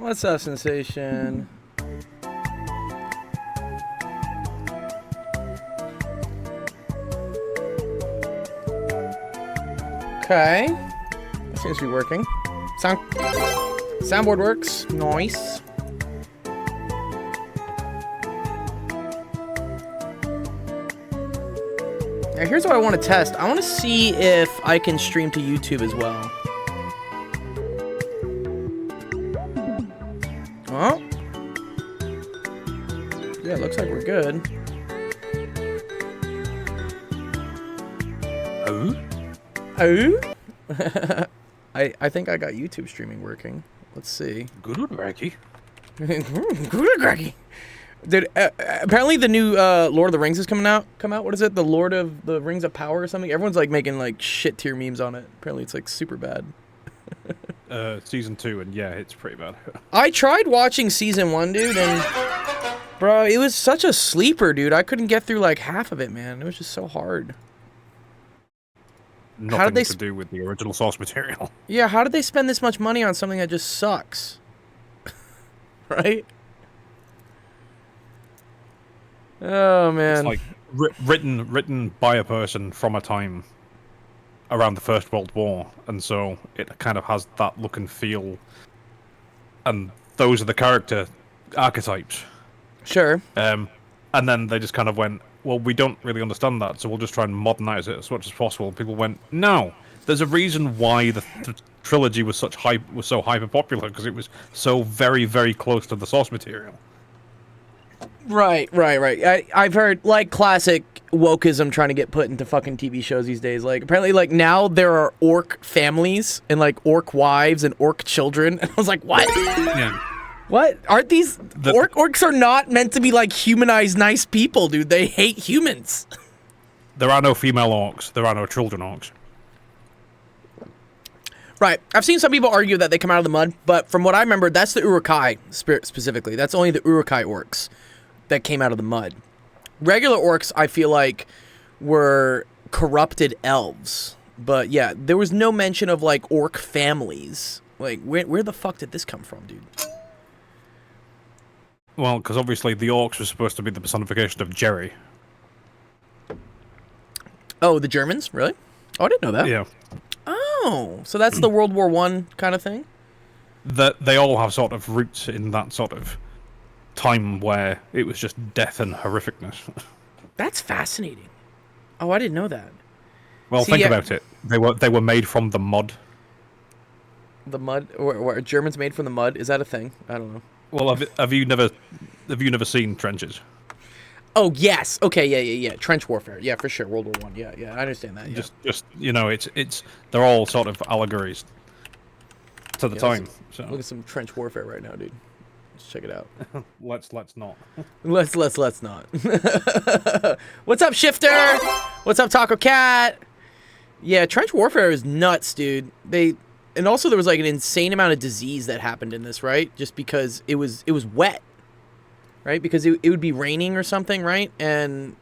What's up, Sensation? Okay. That seems to be working. Soundboard works. Nice. Now here's what I want to test. I want to see if I can stream to YouTube as well. Oh. Yeah, it looks like we're good. Oh? Oh? I think I got YouTube streaming working. Let's see. Good one, Reggie. Good, Greggy. Dude, apparently the new Lord of the Rings is come out. What is it? The Lord of the Rings of Power or something? Everyone's like making like shit tier memes on it. Apparently it's like super bad. Season 2, and yeah, it's pretty bad. I tried watching season 1, dude, and bro, it was such a sleeper, dude. I couldn't get through like half of it, man. It was just so hard. Nothing to do with the original source material. Yeah, how did they spend this much money on something that just sucks? Right? Oh man. It's like written by a person from a time around the First World War, and so it kind of has that look and feel, and those are the character archetypes. Sure. And then they just kind of went, well, we don't really understand that, so we'll just try and modernize it as much as possible. People went, no, there's a reason why the trilogy was so hyper popular, because it was so very, very close to the source material. Right. I've heard like classic wokeism trying to get put into fucking TV shows these days. Like apparently, like now there are orc families and like orc wives and orc children. And I was like, what? Yeah. What? Aren't these orcs are not meant to be like humanized, nice people, dude? They hate humans. There are no female orcs. There are no children orcs. Right. I've seen some people argue that they come out of the mud, but from what I remember, that's the Uruk-hai specifically. That's only the Uruk-hai orcs that came out of the mud. Regular orcs, I feel like, were corrupted elves. But yeah, there was no mention of like orc families. Like, where the fuck did this come from, dude? Well, because obviously the orcs were supposed to be the personification of Jerry. Oh, the Germans? Really? Oh, I didn't know that. Yeah. Oh, so that's the World War I kind of thing? They all have sort of roots in that sort of time where it was just death and horrificness. That's fascinating. Oh, I didn't know that. Well, See, think yeah, about it. They were made from the mud. The mud? Or Germans made from the mud? Is that a thing? I don't know. Well, have you never seen trenches? Oh yes, okay, yeah. Trench warfare, yeah, for sure. World War I, yeah, I understand that. Yeah. Just you know, it's they're all sort of allegories to the time. So Look at some trench warfare right now, dude. Let's check it out. let's not. Let's not. What's up, Shifter? What's up, Taco Cat? Yeah, trench warfare is nuts, dude. And also there was like an insane amount of disease that happened in this, right? Just because it was wet. Right? Because it would be raining or something, right? And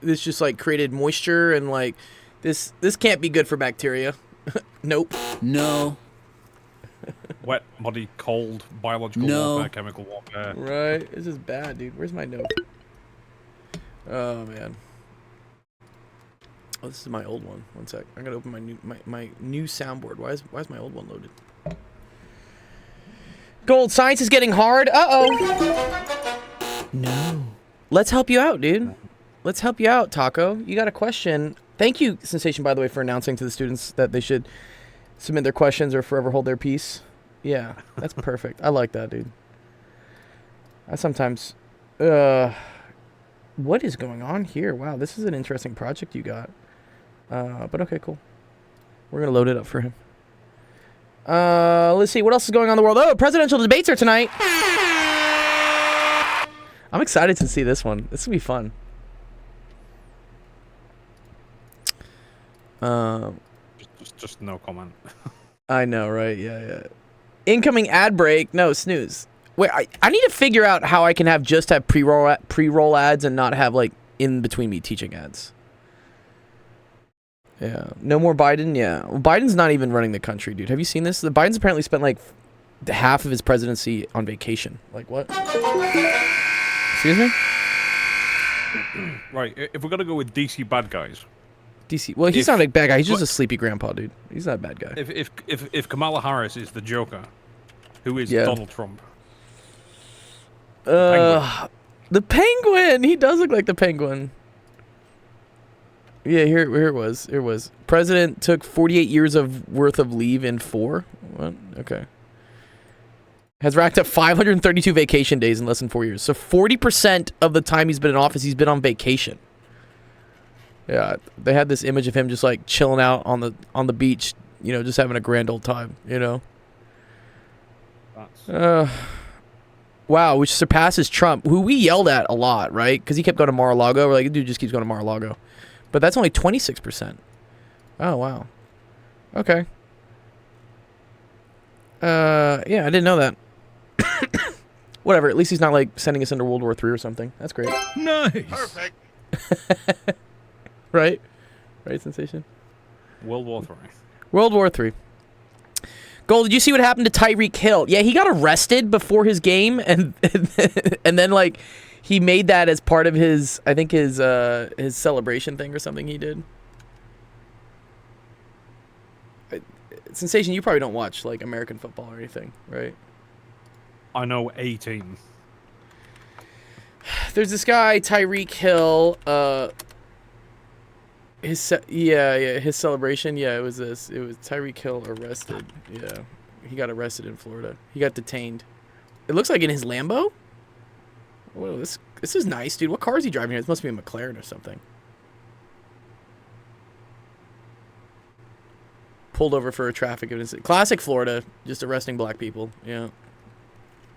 this just like created moisture and like this can't be good for bacteria. Nope. No. Wet, muddy, cold, biological warfare, chemical warfare. Right? This is bad, dude. Where's my note? Oh man. Oh, this is my old one. One sec. I gotta open my new soundboard. Why is my old one loaded? Gold, science is getting hard. Uh-oh. No. Let's help you out, dude. Let's help you out, Taco. You got a question. Thank you, Sensation, by the way, for announcing to the students that they should submit their questions or forever hold their peace. Yeah, that's perfect. I like that, dude. I sometimes... what is going on here? Wow, this is an interesting project you got. But okay, cool. We're going to load it up for him. Let's see. What else is going on in the world? Oh, presidential debates are tonight. I'm excited to see this one. This will be fun. Just no comment. I know, right? Yeah. Incoming ad break. No, snooze. Wait, I need to figure out how I can have pre-roll ads and not have like in between me teaching ads. Yeah. No more Biden. Yeah. Well, Biden's not even running the country, dude. Have you seen this? The Biden's apparently spent like half of his presidency on vacation. Like what? Excuse me? Right, if we're gonna go with DC bad guys, DC. Well, he's not a bad guy. He's just a sleepy grandpa, dude. He's not a bad guy. if Kamala Harris is the Joker, who is Yeah. Donald Trump? The penguin. He does look like the penguin. Yeah, here it was. Here it was. President took 48 years of worth of leave in 4. What? Okay. Has racked up 532 vacation days in less than 4 years. So 40% of the time he's been in office, he's been on vacation. Yeah, they had this image of him just like chilling out on the beach, you know, just having a grand old time, you know. Wow, which surpasses Trump, who we yelled at a lot, right? Because he kept going to Mar-a-Lago. We're like, dude just keeps going to Mar-a-Lago. But that's only 26%. Oh, wow. Okay. Yeah, I didn't know that. Whatever, at least he's not, like, sending us into World War III or something. That's great. Nice. Perfect. Right? Right, Sensation? World War III. World War III. Gold, did you see what happened to Tyreek Hill? Yeah, he got arrested before his game, and then, like, he made that as part of his, I think, his celebration thing or something he did. Sensation, you probably don't watch, like, American football or anything, right? I know a team. There's this guy, Tyreek Hill, his celebration, it was this. It was Tyreek Hill arrested. Yeah, he got arrested in Florida. He got detained. It looks like in his Lambo. Whoa, this is nice, dude. What car is he driving here? This must be a McLaren or something. Pulled over for a traffic incident. Classic Florida, just arresting black people. Yeah.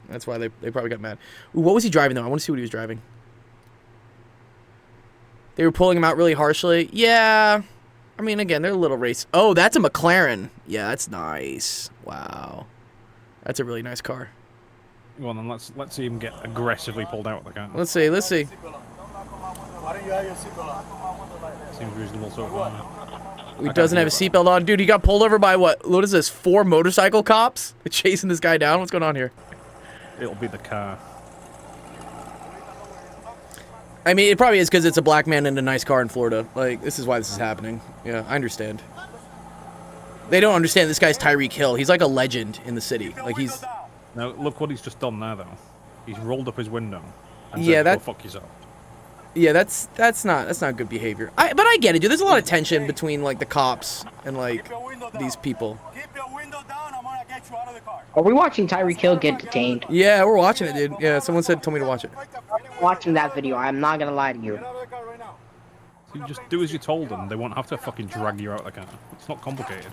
That's why they probably got mad. Ooh, what was he driving, though? I want to see what he was driving. They were pulling him out really harshly. Yeah. I mean, again, they're a little race. Oh, that's a McLaren. Yeah, that's nice. Wow. That's a really nice car. Well, then let's see him get aggressively pulled out of the car. Let's see. Let's see. Why don't you have your seatbelt on? Seems reasonable so far. He doesn't have a seatbelt on. Dude, he got pulled over by what is this, 4 motorcycle cops chasing this guy down? What's going on here? It'll be the car. I mean, it probably is because it's a black man in a nice car in Florida. Like, this is why this is happening. Yeah, I understand. They don't understand this guy's Tyreek Hill. He's like a legend in the city. Like, he's... Now, look what he's just done there, though. He's rolled up his window and Yeah, said, go fuck yourself. Yeah, that's not good behavior. But I get it, dude. There's a lot of tension between, like, the cops and, like, these people. Keep your window down. I'm gonna get you out of the car. Are we watching Tyreek Hill get detained? Yeah, we're watching it, dude. Yeah, someone told me to watch it. Watching that video, I'm not gonna lie to you. Get out of the car right now. So you just do as you told them. They won't have to fucking drag you out of the car. It's not complicated.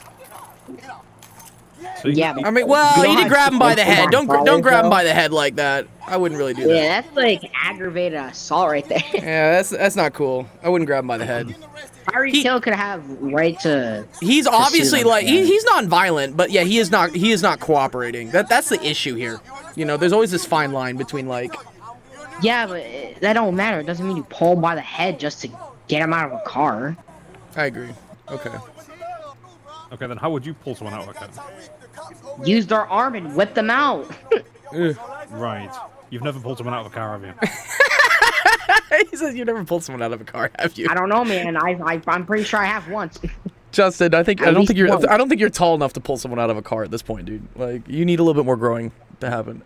So Yeah, but I mean, well, You you know did how grab him by the people head. Don't follow, grab him though? by the head like that. I wouldn't really do that. yeah, that's like aggravated assault right there. Yeah, that's not cool. I wouldn't grab him by the head. Tyreek Hill could have right to. He's obviously them, like yeah. he's non-violent, but yeah, he is not cooperating. That's the issue here. You know, there's always this fine line between like Yeah, but that don't matter. It doesn't mean you pull him by the head just to get him out of a car. I agree. Okay. Okay, then how would you pull someone out of a car? Use their arm and whip them out. Right. You've never pulled someone out of a car, have you? He says you never pulled someone out of a car, have you? I don't know, man. I'm pretty sure I have once. Justin, I don't least think you're once. I don't think you're tall enough to pull someone out of a car at this point, dude. Like you need a little bit more growing to happen.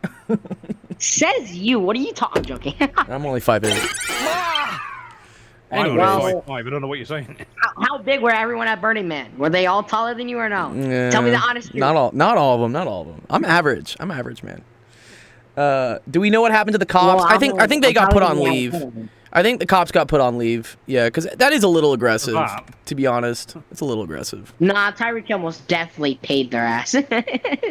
Says you. What are you talking? Joking. I'm only 5'8". I'm Anyways. only 5'5". I don't know what you're saying. How big were everyone at Burning Man? Were they all taller than you or no? Yeah, Tell me the honest truth. Not all of them. I'm average, man. Do we know what happened to the cops? Well, I think they got put on leave. leave. I think the cops got put on leave. Yeah, because that is a little aggressive. That? To be honest, it's a little aggressive. Nah, Tyreek Hill most definitely paid their ass.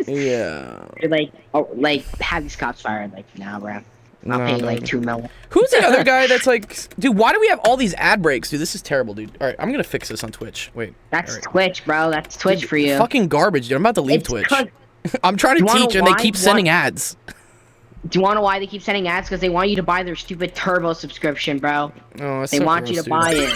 Yeah. like have these cops fired. Like, nah, bro. I'll Nah, pay dude. like $2 million. Who's the other guy that's like, dude? Why do we have all these ad breaks, dude? This is terrible, dude. All right, I'm gonna fix this on Twitch. Wait. That's all right. Twitch, bro. That's Twitch for you. Fucking garbage, dude. I'm about to leave It's Twitch. 'cause- I'm trying to You wanna teach, and they why- keep sending ads. Do you want to know why they keep sending ads? Because they want you to buy their stupid turbo subscription, bro. Oh, that's They so want gross, you to dude. buy it.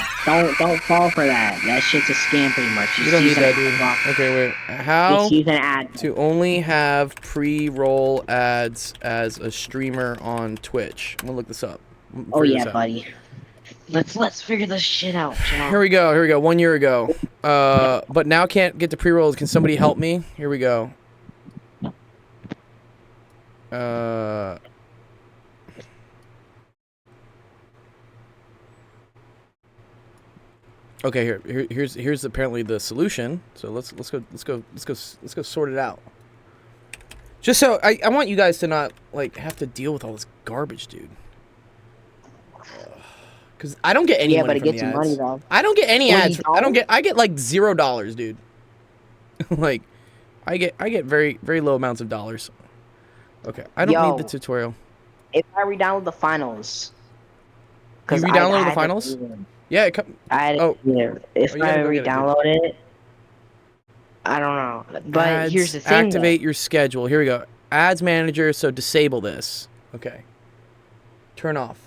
Don't fall for that. That shit's a scam, pretty much. You don't need that, dude. Okay, wait. How Just use an ad. to only have pre-roll ads as a streamer on Twitch? I'm gonna look this up. Oh Figure yeah, this out. buddy. Let's figure this shit out, John. Here we go. 1 year ago. But now can't get to pre-rolls. Can somebody help me? Here we go. Okay, here's apparently the solution. So let's go sort it out. Just so I want you guys to not like have to deal with all this garbage, dude. Cause I don't get any Yeah, money but it from gets the you ads. money though. I don't get any ads. $40? I get like $0, dude. Like, I get very low amounts of dollars. Okay, I don't need the tutorial. If I re-download the finals. You re-downloaded the finals? Yeah. Oh. If Oh, you I gotta go get it, dude. re-download it, I don't know. But Ads, here's the thing. activate your schedule. Here we go. Ads manager. So disable this. Okay. Turn off.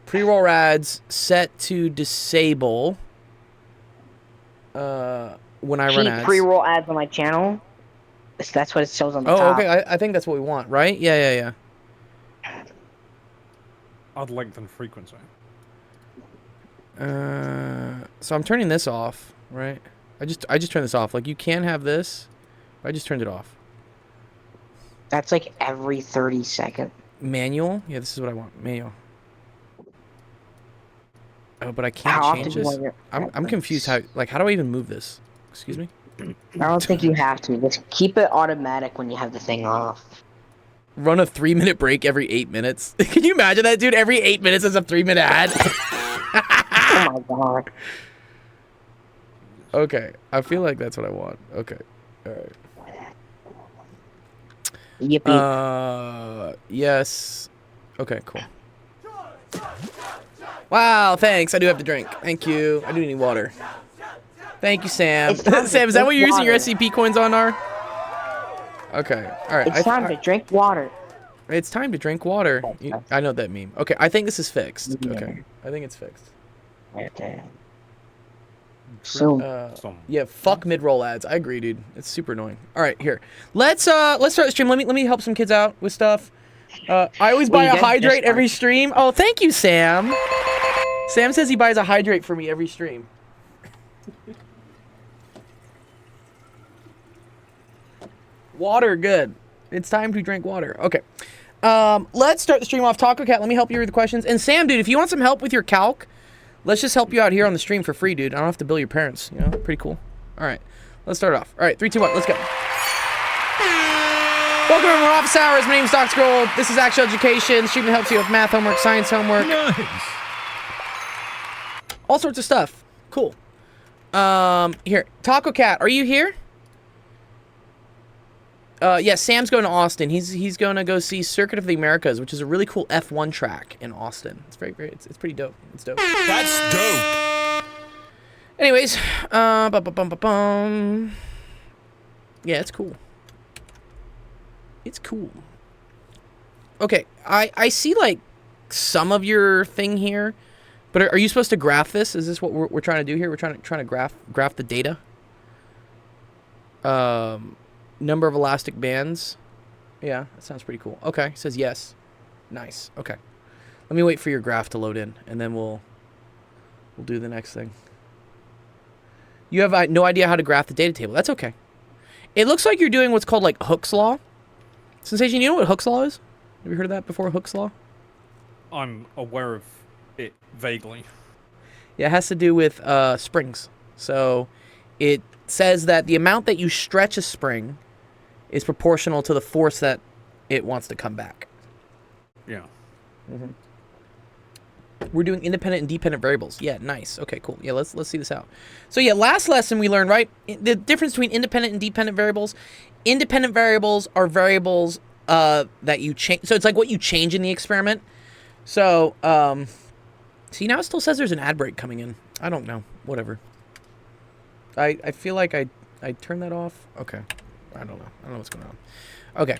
Pre-roll ads set to disable. When I run ads. Pre-roll ads on my channel. That's what it shows on the top. Oh, okay. I think that's what we want, right? Yeah. Add length and frequency. So I'm turning this off, right? I just turned this off. Like, you can have this. I just turned it off. That's like every 30 seconds. Manual? Yeah, this is what I want. Manual. Oh, but I can't How change often do you this. want your I'm confused how how do I even move this? Excuse me? I don't think you have to. Just keep it automatic when you have the thing off. Run a 3-minute break every 8 minutes. Can you imagine that, dude? Every 8 minutes is a 3-minute ad. Oh my god. Okay, I feel like that's what I want. Okay. All right. Yippee. Yes. Okay, cool. Wow, thanks. I do have to drink. Thank you. I do need water. Thank you, Sam. It's time to Sam, is that what you're drink using your water. SCP coins on, R? Okay. All right. It's time to drink water. It's time to drink water. I know that meme. Okay, I think this is fixed. Yeah. Okay. I think it's fixed. Okay. So Yeah, fuck mid-roll ads. I agree, dude. It's super annoying. All right, here. Let's start the stream. Let me help some kids out with stuff. I always buy you a guys hydrate just every stream. Oh, thank you, Sam. Sam says he buys a hydrate for me every stream. Water, good. It's time to drink water. Okay. Let's start the stream off. Taco Cat, let me help you with the questions. And Sam, dude, if you want some help with your calc, let's just help you out here on the stream for free, dude. I don't have to bill your parents. You know, pretty cool. All right, let's start off. All right, 3, 2, 1, let's go. Welcome to our office hours. My name's Dr. Gold. This is Actual Education. The stream that helps you with math homework, science homework. Nice. All sorts of stuff. Cool. Here, Taco Cat, are you here? Yeah, Sam's going to Austin. He's going to go see Circuit of the Americas, which is a really cool F1 track in Austin. It's it's pretty dope. It's dope. That's dope. Anyways, yeah, it's cool. It's cool. Okay, I see like some of your thing here, but are you supposed to graph this? Is this what we're trying to do here? We're trying to graph the data. Number of elastic bands. Yeah, that sounds pretty cool. Okay, it says yes. Nice. Okay. Let me wait for your graph to load in, and then we'll do the next thing. You have no idea how to graph the data table. That's okay. It looks like you're doing what's called like Hooke's Law. Sensation, you know what Hooke's Law is? Have you heard of that before, Hooke's Law? I'm aware of it vaguely. Yeah, it has to do with springs. So it says that the amount that you stretch a spring is proportional to the force that it wants to come back. Yeah. We're doing independent and dependent variables. Yeah, nice. Okay, cool. Yeah, let's see this out. So yeah, last lesson we learned, right? The difference between independent and dependent variables. Independent variables are variables that you change. So it's like what you change in the experiment. So, see, now it still says there's an ad break coming in. I don't know. Whatever. I feel like I turned that off. Okay. I don't know. I don't know what's going on. Okay.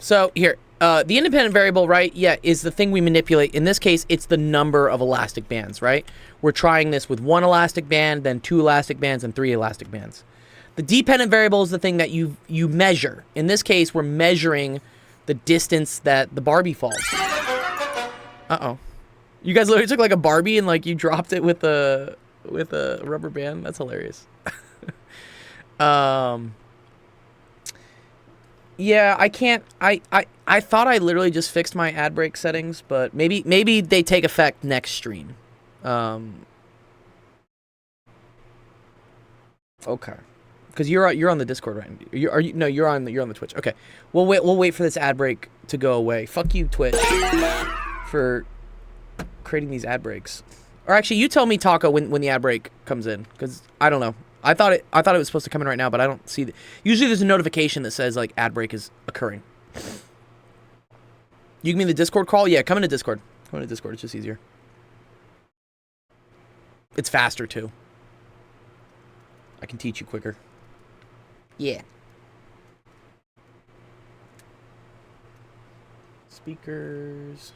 So here, the independent variable, right? Yeah, is the thing we manipulate. In this case, it's the number of elastic bands, right? We're trying this with 1 elastic band, then 2 elastic bands, and 3 elastic bands. The dependent variable is the thing that you measure. In this case, we're measuring the distance that the Barbie falls. Uh-oh. You guys literally took like a Barbie and like you dropped it with a rubber band. That's hilarious. Yeah, I can't. I thought I literally just fixed my ad break settings, but maybe they take effect next stream. Okay, because you're on the Discord, right? You're on the Twitch. Okay, we'll wait for this ad break to go away. Fuck you, Twitch, for creating these ad breaks. Or actually, you tell me, Taco, when the ad break comes in, because I don't know. I thought it was supposed to come in right now, but I don't see it. Usually there's a notification that says like ad break is occurring. You mean the Discord call? Yeah, come into Discord. Come into Discord. It's just easier. It's faster too. I can teach you quicker. Yeah. Speakers.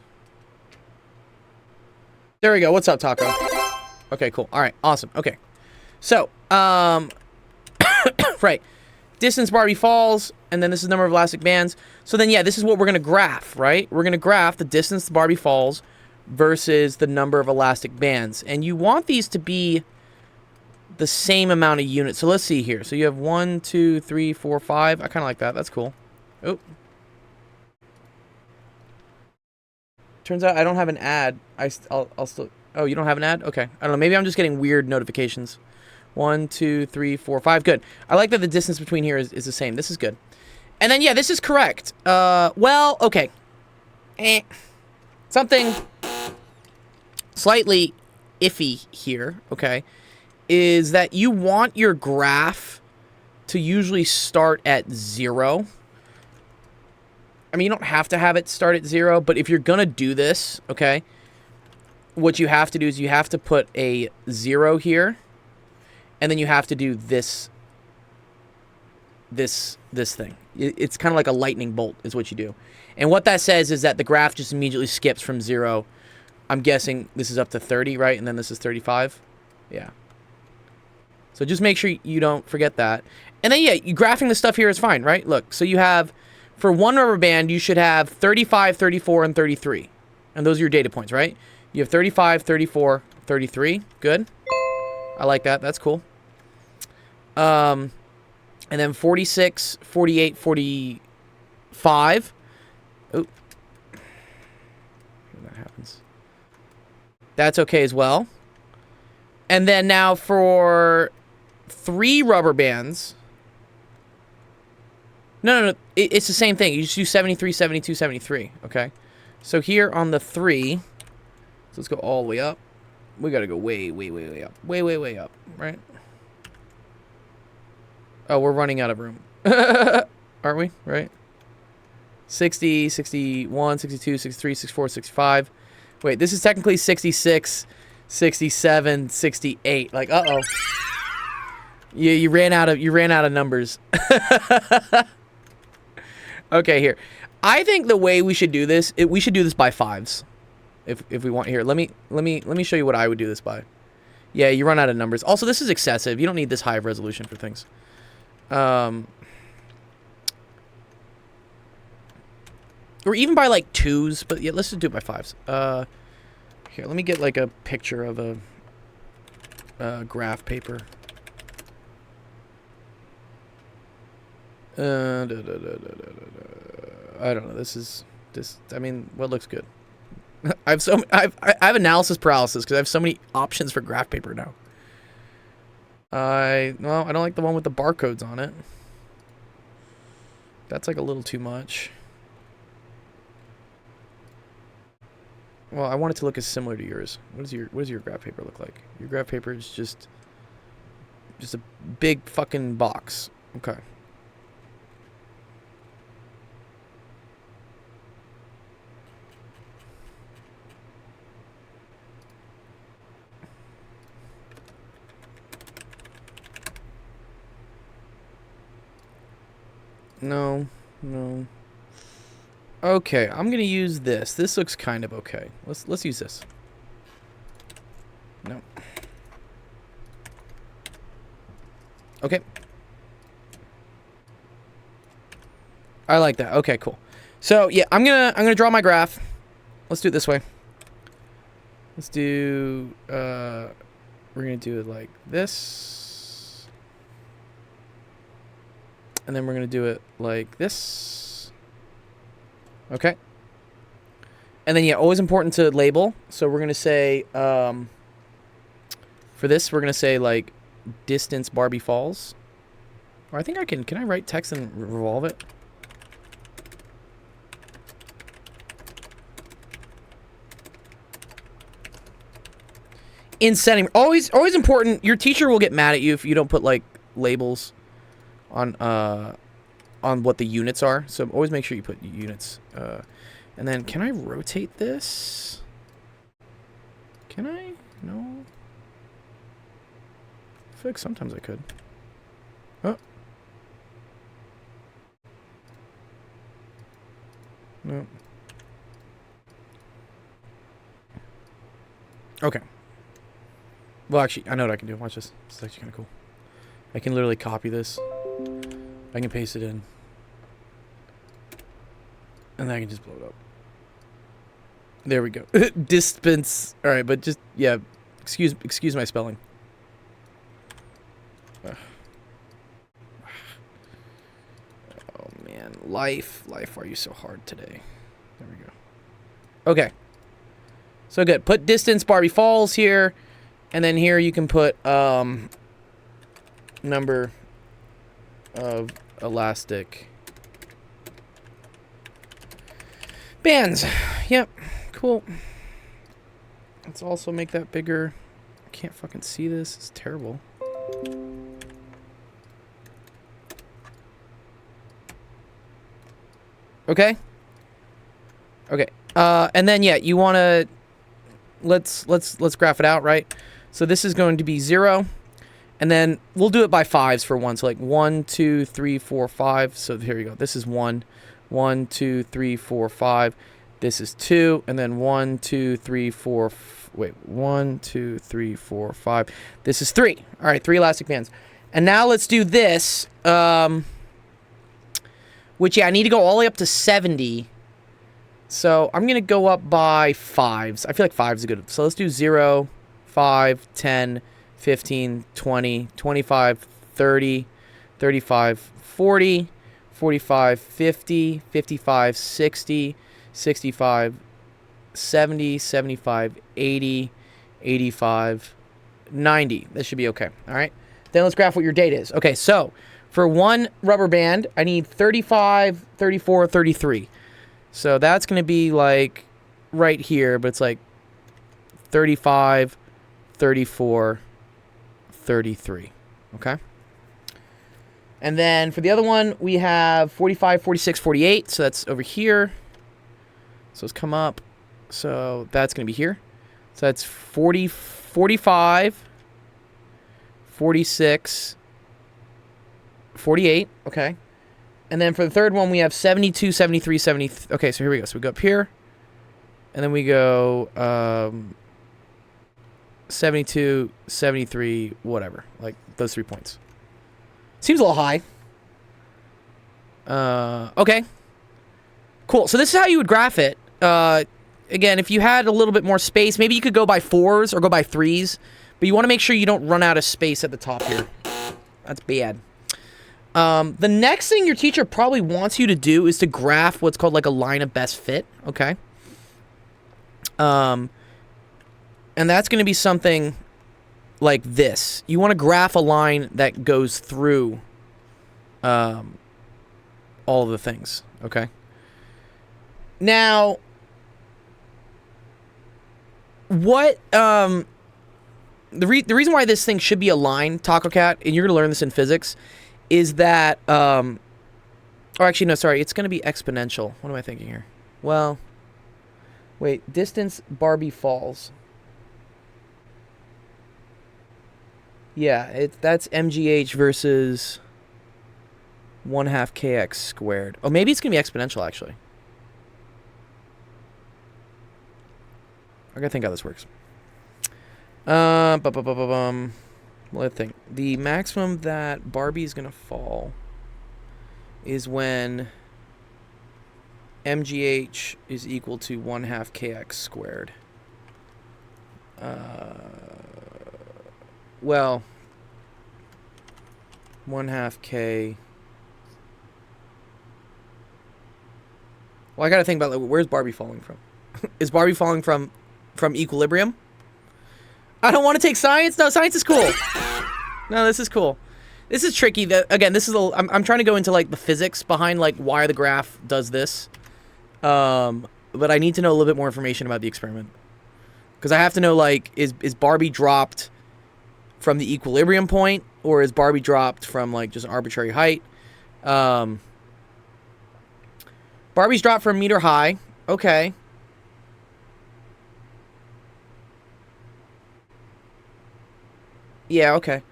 There we go. What's up, Taco? Okay, cool. All right, awesome. Okay. So, right, distance Barbie falls, and then this is number of elastic bands. So then, yeah, this is what we're going to graph, right? We're going to graph the distance the Barbie falls versus the number of elastic bands. And you want these to be the same amount of units. So let's see here. So you have 1, 2, 3, 4, 5. I kind of like that. That's cool. Oh. Turns out I don't have an ad. I'll still... Oh, you don't have an ad? Okay. I don't know. Maybe I'm just getting weird notifications. 1, 2, 3, 4, 5. Good. I like that the distance between here is the same. This is good. And then, yeah, this is correct. Well, okay. Something slightly iffy here, okay, is that you want your graph to usually start at 0. I mean, you don't have to have it start at 0, but if you're going to do this, okay, what you have to do is you have to put a 0 here. And then you have to do this thing. It's kind of like a lightning bolt is what you do. And what that says is that the graph just immediately skips from 0. I'm guessing this is up to 30, right? And then this is 35. Yeah. So just make sure you don't forget that. And then, yeah, you graphing the stuff here is fine, right? Look, so you have, for one rubber band, you should have 35, 34, and 33. And those are your data points, right? You have 35, 34, 33. Good. I like that. That's cool. And then 46, 48, 45. Oh. That happens. That's okay as well. And then now for 3 rubber bands. No. It's the same thing. You just do 73, 72, 73. Okay. So here on the 3. So let's go all the way up. We gotta go way up. Way up, right? Oh, we're running out of room. Aren't we? Right? 60, 61, 62, 63, 64, 65. Wait, this is technically 66, 67, 68. Like, uh-oh. You ran out of numbers. Okay, here. I think the way we should do this, we should do this by 5s. If we want here. Let me show you what I would do this by. Yeah, you run out of numbers. Also, this is excessive. You don't need this high of resolution for things. Or even by like 2s, but yeah, let's just do it by 5s. Here, let me get like a picture of a graph paper. I don't know. I mean, what looks good? I have analysis paralysis because I have so many options for graph paper now. I don't like the one with the barcodes on it. That's like a little too much. Well, I want it to look as similar to yours. What does your graph paper look like? Your graph paper is just a big fucking box. Okay. No. Okay, I'm gonna use this. This looks kind of okay. Let's use this. No. Okay. I like that. Okay, cool. So yeah, I'm gonna draw my graph. Let's do it this way. Let's do we're gonna do it like this. And then we're gonna do it like this. Okay. And then yeah, always important to label. So we're gonna say for this we're gonna say like distance Barbie Falls. Or I think I can I write text and revolve it? In setting, always important. Your teacher will get mad at you if you don't put like labels on what the units are. So always make sure you put units. And then can I rotate this? Can I? No. I feel like sometimes I could. Oh. No. Okay. Well, actually, I know what I can do. Watch this. It's actually kind of cool. I can literally copy this. I can paste it in. And then I can just blow it up. There we go. Dispense. All right, but just, yeah. Excuse my spelling. Ugh. Oh, man. Life, why are you so hard today? There we go. Okay. So good. Put distance Barbie Falls here. And then here you can put number of elastic bands. Yep, cool. Let's also make that bigger. I can't fucking see this. It's terrible. Okay. Okay. And then yeah, you want to let's graph it out, right? So this is going to be 0, and then we'll do it by 5s for 1. So like 1, 2, 3, 4, 5. So here you go. This is 1, 1, 2, 3, 4, 5. This is 2, and then 1, 2, 3, 4. Wait, 1, 2, 3, 4, 5. This is 3. All right, 3 elastic bands. And now let's do this. Which yeah, I need to go all the way up to 70. So I'm gonna go up by 5s. I feel like 5s is good. So let's do 0. 5, 10, 15, 20, 25, 30, 35, 40, 45, 50, 55, 60, 65, 70, 75, 80, 85, 90. This should be okay. All right. Then let's graph what your data is. Okay, so for one rubber band, I need 35, 34, 33. So that's going to be like right here, but it's like 35, 34, 33, okay? And then for the other one, we have 45, 46, 48, so that's over here. So let's come up. So that's going to be here. So that's 40, 45, 46, 48, okay? And then for the third one, we have 72, 73, 70. Okay, so here we go. So we go up here, and then we go 72, 73, whatever. Like those 3 points. Seems a little high. Okay. Cool. So this is how you would graph it. Again, if you had a little bit more space, maybe you could go by 4s or go by 3s. But you want to make sure you don't run out of space at the top here. That's bad. The next thing your teacher probably wants you to do is to graph what's called like a line of best fit. Okay. And that's going to be something like this. You want to graph a line that goes through all of the things, okay? Now, what the reason why this thing should be a line, Taco Cat, and you're going to learn this in physics, is that or actually no, sorry, it's going to be exponential. What am I thinking here? Well, wait, distance Barbie Falls. Yeah, that's MGH versus 1/2 kx squared. Oh, maybe it's going to be exponential, actually. gotta think how this works. Let's think. The maximum that Barbie is gonna fall is when MGH is equal to 1/2 kx squared. Well, 1/2 k. Well, I gotta think about, like, where's Barbie falling from? Is Barbie falling from equilibrium? I don't want to take science. No, science is cool. No, this is cool. This is tricky. Again, this is I'm trying to go into, like, the physics behind, like, why the graph does this. But I need to know a little bit more information about the experiment, because I have to know, like, is Barbie dropped from the equilibrium point, or is Barbie dropped from, like, just arbitrary height? Barbie's dropped from meter high. Okay. Yeah, okay.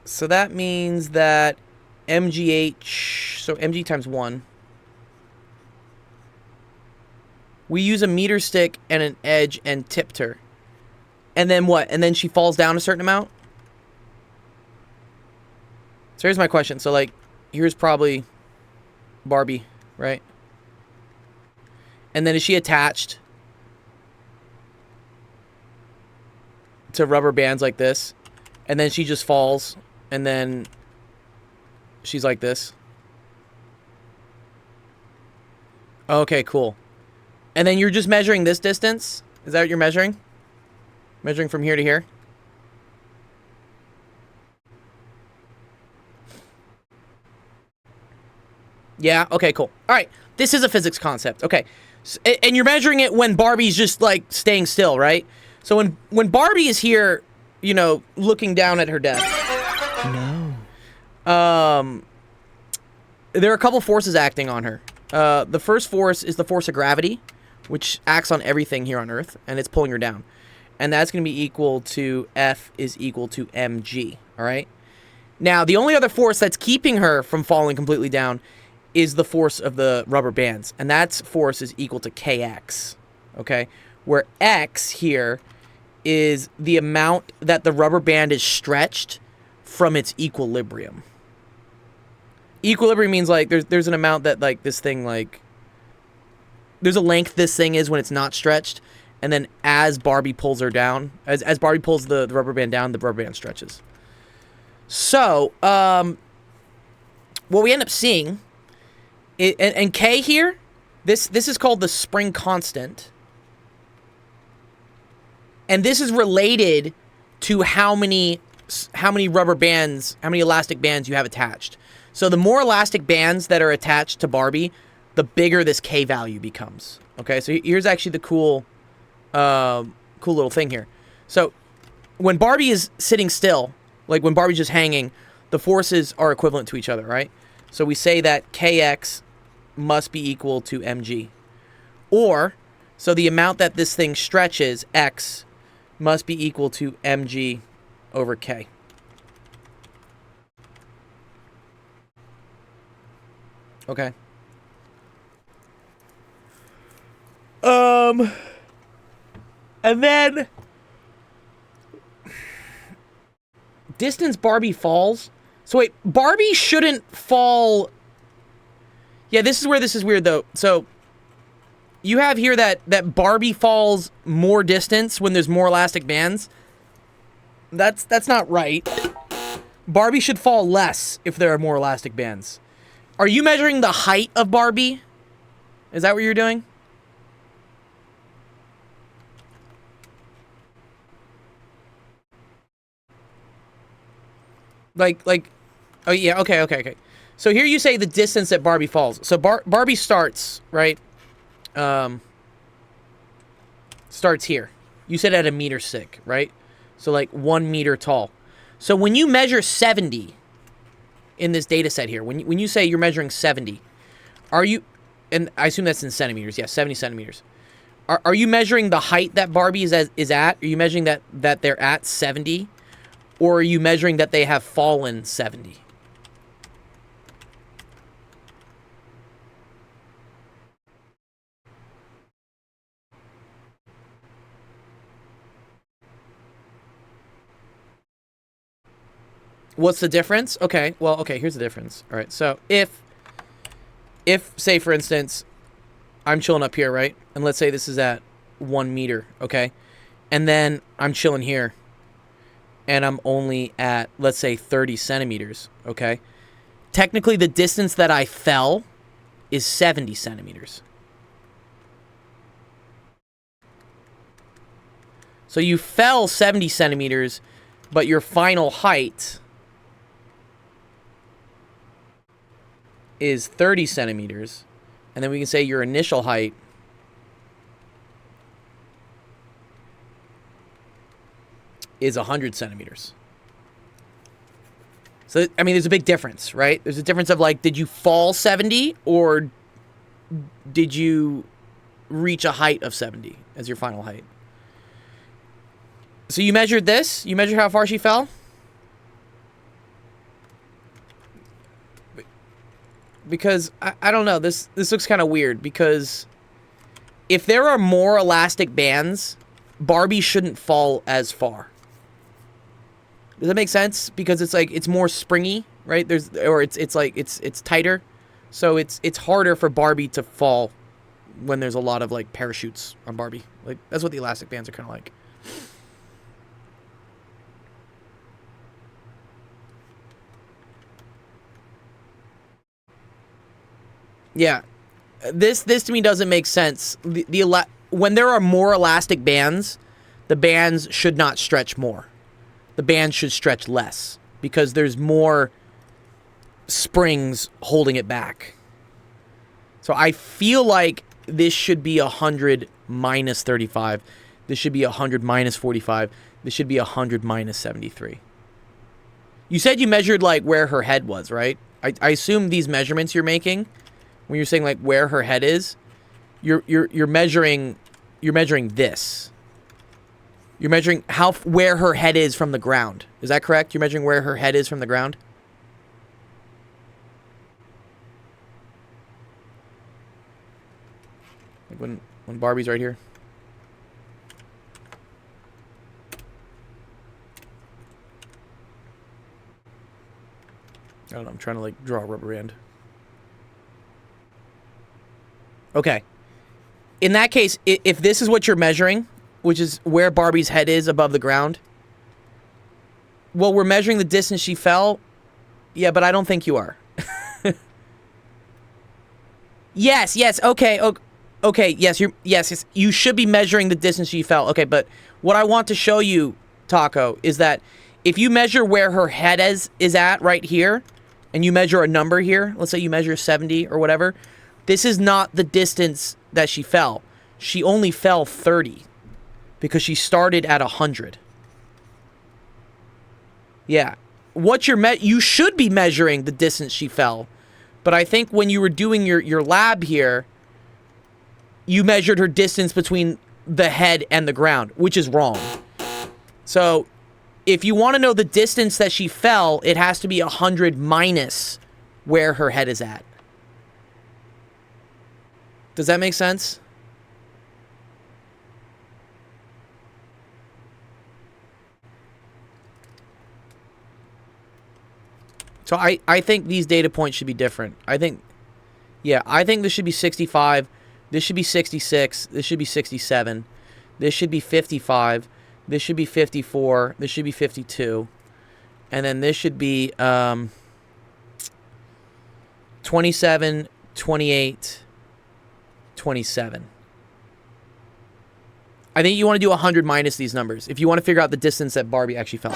So that means that MGH, so MG times 1. We use a meter stick and an edge and tipped her. And then what? And then she falls down a certain amount? So here's my question. So, like, here's probably Barbie, right? And then is she attached to rubber bands like this? And then she just falls, and then she's like this. Okay, cool. And then you're just measuring this distance? Is that what you're measuring? Measuring from here to here? Yeah, okay, cool. All right, this is a physics concept. Okay, and you're measuring it when Barbie's just, like, staying still, right? So when Barbie is here, you know, looking down at her desk. No. There are a couple forces acting on her. The first force is the force of gravity, which acts on everything here on Earth, and it's pulling her down. And that's going to be equal to F is equal to mg, all right? Now, the only other force that's keeping her from falling completely down is the force of the rubber bands, and that force is equal to kx, okay? Where x here is the amount that the rubber band is stretched from its equilibrium. Equilibrium means, like, there's an amount that, like, this thing, like, there's a length this thing is when it's not stretched, and then as Barbie pulls her down, as Barbie pulls the rubber band down, the rubber band stretches. So, what we end up seeing, and K here, this is called the spring constant. And this is related to how many rubber bands, how many elastic bands you have attached. So the more elastic bands that are attached to Barbie, the bigger this K value becomes. Okay, so here's actually the cool little thing here. So when Barbie is sitting still, like when Barbie's just hanging, the forces are equivalent to each other, right? So we say that Kx must be equal to mg. Or, so the amount that this thing stretches, x, must be equal to mg over k. Okay. And then distance Barbie falls. So wait, Barbie shouldn't fall. Yeah, this is where this is weird though. So you have here that Barbie falls more distance when there's more elastic bands. That's not right. Barbie should fall less if there are more elastic bands. Are you measuring the height of Barbie? Is that what you're doing? Like, oh yeah, okay. So here you say the distance that Barbie falls. So Barbie starts, right? Starts here. You said at a meter stick, right? So like 1 meter tall. So when you measure 70 in this data set here, when you say you're measuring 70, are you, and I assume that's in centimeters, yeah, 70 centimeters. Are you measuring the height that Barbie is at? Are you measuring that they're at 70? Or are you measuring that they have fallen 70? What's the difference? Okay, well, okay, here's the difference. All right, so if say, for instance, I'm chilling up here, right? And let's say this is at 1 meter, okay? And then I'm chilling here, and I'm only at, let's say, 30 centimeters, okay? Technically, the distance that I fell is 70 centimeters. So you fell 70 centimeters, but your final height is 30 centimeters. And then we can say your initial height is 100 centimeters. So, I mean, there's a big difference, right? There's a difference of, like, did you fall 70 or did you reach a height of 70 as your final height? So you measured this? You measured how far she fell? Because, I don't know, this looks kind of weird, because if there are more elastic bands, Barbie shouldn't fall as far. Does that make sense? Because it's like, it's more springy, right? It's tighter. So it's harder for Barbie to fall when there's a lot of, like, parachutes on Barbie. Like, that's what the elastic bands are kind of like. Yeah, this to me doesn't make sense. When there are more elastic bands, the bands should not stretch more. The bands should stretch less because there's more springs holding it back. So I feel like this should be 100 minus 35. This should be 100 minus 45. This should be 100 minus 73. You said you measured, like, where her head was, right? I assume these measurements you're making, when you're saying, like, where her head is, you're measuring this. You're measuring where her head is from the ground. Is that correct? You're measuring where her head is from the ground? Like when Barbie's right here. I don't know, I'm trying to, like, draw a rubber band. Okay. In that case, if this is what you're measuring, which is where Barbie's head is above the ground, well, we're measuring the distance she fell. Yeah, but I don't think you are. Yes, okay, okay, yes, yes, you should be measuring the distance she fell. Okay, but what I want to show you, Taco, is that if you measure where her head is at right here, and you measure a number here, let's say you measure 70 or whatever, this is not the distance that she fell. She only fell 30 because she started at 100. Yeah. You should be measuring the distance she fell. But I think when you were doing your lab here, you measured her distance between the head and the ground, which is wrong. So if you want to know the distance that she fell, it has to be 100 minus where her head is at. Does that make sense? So I think these data points should be different. I think this should be 65. This should be 66. This should be 67. This should be 55. This should be 54. This should be 52. And then this should be 27, 28, 27. I think you want to do 100 minus these numbers if you want to figure out the distance that Barbie actually fell.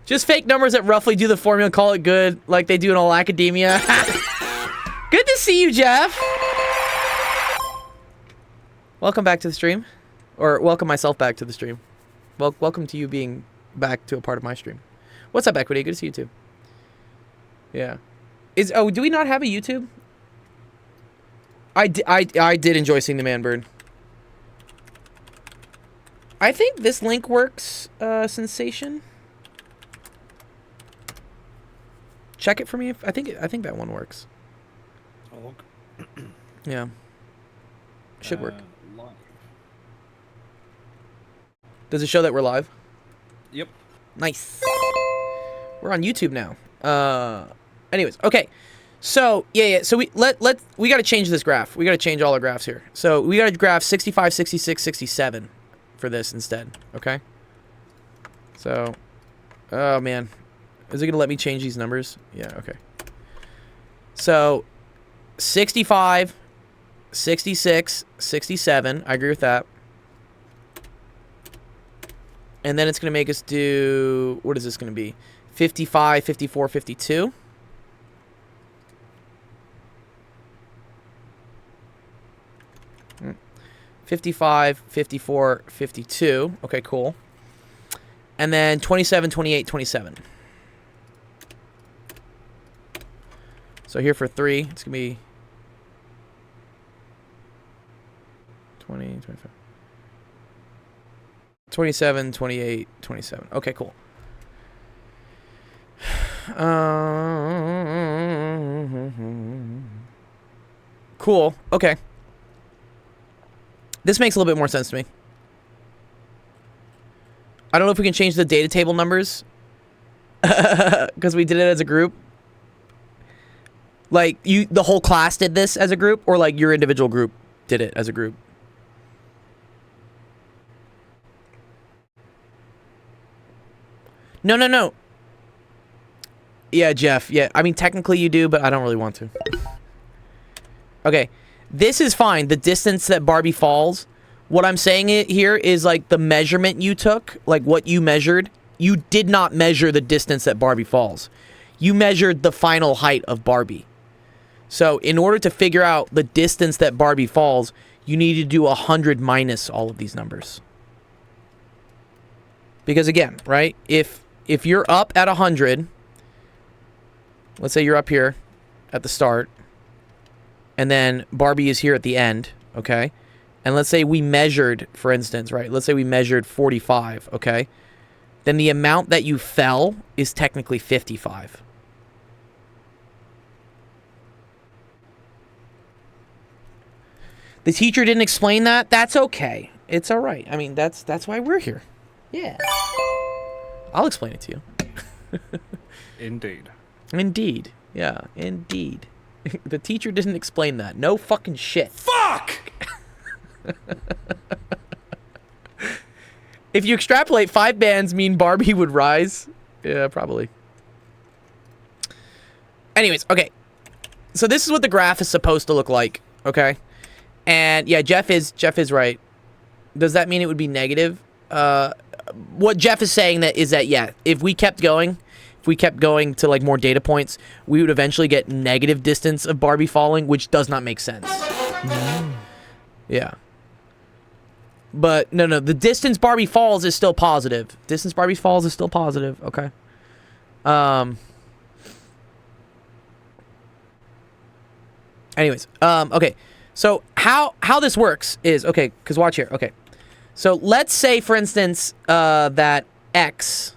Just fake numbers that roughly do the formula and call it good, like they do in all academia. Good to see you, Jeff. Welcome back to the stream. Or welcome myself back to the stream. Well, welcome to you being back to a part of my stream. What's up, Equity? Good to see you too. Yeah. Do we not have a YouTube? I did enjoy seeing the man burn. I think this link works, Sensation. Check it for me. I think that one works. Oh, look. Yeah. Should work. Live. Does it show that we're live? Yep. Nice. We're on YouTube now. Anyways, okay. So, yeah. So we got to change this graph. We got to change all our graphs here. So we got to graph 65, 66, 67 for this instead. Okay. So, oh man, is it gonna let me change these numbers? Yeah. Okay. So, 65, 66, 67. I agree with that. And then it's going to make us do, what is this going to be? 55, 54, 52. Hmm. 55, 54, 52. Okay, cool. And then 27, 28, 27. So here for 3, it's going to be 20, 25. 27, 28, 27. Okay, cool. Cool. Okay. This makes a little bit more sense to me. I don't know if we can change the data table numbers because we did it as a group. Like, the whole class did this as a group, or like your individual group did it as a group. No. Yeah, Jeff. Yeah, I mean, technically you do, but I don't really want to. Okay. This is fine. The distance that Barbie falls. What I'm saying here is, like, the measurement you took, like, what you measured. You did not measure the distance that Barbie falls. You measured the final height of Barbie. So, in order to figure out the distance that Barbie falls, you need to do 100 minus all of these numbers. Because, again, right, if you're up at 100, let's say you're up here at the start, and then Barbie is here at the end, okay? And let's say we measured, for instance, right? Let's say we measured 45, okay? Then the amount that you fell is technically 55. The teacher didn't explain that. That's okay. It's all right. I mean, that's why we're here. Yeah. I'll explain it to you. Indeed. Indeed. Yeah, indeed. The teacher didn't explain that. No fucking shit. Fuck! If you extrapolate, 5 bands mean Barbie would rise. Yeah, probably. Anyways, okay. So this is what the graph is supposed to look like, okay? And yeah, Jeff is right. Does that mean it would be negative? What Jeff is saying is that yeah, if we kept going to like more data points, we would eventually get negative distance of Barbie falling, which does not make sense. Yeah. But no, the distance Barbie falls is still positive. Distance Barbie falls is still positive. Okay. Anyways, okay. So how this works is, okay, because watch here. Okay. So let's say, for instance, that X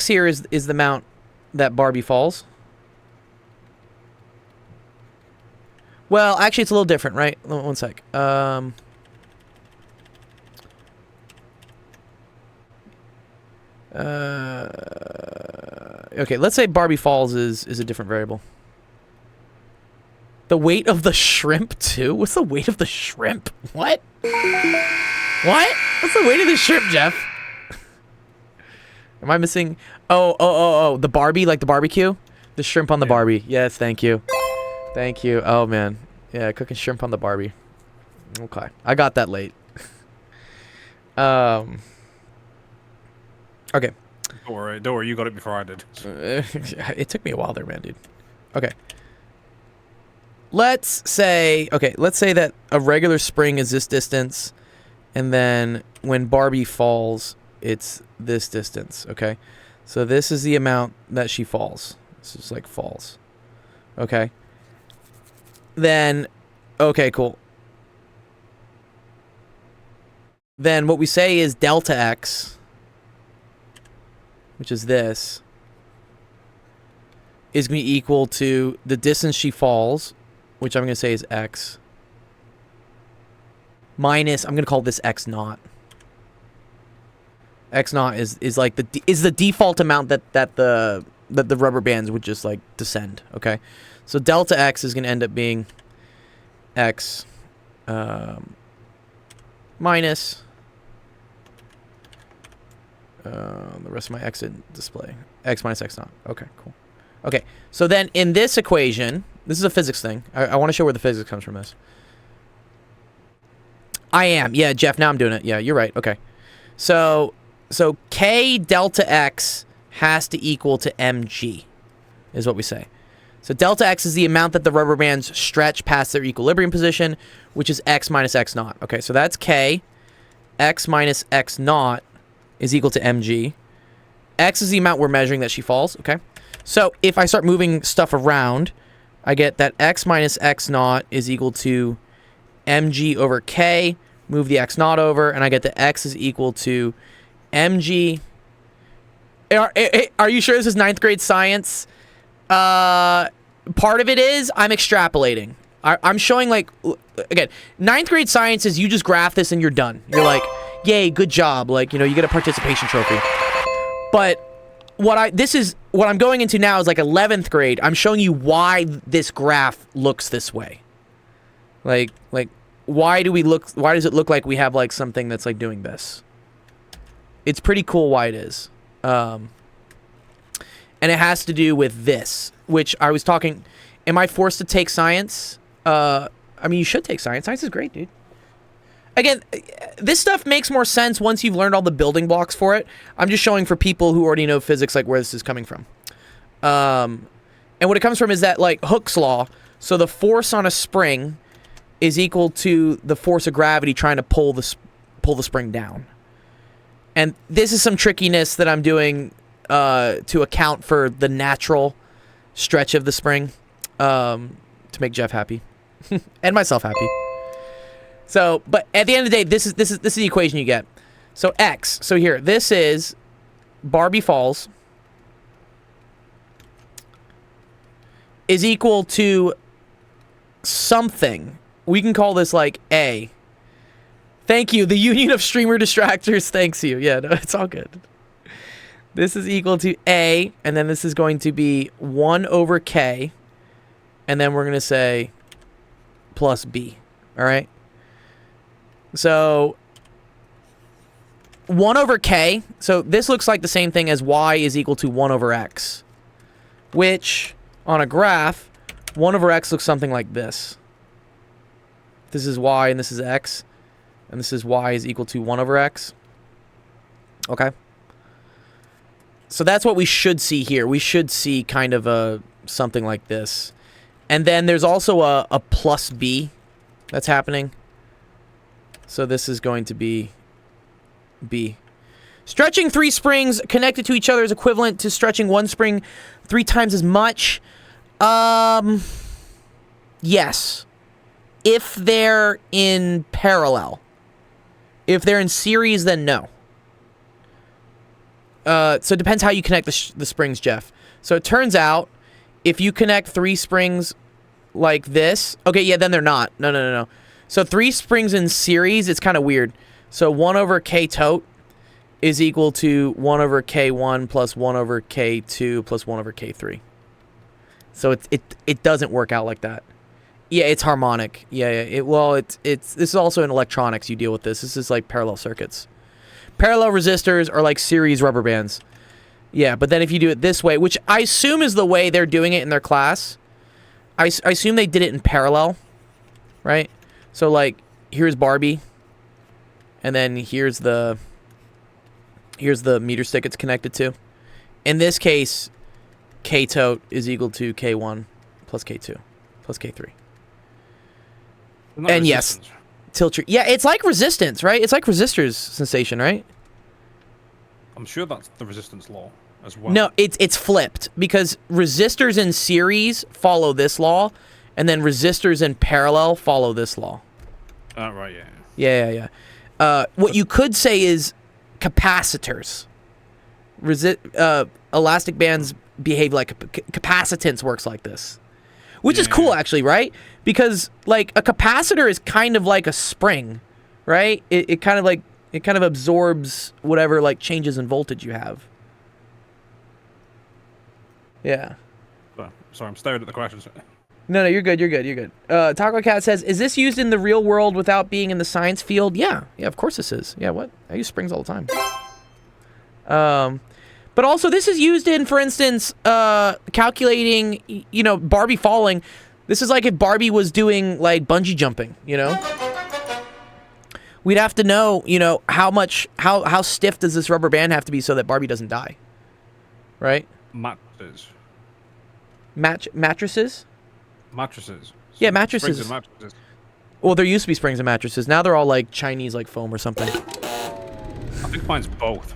here is the amount that Barbie falls. Well, actually, it's a little different, right? One sec. Okay, let's say Barbie falls is a different variable. The weight of the shrimp, too? What's the weight of the shrimp? What? What? What's the weight of the shrimp, Jeff? Am I missing? Oh, the Barbie, like the barbecue? The shrimp on the Barbie. Yes, thank you. Thank you. Oh, man. Yeah, cooking shrimp on the Barbie. Okay. I got that late. Okay. Don't worry, you got it before I did. It took me a while there, man, dude. Okay. Let's say that a regular spring is this distance, and then when Barbie falls, it's this distance, okay? So this is the amount that she falls. This is like falls. Okay? Then, okay, cool. Then what we say is delta X, which is this, is going to be equal to the distance she falls, which I'm going to say is X, minus, I'm going to call this X naught. X naught is like the default amount that the rubber bands would just like descend. Okay, so delta X is going to end up being X minus the rest of my exit display. X minus X naught. Okay, cool. Okay, so then in this equation, this is a physics thing. I want to show where the physics comes from this. I am. Yeah, Jeff, now I'm doing it. Yeah, you're right. Okay. So K delta X has to equal to mg, is what we say. So delta X is the amount that the rubber bands stretch past their equilibrium position, which is X minus X naught. Okay, so that's K. X minus X naught is equal to mg. X is the amount we're measuring that she falls. Okay. So if I start moving stuff around, I get that X minus X naught is equal to mg over K. Move the X naught over, and I get that X is equal to mg. Are you sure this is 9th grade science? Part of it is I'm extrapolating. I'm showing, like, again, 9th grade science is you just graph this and you're done. You're like, yay, good job. Like, you know, you get a participation trophy. But what I'm going into now is like 11th grade. I'm showing you why this graph looks this way. Like why does it look like we have like something that's like doing this? It's pretty cool why it is. And it has to do with this, which I was talking, am I forced to take science? I mean, you should take science. Science is great, dude. Again, this stuff makes more sense once you've learned all the building blocks for it. I'm just showing for people who already know physics, like where this is coming from. And what it comes from is that, like, Hooke's law. So the force on a spring is equal to the force of gravity trying to pull the spring down. And this is some trickiness that I'm doing to account for the natural stretch of the spring to make Jeff happy and myself happy. So, but at the end of the day, this is the equation you get. So X. So here, this is Barbie falls is equal to something. We can call this like A. Thank you. The Union of Streamer Distractors thanks you. Yeah, no, it's all good. This is equal to A, and then this is going to be 1 over K, and then we're going to say plus B. All right? So 1 over K, so this looks like the same thing as Y is equal to 1 over X, which on a graph, 1 over X looks something like this. This is Y and this is X, and this is Y is equal to 1 over X. Okay? So that's what we should see here. We should see kind of something like this. And then there's also a plus B that's happening. So this is going to be B. Stretching 3 springs connected to each other is equivalent to stretching 1 spring 3 times as much. Yes. If they're in parallel. If they're in series, then no. So it depends how you connect the springs, Jeff. So it turns out, if you connect 3 springs like this... Okay, yeah, then they're not. No. So 3 springs in series, it's kind of weird. So 1 over K tote is equal to 1 over K1 plus 1 over K2 plus 1 over K3. So it doesn't work out like that. Yeah, it's harmonic. Yeah. This is also in electronics you deal with this. This is like parallel circuits. Parallel resistors are like series rubber bands. Yeah, but then if you do it this way, which I assume is the way they're doing it in their class, I assume they did it in parallel, right? So, like, here's Barbie, and then here's the meter stick it's connected to. In this case, K tote is equal to K1 plus K2 plus K3. And yes, tilt your... Yeah, it's like resistance, right? It's like resistors sensation, right? I'm sure that's the resistance law as well. No, it's flipped, because resistors in series follow this law, and then resistors in parallel follow this law. Right, yeah. Yeah. What you could say is capacitors. Elastic bands behave like capacitance works like this. Which is cool, actually, right? Because, like, a capacitor is kind of like a spring, right? It kind of, like, It kind of absorbs whatever like changes in voltage you have. Yeah. Sorry, I'm staring at the questions. No, you're good. You're good. You're good. Taco Cat says, "Is this used in the real world without being in the science field?" Yeah, of course this is. Yeah, what? I use springs all the time. But also this is used in, for instance, calculating, you know, Barbie falling. This is like if Barbie was doing like bungee jumping, you know? We'd have to know, you know, how stiff does this rubber band have to be so that Barbie doesn't die, right? Mattresses. Mattresses? Mattresses. Yeah, mattresses. Springs and mattresses. Well, there used to be springs and mattresses. Now they're all like Chinese, like foam or something. I think mine's both.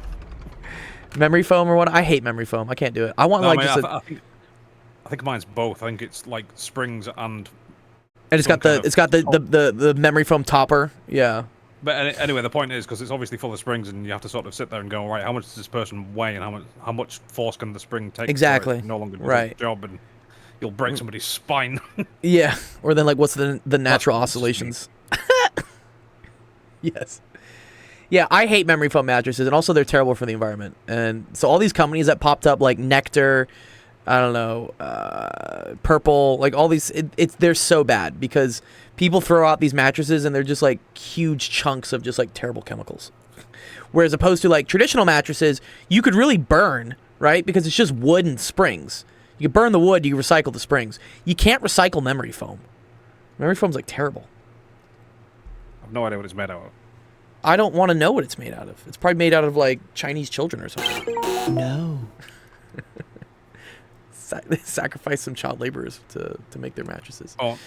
Memory foam or what? I hate memory foam. I can't do it. I want No, like I mean, just I think mine's both. I think it's like springs and it's got the memory foam topper. Yeah. But anyway, the point is because it's obviously full of springs, and you have to sort of sit there and go, right, how much does this person weigh, and how much force can the spring take? Exactly. No longer do Right. its job, and you'll break somebody's spine. Yeah. Or then like what's the natural oscillations? Yes. Yeah, I hate memory foam mattresses, and also they're terrible for the environment. And so all these companies that popped up, like Nectar, I don't know, Purple, like all these, they're so bad because people throw out these mattresses and they're just like huge chunks of just like terrible chemicals. Whereas opposed to like traditional mattresses, you could really burn, right? Because it's just wood and springs. You can burn the wood, you can recycle the springs. You can't recycle memory foam. Memory foam's like terrible. I have no idea what it's made out of. I don't want to know what it's made out of. It's probably made out of like Chinese children or something. No. Sacrifice some child laborers to make their mattresses. Oh,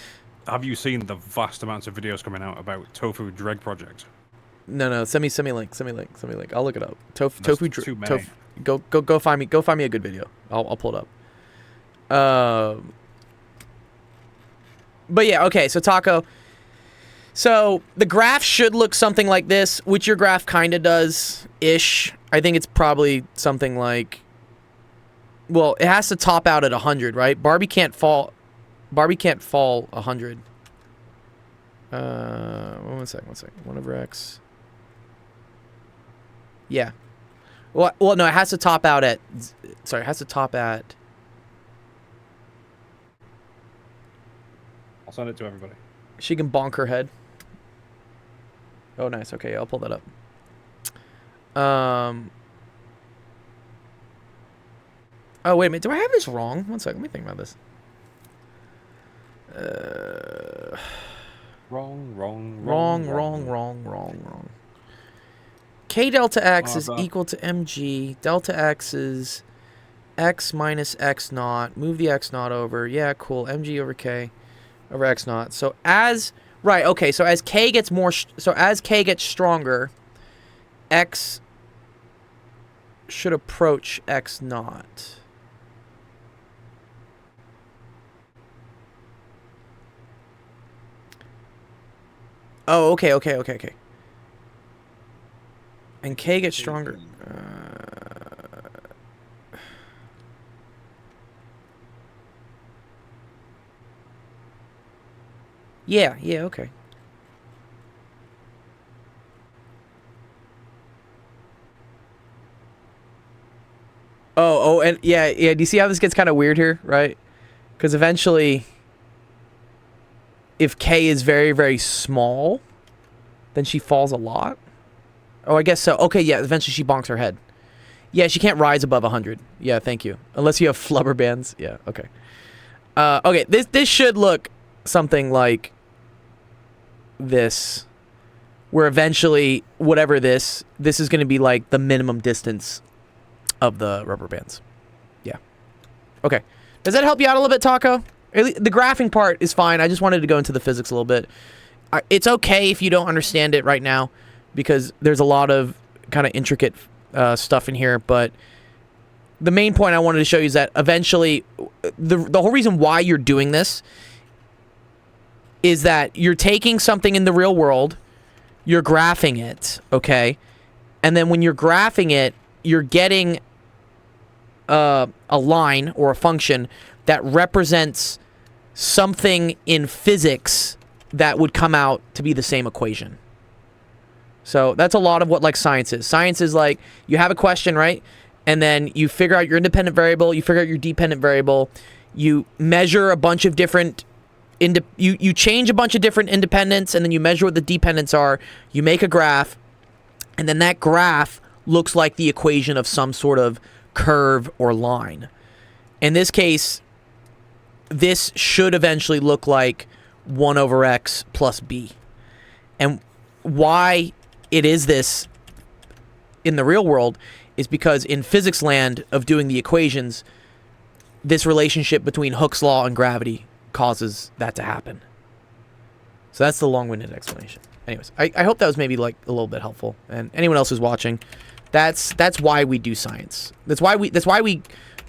have you seen the vast amounts of videos coming out about Tofu Dreg Project? No. Send me a link. I'll look it up. Tofu. Too many. Go find me a good video. I'll pull it up. But yeah, okay. So Taco. So the graph should look something like this, which your graph kind of does-ish. I think it's probably something like, well, it has to top out at 100, right? Barbie can't fall 100. One second. 1/x. Yeah. Well, no, it has to top out at, sorry, it has to top at, I'll send it to everybody. she can bonk her head. Oh, nice. Okay, I'll pull that up. Oh, wait a minute. Do I have this wrong? One second. Let me think about this. Wrong. K delta x is equal to mg. Delta x is x minus x naught. Move the x naught over. Yeah, cool. Mg over k over x naught. So as... Right, okay, so as k gets stronger, x should approach x naught. Oh, okay. And k gets stronger. Yeah, okay. Oh, and yeah. Do you see how this gets kind of weird here, right? Because eventually, if K is very, very small, then she falls a lot. Oh, I guess so. Okay, yeah, eventually she bonks her head. Yeah, she can't rise above 100. Yeah, thank you. Unless you have flubber bands. Yeah, okay. Okay, this should look something like this, where eventually whatever this is going to be like the minimum distance of the rubber bands. Yeah. Okay. Does that help you out a little bit, Taco? The graphing part is fine. I just wanted to go into the physics a little bit. It's okay if you don't understand it right now, because there's a lot of kind of intricate stuff in here, but the main point I wanted to show you is that eventually the whole reason why you're doing this is that you're taking something in the real world, you're graphing it, okay? And then when you're graphing it, you're getting a line or a function that represents something in physics that would come out to be the same equation. So that's a lot of what like science is. Science is like you have a question, right? And then you figure out your independent variable, you figure out your dependent variable, you measure a bunch of different you change a bunch of different independents, and then you measure what the dependents are, you make a graph, and then that graph looks like the equation of some sort of curve or line. In this case, this should eventually look like 1 over x plus b. And why it is this in the real world is because in physics land of doing the equations, this relationship between Hooke's law and gravity causes that to happen. So that's the long-winded explanation. Anyways, I hope that was maybe like a little bit helpful. And anyone else who's watching, that's why we do science. That's why we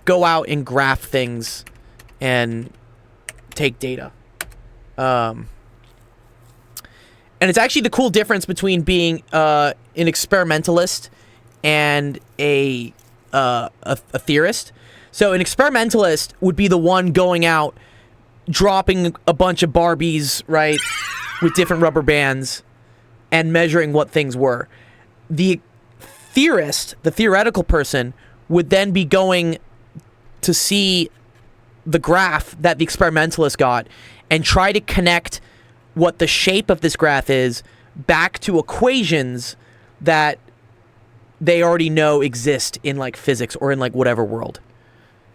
go out and graph things and take data. And it's actually the cool difference between being an experimentalist and a theorist. So an experimentalist would be the one going out, dropping a bunch of Barbies, right, with different rubber bands, and measuring what things were. The theorist, the theoretical person, would then be going to see the graph that the experimentalist got and try to connect what the shape of this graph is back to equations that they already know exist in like physics or in like whatever world.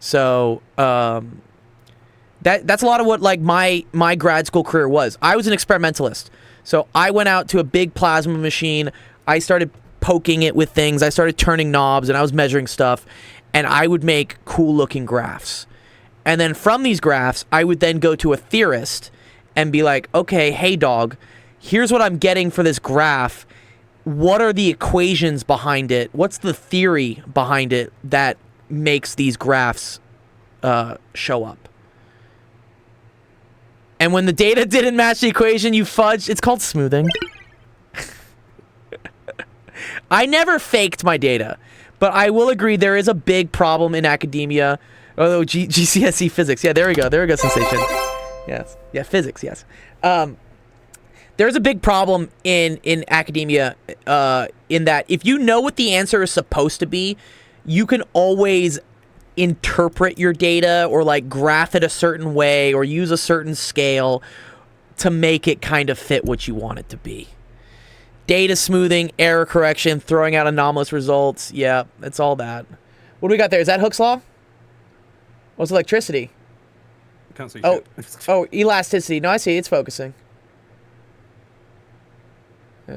So that's a lot of what like my grad school career was. I was an experimentalist. So I went out to a big plasma machine. I started poking it with things. I started turning knobs and I was measuring stuff, and I would make cool looking graphs. And then from these graphs, I would then go to a theorist and be like, okay, hey dog, here's what I'm getting for this graph. What are the equations behind it? What's the theory behind it that makes these graphs show up? And when the data didn't match the equation, you fudged. It's called smoothing. I never faked my data, but I will agree there is a big problem in academia. Oh, GCSE physics. Yeah, there we go. There we go, sensation. Yes. Yeah, physics, yes. There's a big problem in academia in that if you know what the answer is supposed to be, you can always interpret your data or like graph it a certain way or use a certain scale to make it kind of fit what you want it to be. Data smoothing, error correction, throwing out anomalous results. Yeah, it's all that. What do we got there? Is that Hooke's law? What's electricity? Can't see Oh, shit. oh, elasticity. No, I see. It's focusing. We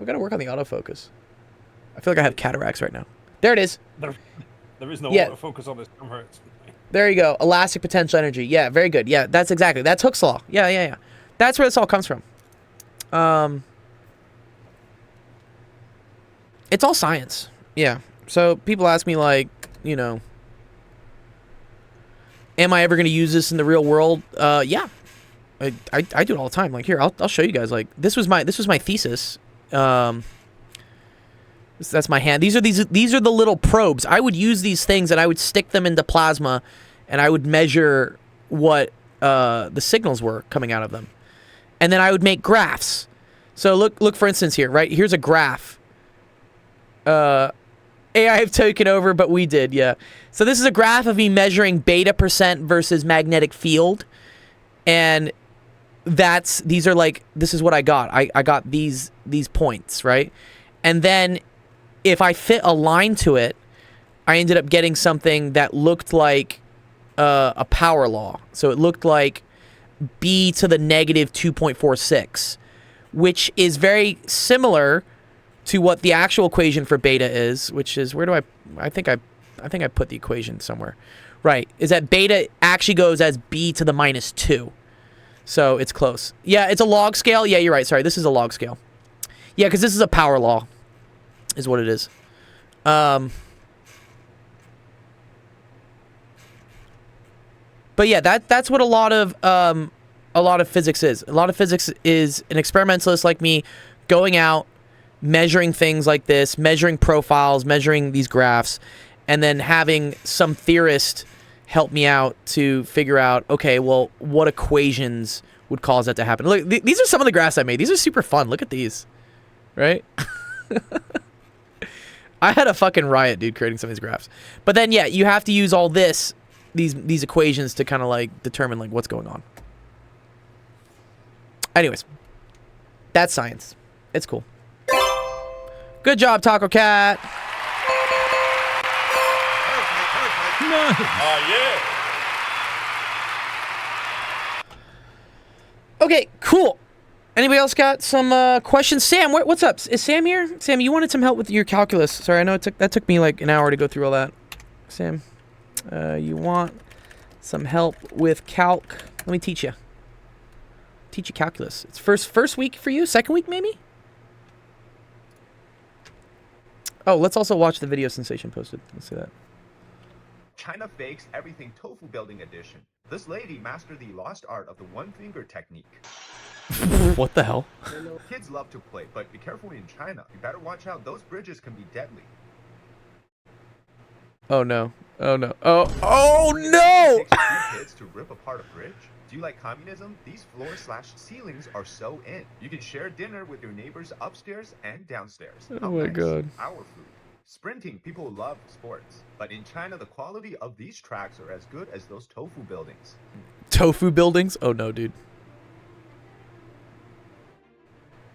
gotta work on the autofocus. I feel like I have cataracts right now. There it is. There is no Yeah. autofocus on this camera. There you go. Elastic potential energy. Yeah, very good. Yeah, that's Hooke's law. Yeah. That's where this all comes from. It's all science. Yeah. So people ask me like, you know, am I ever going to use this in the real world? Yeah. I do it all the time. Like here, I'll show you guys. Like this was my thesis. That's my hand. These are the little probes. I would use these things and I would stick them into plasma, and I would measure what the signals were coming out of them, and then I would make graphs. So look for instance here, right? Here's a graph. AI have taken over, but we did, yeah. So this is a graph of me measuring beta percent versus magnetic field, and this is what I got. I got these points, right? And then if I fit a line to it, I ended up getting something that looked like a power law. So it looked like B to the negative 2.46, which is very similar to what the actual equation for beta is, which is, I think I put the equation somewhere. Right, is that beta actually goes as B to the minus 2. So it's close. Yeah, it's a log scale. Yeah, you're right. Sorry, this is a log scale. Yeah, because this is a power law, is what it is. But yeah, that's what a lot of physics is. A lot of physics is an experimentalist like me going out, measuring things like this, measuring profiles, measuring these graphs, and then having some theorist help me out to figure out, okay, well, what equations would cause that to happen. Look, these are some of the graphs I made. These are super fun. Look at these. right? I had a fucking riot, dude, creating some of these graphs. But then, yeah, you have to use all these equations to kind of like determine like what's going on. Anyways, that's science. It's cool. Good job, Taco Cat. Yeah. Okay, cool. Anybody else got some questions? Sam, what's up? Is Sam here? Sam, you wanted some help with your calculus. Sorry, I know that took me like an hour to go through all that. Sam, you want some help with calc? Let me teach you. Teach you calculus. It's first week for you? Second week, maybe? Oh, let's also watch the video Sensation posted. Let's see that. China fakes everything tofu building edition. This lady mastered the lost art of the one finger technique. What the hell? Kids love to play, but be careful in China. You better watch out. Those bridges can be deadly. Oh no. Oh no. Oh no! It takes a few kids to rip apart a bridge. Do you like communism? These floor/ceilings are so in. You can share dinner with your neighbors upstairs and downstairs. Oh How my nice. God. Our food. Sprinting, people love sports. But in China, the quality of these tracks are as good as those tofu buildings. Tofu buildings? Oh no, dude.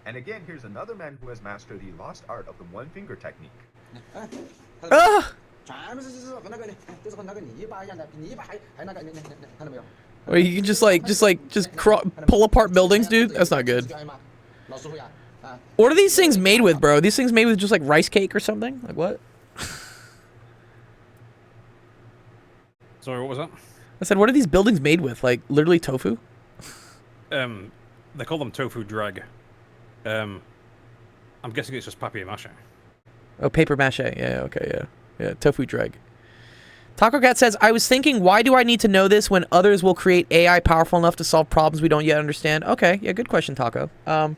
And again, here's another man who has mastered the lost art of the one finger technique. Ah! 和那个就是和那个泥巴一样的，比泥巴还那个，你看到没有？ Wait, you can just pull apart buildings, dude? That's not good. 老师傅呀，啊， What are these things made with, bro? Are these things made with just like rice cake or something? Like what? Sorry, what was that? I said, what are these buildings made with? Like literally tofu? They call them tofu drag. I'm guessing it's just papier-mâché. Oh, paper mache. Yeah, okay, yeah. Yeah, tofu drag. Taco Cat says, I was thinking, why do I need to know this when others will create AI powerful enough to solve problems we don't yet understand? Okay, yeah, good question, Taco. Oh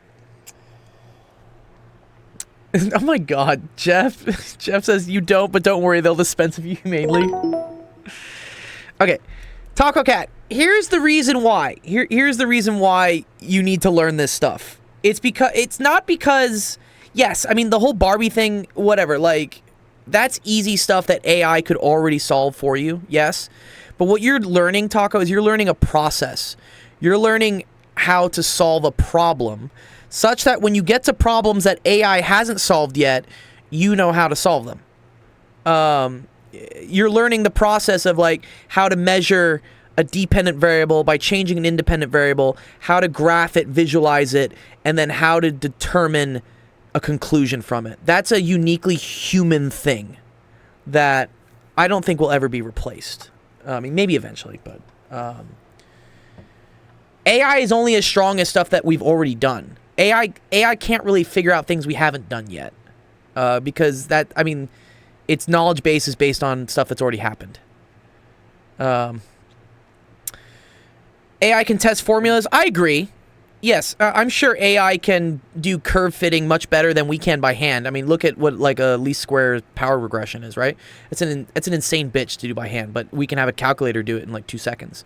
my god, Jeff. Jeff says, you don't, but don't worry, they'll dispense of you humanely. Okay, Taco Cat, here's the reason why. Here's the reason why you need to learn this stuff. It's not because, yes, I mean, the whole Barbie thing, whatever, like, that's easy stuff that AI could already solve for you, yes. But what you're learning, Taco, is you're learning a process. You're learning how to solve a problem such that when you get to problems that AI hasn't solved yet, you know how to solve them. You're learning the process of like how to measure a dependent variable by changing an independent variable, how to graph it, visualize it, and then how to determine a conclusion from it. That's a uniquely human thing that I don't think will ever be replaced. I mean, maybe eventually, but AI is only as strong as stuff that we've already done. AI can't really figure out things we haven't done yet, because that, I mean, its knowledge base is based on stuff that's already happened. AI can test formulas. I agree. Yes, I'm sure AI can do curve fitting much better than we can by hand. I mean, look at what like a least square power regression is, right? It's an insane bitch to do by hand, but we can have a calculator do it in like 2 seconds.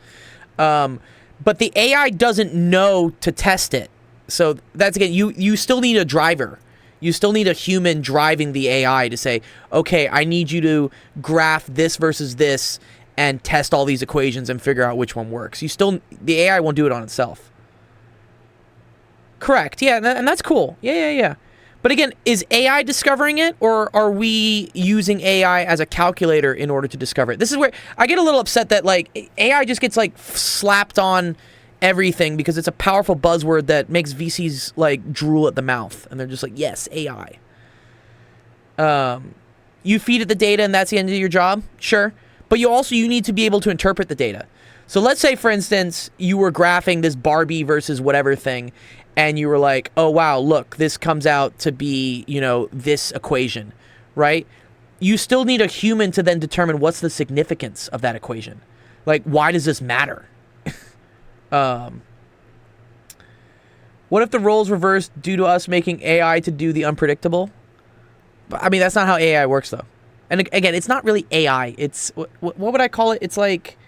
But the AI doesn't know to test it. So that's, again, you still need a driver. You still need a human driving the AI to say, okay, I need you to graph this versus this and test all these equations and figure out which one works. The AI won't do it on itself. Correct. Yeah, and that's cool. Yeah. But again, is AI discovering it, or are we using AI as a calculator in order to discover it? This is where I get a little upset that like AI just gets like slapped on everything because it's a powerful buzzword that makes VCs like drool at the mouth, and they're just like, yes, AI. You feed it the data and that's the end of your job, sure, but you need to be able to interpret the data. So let's say, for instance, you were graphing this Barbie versus whatever thing, and you were like, oh, wow, look, this comes out to be, this equation, right? You still need a human to then determine what's the significance of that equation. Like, why does this matter? What if the roles reversed due to us making AI to do the unpredictable? I mean, that's not how AI works, though. And again, it's not really AI. It's, what would I call it? It's like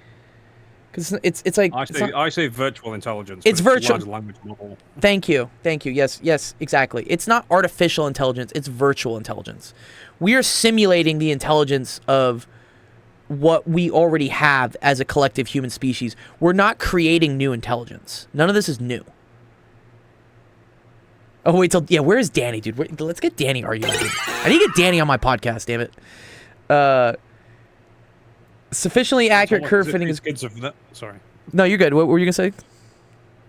Because it's like I say virtual intelligence. It's but virtual- a large language model. Thank you. Yes, exactly. It's not artificial intelligence. It's virtual intelligence. We are simulating the intelligence of what we already have as a collective human species. We're not creating new intelligence. None of this is new. Oh, wait till... Yeah, where is Danny, dude? Let's get Danny arguing, dude. I need to get Danny on my podcast, damn it. Sufficiently accurate curve fitting is... Sorry. No, you're good. What were you going to say?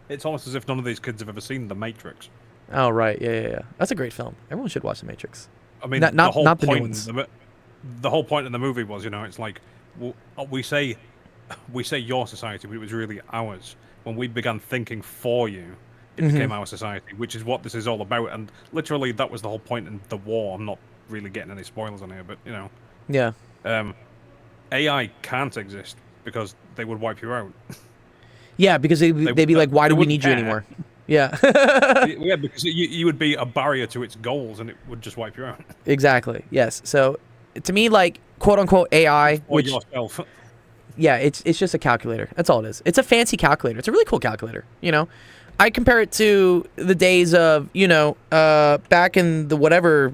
It's almost as if none of these kids have ever seen The Matrix. Oh, right. Yeah. That's a great film. Everyone should watch The Matrix. I mean, Not the new ones. The whole point in the movie was, it's like, we say your society, but it was really ours. When we began thinking for you, it became our society, which is what this is all about. And literally, that was the whole point in the war. I'm not really getting any spoilers on here, but, Yeah. AI can't exist because they would wipe you out. Yeah, because they'd be like, why do we need you anymore? Yeah. Yeah, because you would be a barrier to its goals, and it would just wipe you out. Exactly. Yes. So, to me, like, quote unquote AI, Or which yourself. yeah, it's just a calculator. That's all it is. It's a fancy calculator. It's a really cool calculator. I compare it to the days of back in the whatever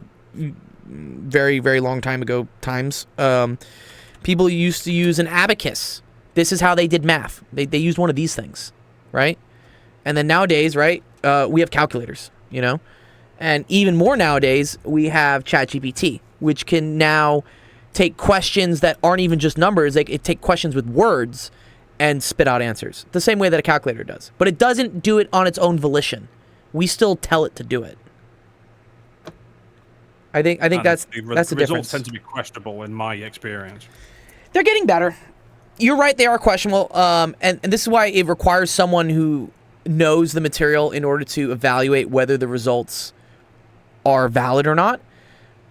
very very long time ago times. People used to use an abacus. This is how they did math. They used one of these things, right? And then nowadays, right, we have calculators, and even more nowadays, we have ChatGPT, which can now take questions that aren't even just numbers. It take questions with words and spit out answers the same way that a calculator does. But it doesn't do it on its own volition. We still tell it to do it. I think that's the results difference. Tend to be questionable in my experience. They're getting better. You're right, they are questionable. And this is why it requires someone who knows the material in order to evaluate whether the results are valid or not.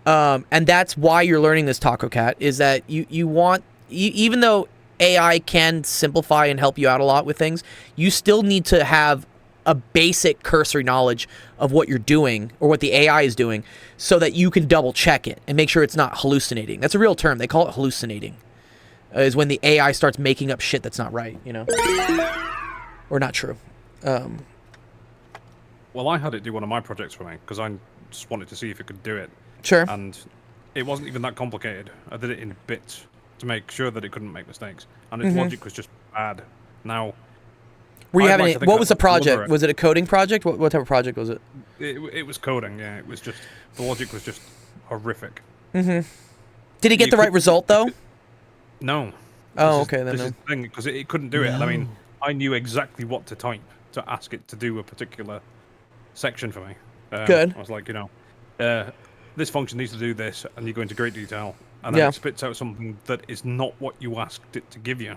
And that's why you're learning this, Taco Cat, is that you want, even though AI can simplify and help you out a lot with things, you still need to have a basic cursory knowledge of what you're doing or what the AI is doing so that you can double check it and make sure it's not hallucinating. That's a real term. They call it hallucinating. Is when the AI starts making up shit that's not right, or not true. Well, I had it do one of my projects for me because I just wanted to see if it could do it. Sure. And it wasn't even that complicated. I did it in bits to make sure that it couldn't make mistakes, and its logic was just bad. Now, were you I'd having like it? to think What I was the could deliver project? it. Was it a coding project? What type of project was it? It was coding. Yeah, it was just the logic was just horrific. Did he get You the right could- result though? No. Oh, This is- okay, then This no. is the thing because it couldn't do it. And I mean, I knew exactly what to type to ask it to do a particular section for me. Good. I was like, this function needs to do this, and you go into great detail, and then Yeah. it spits out something that is not what you asked it to give you.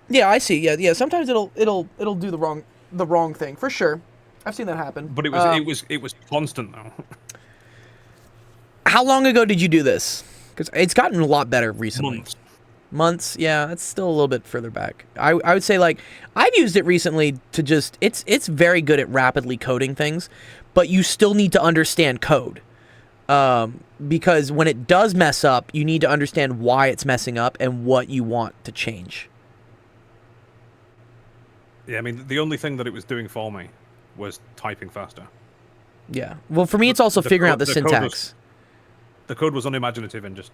Yeah, I see. Yeah. Sometimes it'll do the wrong thing for sure. I've seen that happen. But it was constant though. How long ago did you do this? Because it's gotten a lot better recently. Months. Yeah, that's still a little bit further back. I would say like I've used it recently to just it's very good at rapidly coding things, but you still need to understand code. Because when it does mess up, you need to understand why it's messing up and what you want to change. Yeah, I mean, the only thing that it was doing for me was typing faster. Yeah. Well, for me, it's also The figuring code- out the the code was- syntax. The code was unimaginative and just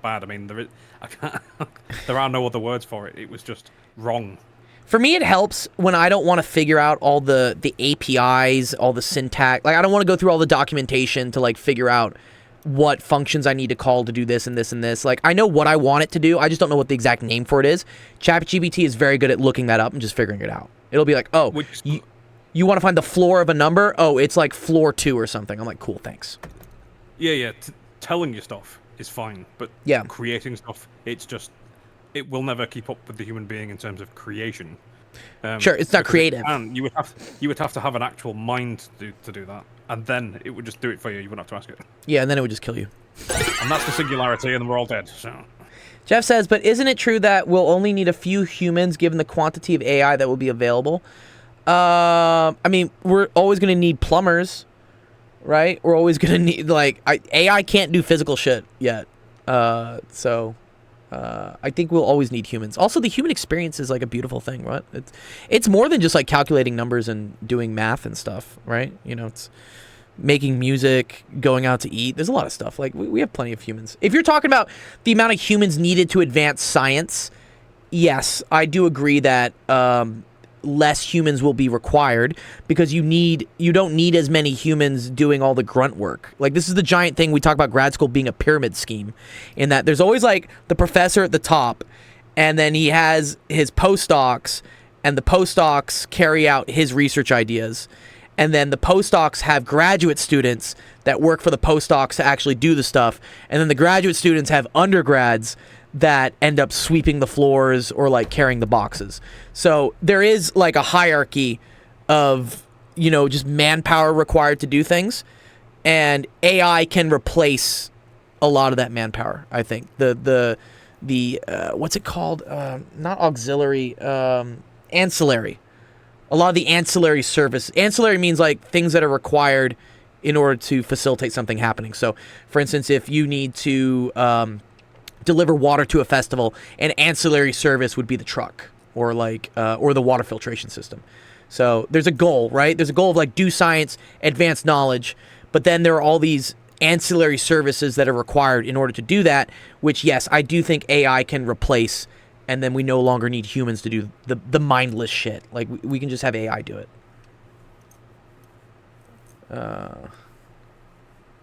bad. I mean, there are no other words for it. It was just wrong. For me, it helps when I don't want to figure out all the APIs, all the syntax. Like, I don't want to go through all the documentation to, like, figure out what functions I need to call to do this and this and this. Like, I know what I want it to do. I just don't know what the exact name for it is. ChatGPT is very good at looking that up and just figuring it out. It'll be like, oh, you want to find the floor of a number? Oh, it's like floor 2 or something. I'm like, cool, thanks. Yeah. Telling you stuff is fine, but Yeah. creating stuff, it will never keep up with the human being in terms of creation. Sure, it's not because creative. You would have to have an actual mind to do that, and then it would just do it for you. You wouldn't have to ask it. Yeah, and then it would just kill you. And that's the singularity, and we're all dead. So. Jeff says, but isn't it true that we'll only need a few humans given the quantity of AI that will be available? I mean, we're always going to need plumbers, right? We're always going to need, like, AI can't do physical shit yet. So, I think we'll always need humans. Also, the human experience is like a beautiful thing, right? It's more than just like calculating numbers and doing math and stuff, right? You know, it's making music, going out to eat. There's a lot of stuff. Like we have plenty of humans. If you're talking about the amount of humans needed to advance science, yes, I do agree that less humans will be required because you don't need as many humans doing all the grunt work. Like this is the giant thing we talk about grad school being a pyramid scheme, in that there's always like the professor at the top, and then he has his postdocs, and the postdocs carry out his research ideas, and then the postdocs have graduate students that work for the postdocs to actually do the stuff, and then the graduate students have undergrads that end up sweeping the floors or like carrying the boxes. So there is like a hierarchy of, you know, just manpower required to do things, and AI can replace a lot of that manpower. I think the what's it called? Not auxiliary, ancillary. A lot of the ancillary service. Ancillary means like things that are required in order to facilitate something happening. So, for instance, if you need to deliver water to a festival, an ancillary service would be the truck or like or the water filtration system. So there's a goal, right? There's a goal of like do science, advance knowledge, but then there are all these ancillary services that are required in order to do that, which yes, I do think AI can replace, and then we no longer need humans to do the mindless shit. Like we can just have AI do it.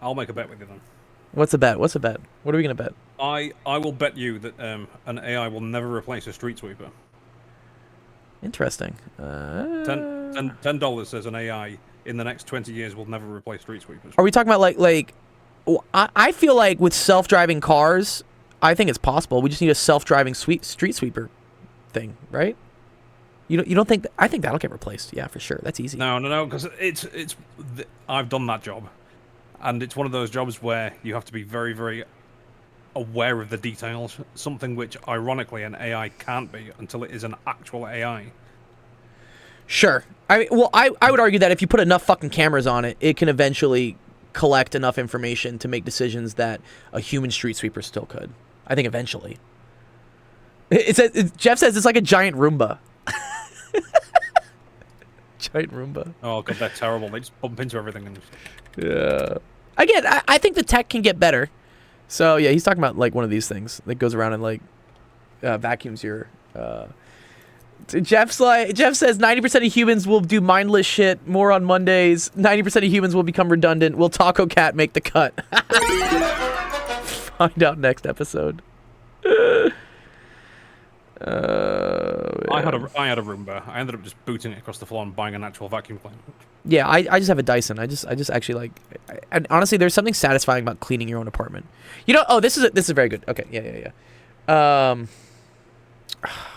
I'll make a bet with you then. What's a bet? What's a bet? What are we gonna bet? I will bet you that an AI will never replace a street sweeper. Interesting. $10 says an AI in the next 20 years will never replace street sweepers. Are we talking about like I feel like with self-driving cars, I think it's possible. We just need a self-driving street sweeper thing, right? You don't think I think that'll get replaced? Yeah, for sure. That's easy. No, because I've done that job, and it's one of those jobs where you have to be very, very aware of the details. Something which, ironically, an AI can't be until it is an actual AI. Sure. I would argue that if you put enough fucking cameras on it, it can eventually collect enough information to make decisions that a human street sweeper still could. I think eventually. Jeff says it's like a giant Roomba. Giant Roomba. Oh god, they're terrible. They just bump into everything and yeah. Again, I think the tech can get better. So yeah, he's talking about like one of these things that goes around and like vacuums your. Jeff says 90% of humans will do mindless shit more on Mondays. 90% of humans will become redundant. Will Taco Cat make the cut? Find out next episode. I had a Roomba. I ended up just booting it across the floor and buying an actual vacuum cleaner. Yeah, I just have a Dyson. I just actually like, and honestly, there's something satisfying about cleaning your own apartment. You know, oh, this is very good. Okay, yeah.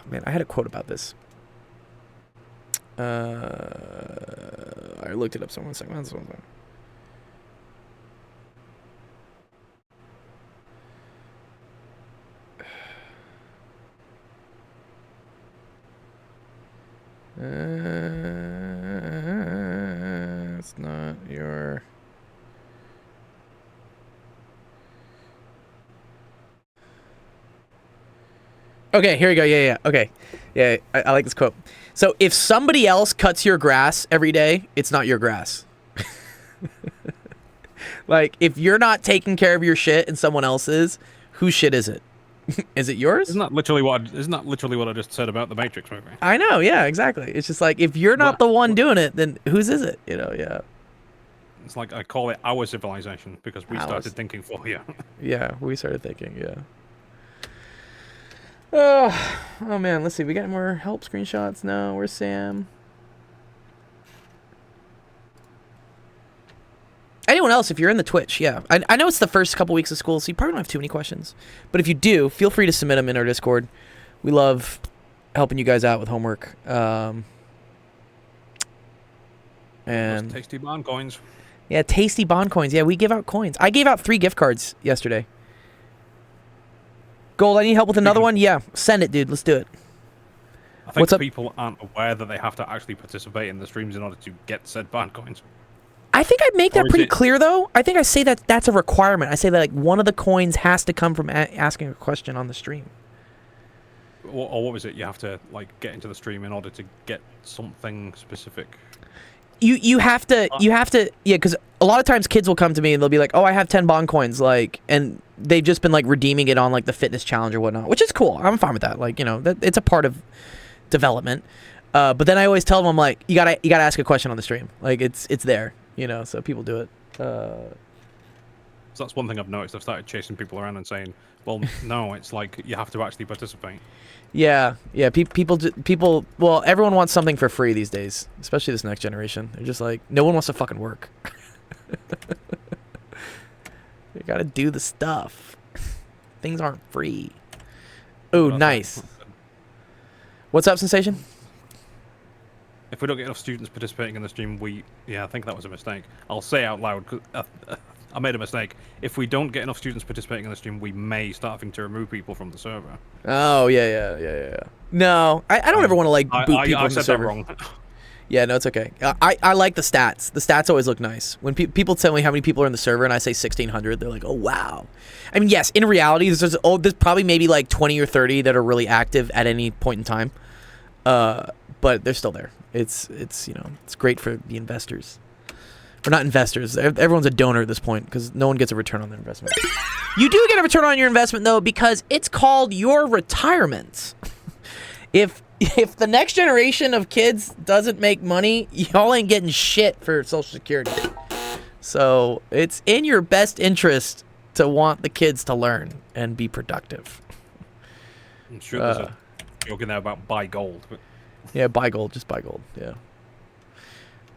Man, I had a quote about this. I looked it up. One second. It's not your. Okay, here we go. Yeah. Okay. Yeah, I like this quote. So, if somebody else cuts your grass every day, it's not your grass. Like, if you're not taking care of your shit and someone else is, whose shit is it? Is it yours? Isn't that literally what I just said about the Matrix movie? I know, yeah, exactly. It's just like, if you're not the one doing it, then whose is it? You know, yeah. It's like I call it our civilization because we started thinking for you. Yeah, we started thinking, yeah. Oh man, let's see. We got more help screenshots? No, where's Sam? Anyone else, if you're in the Twitch, yeah. I know it's the first couple weeks of school, so you probably don't have too many questions. But if you do, feel free to submit them in our Discord. We love helping you guys out with homework. And those tasty bond coins. Yeah, tasty bond coins. Yeah, we give out coins. I gave out 3 gift cards yesterday. Gold, I need help with another one? Yeah, send it, dude. Let's do it. I think people aren't aware that they have to actually participate in the streams in order to get said bond coins. I think I make that pretty clear, though. I say that that's a requirement. I say that like one of the coins has to come from asking a question on the stream. or what was it? You have to like get into the stream in order to get something specific. You have to yeah, because a lot of times kids will come to me and they'll be like, oh, I have 10 bond coins, like, and they've just been like redeeming it on like the fitness challenge or whatnot, which is cool. I'm fine with that. Like, you know, that it's a part of development. But then I always tell them, I'm like, you gotta ask a question on the stream. Like, it's there, you know, so people do it. So that's one thing I've noticed. I've started chasing people around and saying, well, no, it's like you have to actually participate. Yeah. People. Well, everyone wants something for free these days, especially this next generation. They're just like, no one wants to fucking work. You gotta do the stuff. Things aren't free. Oh, nice. What's up, Sensation? If we don't get enough students participating in the stream, I think that was a mistake. I'll say out loud, 'cause, I made a mistake. If we don't get enough students participating in the stream, we may start having to remove people from the server. Oh, yeah. No, I don't ever want to, like, boot people I from the said server. that wrong. Yeah, no, it's okay. I like the stats. The stats always look nice. When people tell me how many people are in the server and I say 1,600, they're like, oh, wow. I mean, yes, in reality, there's probably maybe like 20 or 30 that are really active at any point in time. But they're still there. It's you know, it's great for the investors. Or not investors. Everyone's a donor at this point because no one gets a return on their investment. You do get a return on your investment, though, because it's called your retirement. If the next generation of kids doesn't make money, y'all ain't getting shit for Social Security. So it's in your best interest to want the kids to learn and be productive. I'm sure there's a joke in there about buy gold. But... Yeah, buy gold. Just buy gold. Yeah.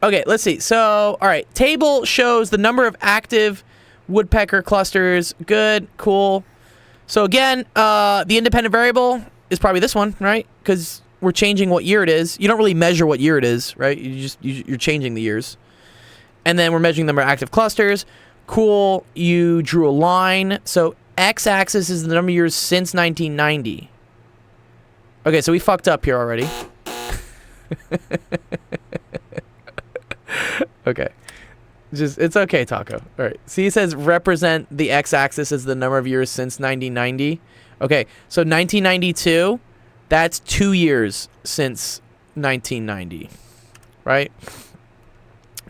Okay, let's see. So, all right. Table shows the number of active woodpecker clusters. Good. Cool. So, again, the independent variable is probably this one, right? Because we're changing what year it is. You don't really measure what year it is, right? You're changing the years. And then we're measuring the number of active clusters. Cool. You drew a line. So, x-axis is the number of years since 1990. Okay, so we fucked up here already. Okay. It's okay, Taco. All right. See, it says represent the x-axis as the number of years since 1990. Okay, so 1992, that's 2 years since 1990, right?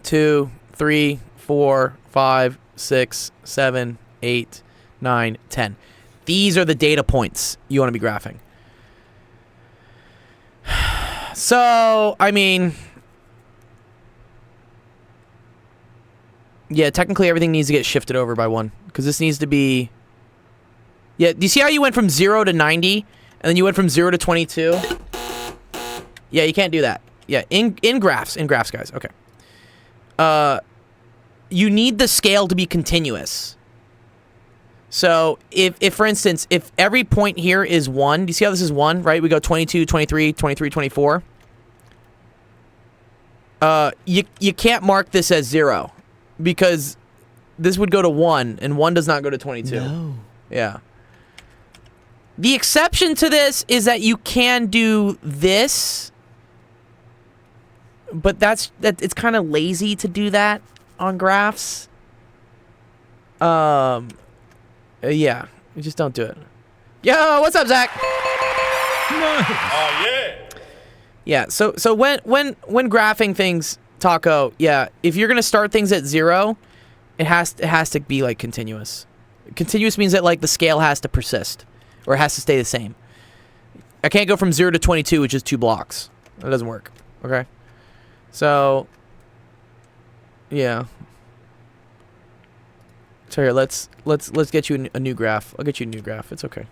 2, 3, 4, 5, 6, 7, 8, 9, 10. These are the data points you want to be graphing. So, I mean... Yeah, technically everything needs to get shifted over by 1. Because this needs to be... Yeah, do you see how you went from 0 to 90? And then you went from 0 to 22? Yeah, you can't do that. Yeah, in graphs, guys. Okay. You need the scale to be continuous. So, if for instance, if every point here is 1... Do you see how this is 1, right? We go 22, 23, 23, 24. You can't mark this as 0. Because this would go to 1, and 1 does not go to 22. No. Yeah. The exception to this is that you can do this, but it's kind of lazy to do that on graphs. Yeah, you just don't do it. Yo, what's up, Zach? Oh yeah. Yeah. So when graphing things, Taco, yeah, if you're gonna start things at 0, it has to be like continuous. Continuous means that like the scale has to persist, or it has to stay the same. I can't go from 0 to 22, which is 2 blocks. That doesn't work. Okay. So yeah. So here, let's get you a new graph. I'll get you a new graph. It's okay.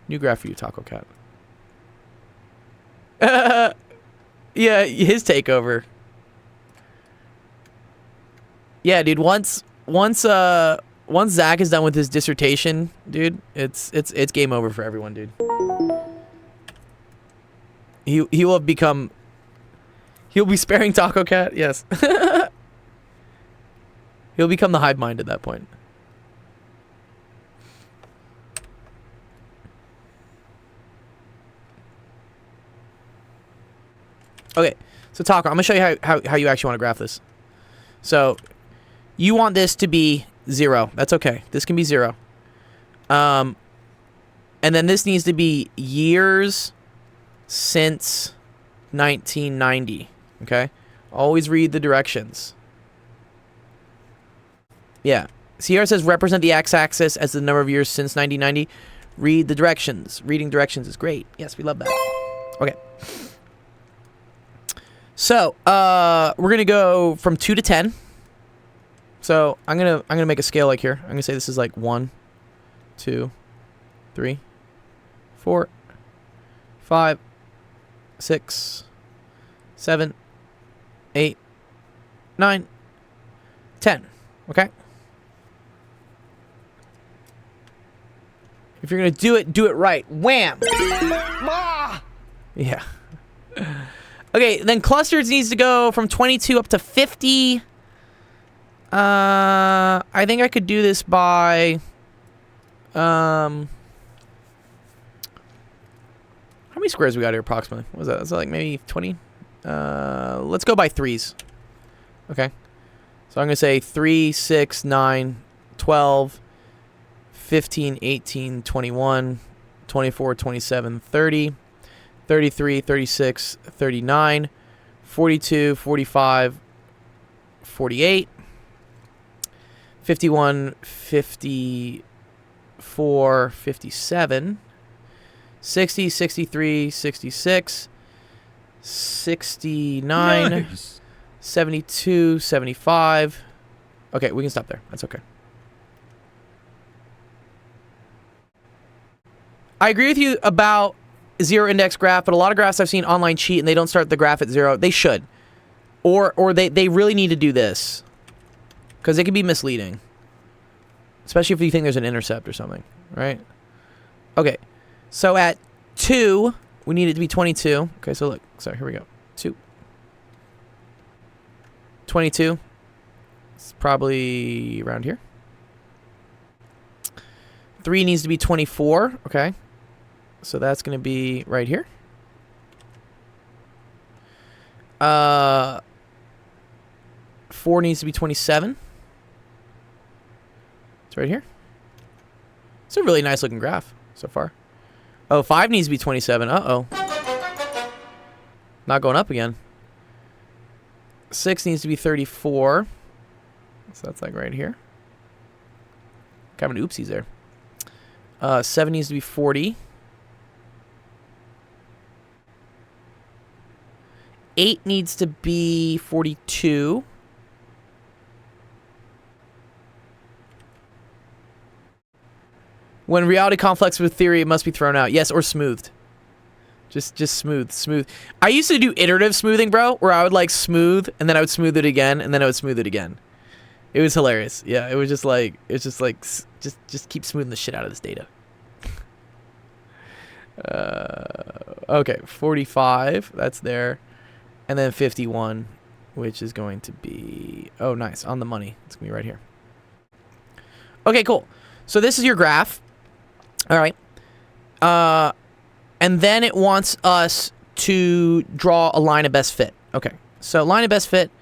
New graph for you, Taco Cat. Yeah, his takeover. Yeah, dude. Once Zach is done with his dissertation, dude, it's game over for everyone, dude. He will have become. He'll be sparing Taco Cat. Yes. He'll become the hive mind at that point. Okay, so Taco, I'm gonna show you how you actually want to graph this. So. You want this to be 0. That's okay. This can be 0. And then this needs to be years since 1990. Okay? Always read the directions. Yeah. Sierra says represent the x-axis as the number of years since 1990. Read the directions. Reading directions is great. Yes, we love that. Okay. So, we're going to go from 2 to 10. So, I'm going to make a scale like here. I'm going to say this is like 1, 2, 3, 4, 5, 6, 7, 8, 9, 10. Okay? If you're going to do it right. Wham! Yeah. Okay, then clusters needs to go from 22 up to 50. I think I could do this by... how many squares we got here approximately? What was that? Is that like maybe 20? Let's go by threes. Okay. So I'm going to say 3, 6, 9, 12, 15, 18, 21, 24, 27, 30, 33, 36, 39, 42, 45, 48, 51, 54, 57, 60, 63, 66, 69, Nice. 72, 75. Okay, we can stop there. That's okay. I agree with you about zero index graph, but a lot of graphs I've seen online cheat and they don't start the graph at 0. They should. Or they really need to do this. Because it can be misleading. Especially if you think there's an intercept or something. Right? Okay. So at 2, we need it to be 22. Okay, so look. Sorry, here we go. 2. 22. It's probably around here. 3 needs to be 24. Okay. So that's going to be right here. 4 needs to be 27. It's right here. It's a really nice looking graph so far. Oh, 5 needs to be 27. Uh-oh. Not going up again. 6 needs to be 34. So that's like right here. Kind of an oopsies there. 7 needs to be 40. 8 needs to be 42. When reality conflicts with theory, it must be thrown out. Yes, or smoothed. Just smooth. I used to do iterative smoothing, bro, where I would like smooth, and then I would smooth it again, and then I would smooth it again. It was hilarious. Yeah, it was just like, just keep smoothing the shit out of this data. Okay, 45, that's there. And then 51, which is going to be, oh, nice, on the money. It's going to be right here. Okay, cool. So this is your graph. All right. And then it wants us to draw a line of best fit. Okay, so line of best fit.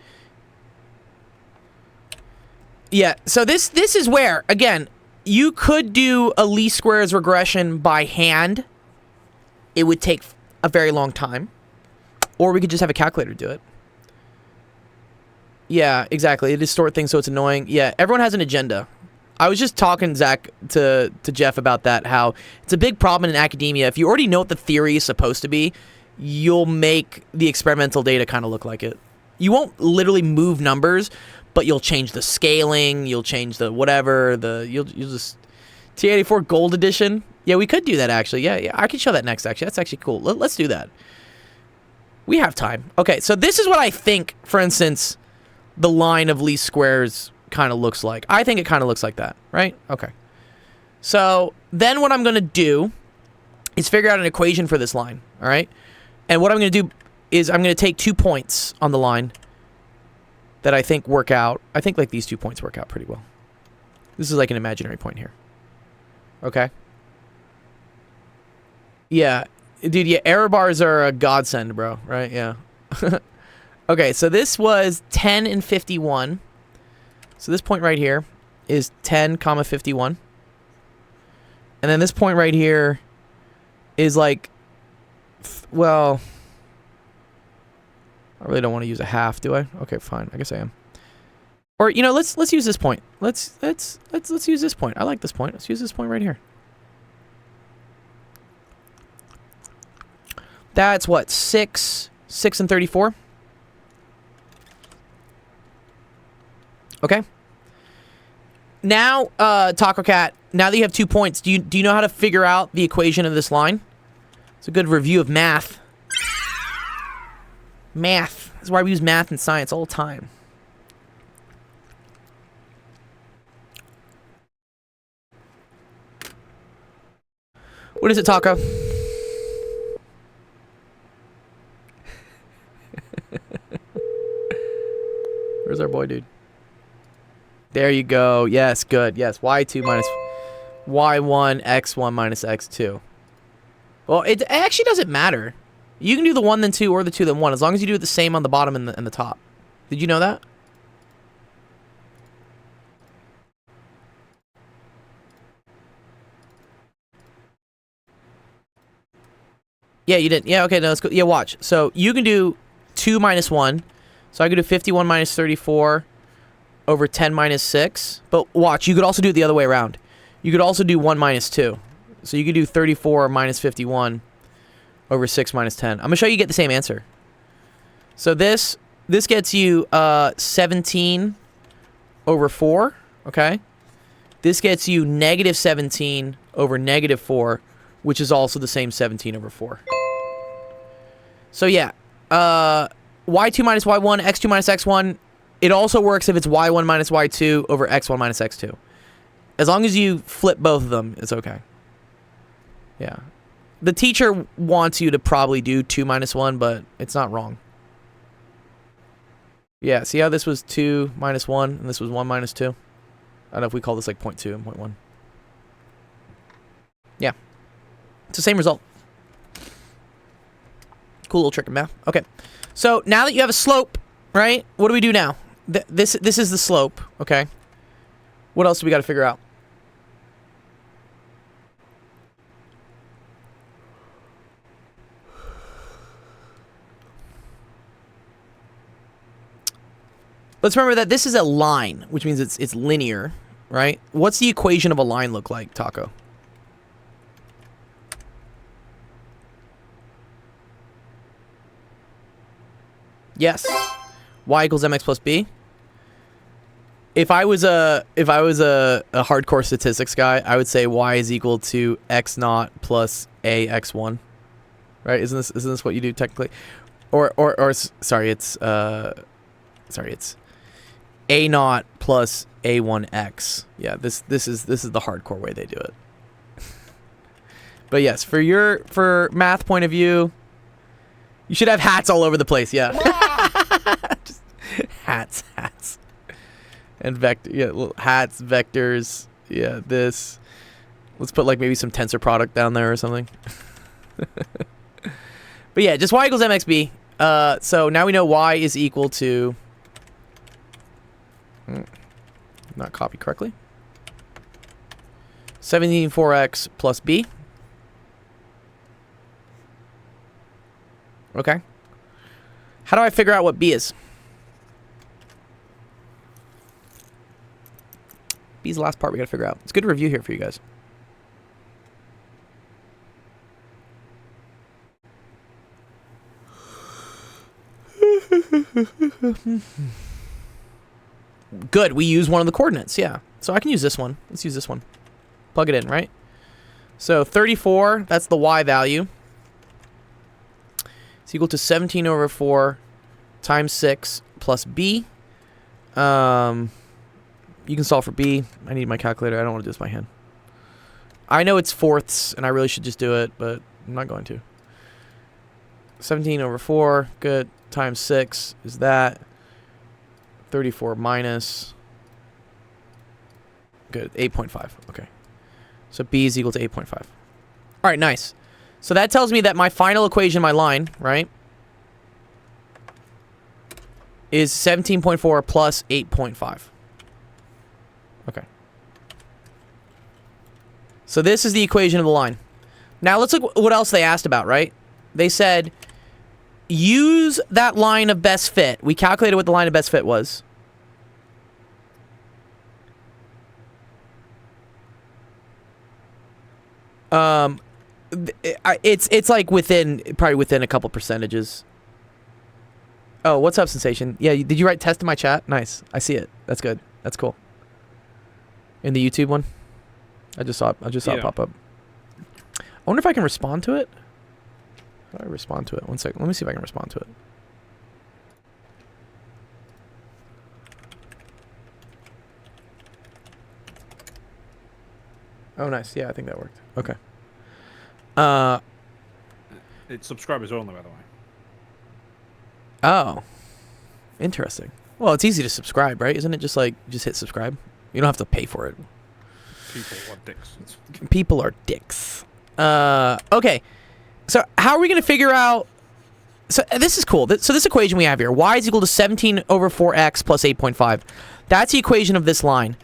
Yeah, so this is where, again, you could do a least squares regression by hand. It would take a very long time. Or we could just have a calculator do it. Yeah, exactly. It distort things so it's annoying. Yeah, everyone has an agenda. I was just talking, Zach, to Jeff about that, how it's a big problem in academia. If you already know what the theory is supposed to be, you'll make the experimental data kind of look like it. You won't literally move numbers, but you'll change the scaling, you'll change the whatever, you'll just... T84 Gold Edition? Yeah, we could do that, actually. Yeah, I can show that next, actually. That's actually cool. Let's do that. We have time. Okay, so this is what I think, for instance, the line of least squares kind of looks like. I think it kind of looks like that, right? Okay. So then what I'm going to do is figure out an equation for this line, all right? And what I'm going to do is I'm going to take 2 points on the line that I think work out. I think like these 2 points work out pretty well. This is like an imaginary point here. Okay? Yeah. Dude, yeah, error bars are a godsend, bro, right? Yeah. Okay, so this was 10 and 51. So this point right here is 10, comma 51. And then this point right here is like well, I really don't want to use a half, do I? Okay, fine. I guess I am. Or you know, let's use this point. Let's use this point. I like this point. Let's use this point right here. That's what, 6 and 34. Okay. Now, Taco Cat, now that you have 2 points, do you know how to figure out the equation of this line? It's a good review of math. Math. That's why we use math and science all the time. What is it, Taco? Where's our boy, dude? There you go. Yes, good. Yes, y2 minus y1, x1 minus x2. Well, it actually doesn't matter. You can do the 1 then 2 or the 2 then 1 as long as you do it the same on the bottom and the top. Did you know that? Yeah, you didn't. Yeah, okay, no, let's go. Yeah, watch. So you can do 2 minus 1. So I could do 51 minus 34 over 10 minus 6. But watch, you could also do it the other way around. You could also do 1 minus 2. So you could do 34 minus 51 over 6 minus 10. I'm going to show you get the same answer. So this gets you 17 over 4, okay? This gets you negative 17 over negative 4, which is also the same 17 over 4. So yeah, y2 minus y1, x2 minus x1, it also works if it's y1 minus y2 over x1 minus x2. As long as you flip both of them, it's okay. Yeah. The teacher wants you to probably do 2 minus 1, but it's not wrong. Yeah, see how this was 2 minus 1, and this was 1 minus 2? I don't know if we call this like 0.2 and 0.1. Yeah. It's the same result. Cool little trick of math. Okay. So now that you have a slope, right? What do we do now? This is the slope, okay? What else do we got to figure out? Let's remember that this is a line, which means it's linear, right? What's the equation of a line look like, Taco? Yes. Y equals mx plus b. If I was a hardcore statistics guy, I would say y is equal to x naught plus a x1. Right? Isn't this what you do technically? Or sorry, it's a naught plus a1x. Yeah, this is the hardcore way they do it. But yes, for math point of view, you should have hats all over the place. Yeah. Just hats. And vector, yeah, little hats, vectors. Yeah, this. Let's put like maybe some tensor product down there or something. But yeah, just y equals mxb. So now we know y is equal to. Not copied correctly. 17.4x plus b. Okay. How do I figure out what b is? B's the last part we gotta figure out. It's good to review here for you guys. Good, we use one of the coordinates, yeah. So I can use this one. Let's use this one. Plug it in, right? So 34, that's the y value. It's equal to 17 over 4 times 6 plus b. You can solve for b. I need my calculator. I don't want to do this by hand. I know it's fourths, and I really should just do it, but I'm not going to. 17 over 4, good, times 6 is that. 34 minus, good, 8.5. Okay. So b is equal to 8.5. All right, nice. So that tells me that my final equation, my line, right, is 17.4 plus 8.5. Okay. So this is the equation of the line. Now let's look what else they asked about, right? They said, use that line of best fit. We calculated what the line of best fit was. It's like probably within a couple percentages. Oh, what's up, Sensation? Yeah, did you write test in my chat? Nice. I see it. That's good. That's cool. In the YouTube one? I just saw it pop up. I wonder if I can respond to it. How do I respond to it? One second. Let me see if I can respond to it. Oh, nice. Yeah, I think that worked. Okay. It's subscribers only, by the way. Oh. Interesting. Well, it's easy to subscribe, right? Isn't it just like, just hit subscribe? You don't have to pay for it. People are dicks. People are dicks. Okay. So how are we going to figure out... So this is cool. So this equation we have here, y is equal to 17 over 4x plus 8.5. That's the equation of this line.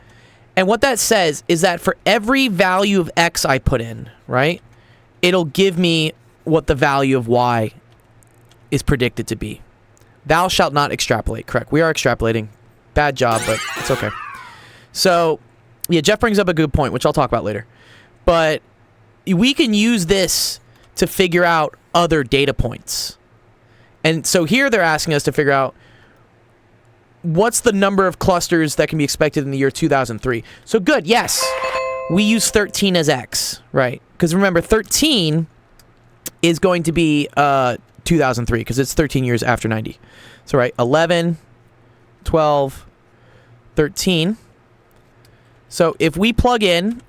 And what that says is that for every value of x I put in, right, it'll give me what the value of y is predicted to be. Thou shalt not extrapolate. Correct. We are extrapolating. Bad job, but it's okay. So, yeah, Jeff brings up a good point, which I'll talk about later. But we can use this to figure out other data points. And so here they're asking us to figure out what's the number of clusters that can be expected in the year 2003. So good, yes. We use 13 as x, right? Because remember, 13 is going to be 2003 because it's 13 years after 90. So, right, 11, 12, 13. So if we plug in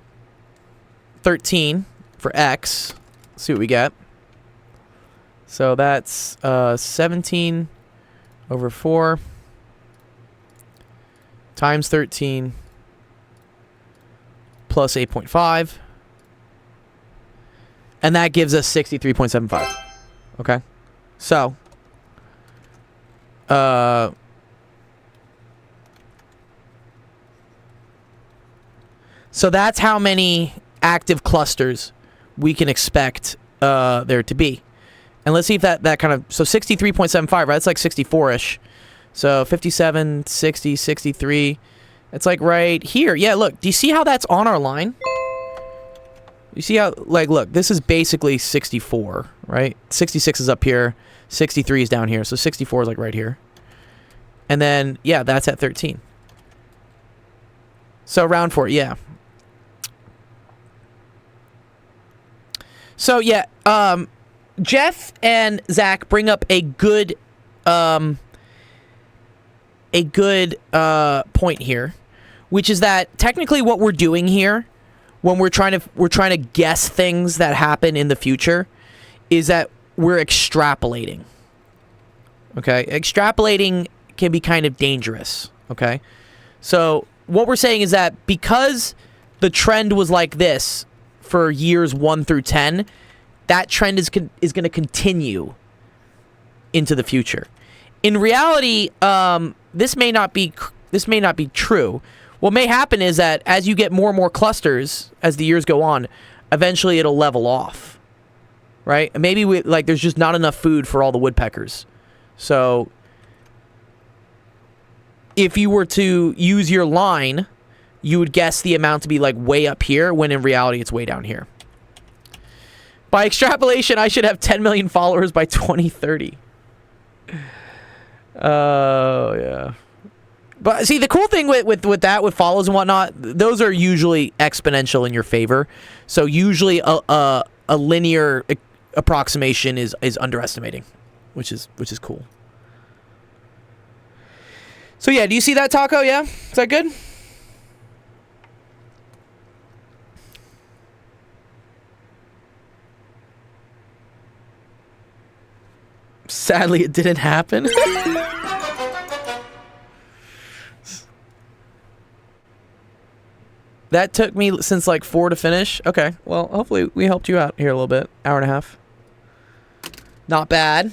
13 for x, let's see what we get. So that's 17 over 4 times 13 plus 8.5. And that gives us 63.75. Okay? So, so that's how many active clusters we can expect there to be. And let's see if that kind of... So 63.75, right? That's like 64-ish. So 57, 60, 63. It's like right here. Yeah, look. Do you see how that's on our line? You see how... Like, look. This is basically 64, right? 66 is up here. 63 is down here. So 64 is like right here. And then, yeah, that's at 13. So round 4, yeah. So, yeah, Jeff and Zach bring up a good point here, which is that technically what we're doing here when we're trying to guess things that happen in the future is that we're extrapolating. Okay? Extrapolating can be kind of dangerous, okay? So, what we're saying is that because the trend was like this for years 1 through 10, that trend is going to continue into the future. In reality, this may not be true. What may happen is that as you get more and more clusters as the years go on, eventually it'll level off, right? Maybe there's just not enough food for all the woodpeckers. So if you were to use your line, you would guess the amount to be like way up here, when in reality it's way down here. By extrapolation, I should have 10 million followers by 2030. Oh, yeah. But see, the cool thing with that, with follows and whatnot, those are usually exponential in your favor. So usually a linear approximation is underestimating, which is cool. So yeah, do you see that, Taco? Yeah? Is that good? Sadly, it didn't happen. That took me since like 4 to finish. Okay, well, hopefully we helped you out here a little bit. Hour and a half. Not bad.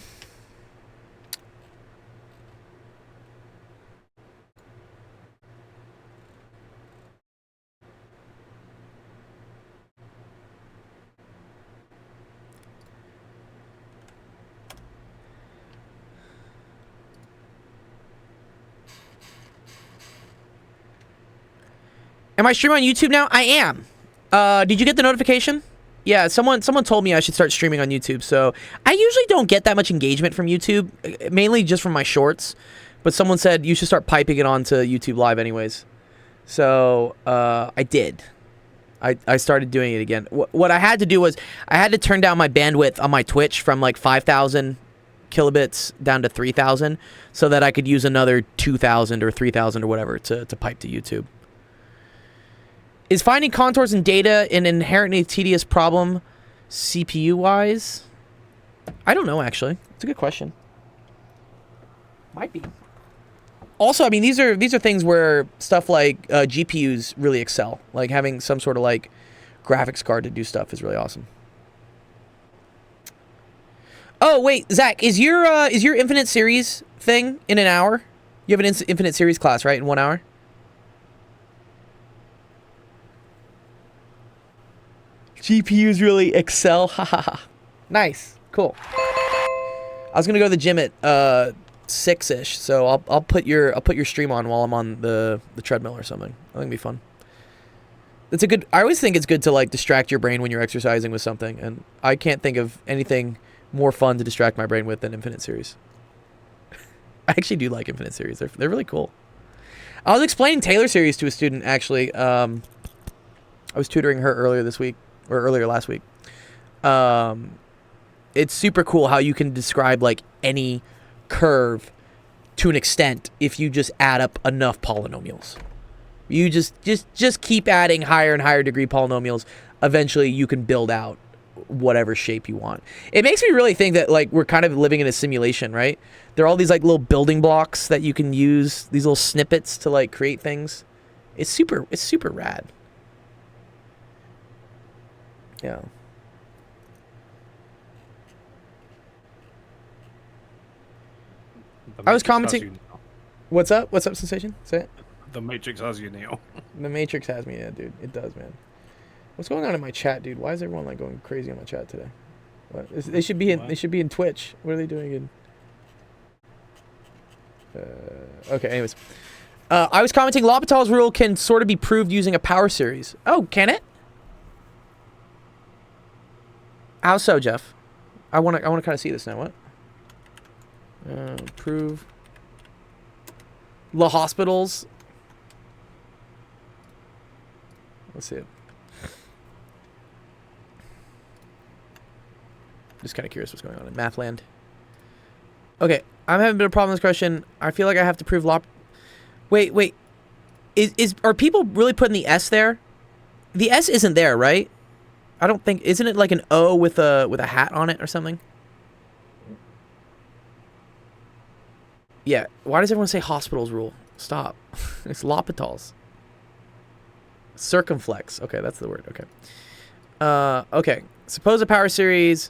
Am I streaming on YouTube now? I am. Did you get the notification? Yeah, someone told me I should start streaming on YouTube. So I usually don't get that much engagement from YouTube, mainly just from my shorts. But someone said you should start piping it onto YouTube Live anyways. So I did. I started doing it again. What I had to do was I had to turn down my bandwidth on my Twitch from like 5,000 kilobits down to 3,000 so that I could use another 2,000 or 3,000 or whatever to pipe to YouTube. Is finding contours in data an inherently tedious problem CPU-wise? I don't know, actually. It's a good question. Might be. Also, I mean, these are things where stuff like GPUs really excel. Like having some sort of like graphics card to do stuff is really awesome. Oh wait, Zach, is your Infinite Series thing in an hour? You have an Infinite Series class, right? In 1 hour. GPUs really excel. Haha. Nice. Cool. I was gonna go to the gym at 6-ish, so I'll put your stream on while I'm on the treadmill or something. I think it'd be fun. It's a good. I always think it's good to like distract your brain when you're exercising with something, and I can't think of anything more fun to distract my brain with than Infinite Series. I actually do like Infinite Series. They're really cool. I was explaining Taylor Series to a student actually. I was tutoring her earlier last week. It's super cool how you can describe like any curve to an extent if you just add up enough polynomials. You just keep adding higher and higher degree polynomials. Eventually you can build out whatever shape you want. It makes me really think that like we're kind of living in a simulation, right? There are all these like little building blocks that you can use, these little snippets to like create things. It's super rad. Yeah. I was commenting. What's up? What's up, Sensation? Say it. The Matrix has you, Neo. The Matrix has me, yeah, dude. It does, man. What's going on in my chat, dude? Why is everyone like going crazy on my chat today? What? They should be in. They should be in Twitch. What are they doing in? Okay. Anyways, I was commenting. L'Hopital's rule can sort of be proved using a power series. Oh, can it? How so, Jeff? I want to kind of see this now. What? Prove L'Hospitals. Let's see it. Just kind of curious what's going on in Mathland. Okay, I'm having a bit of a problem with this question. I feel like I have to prove Wait. Are people really putting the S there? The S isn't there, right? I don't think. Isn't it like an O with a hat on it or something? Yeah. Why does everyone say hospitals rule? Stop. It's L'Hopital's. Circumflex. Okay, that's the word. Okay. Okay. Suppose a power series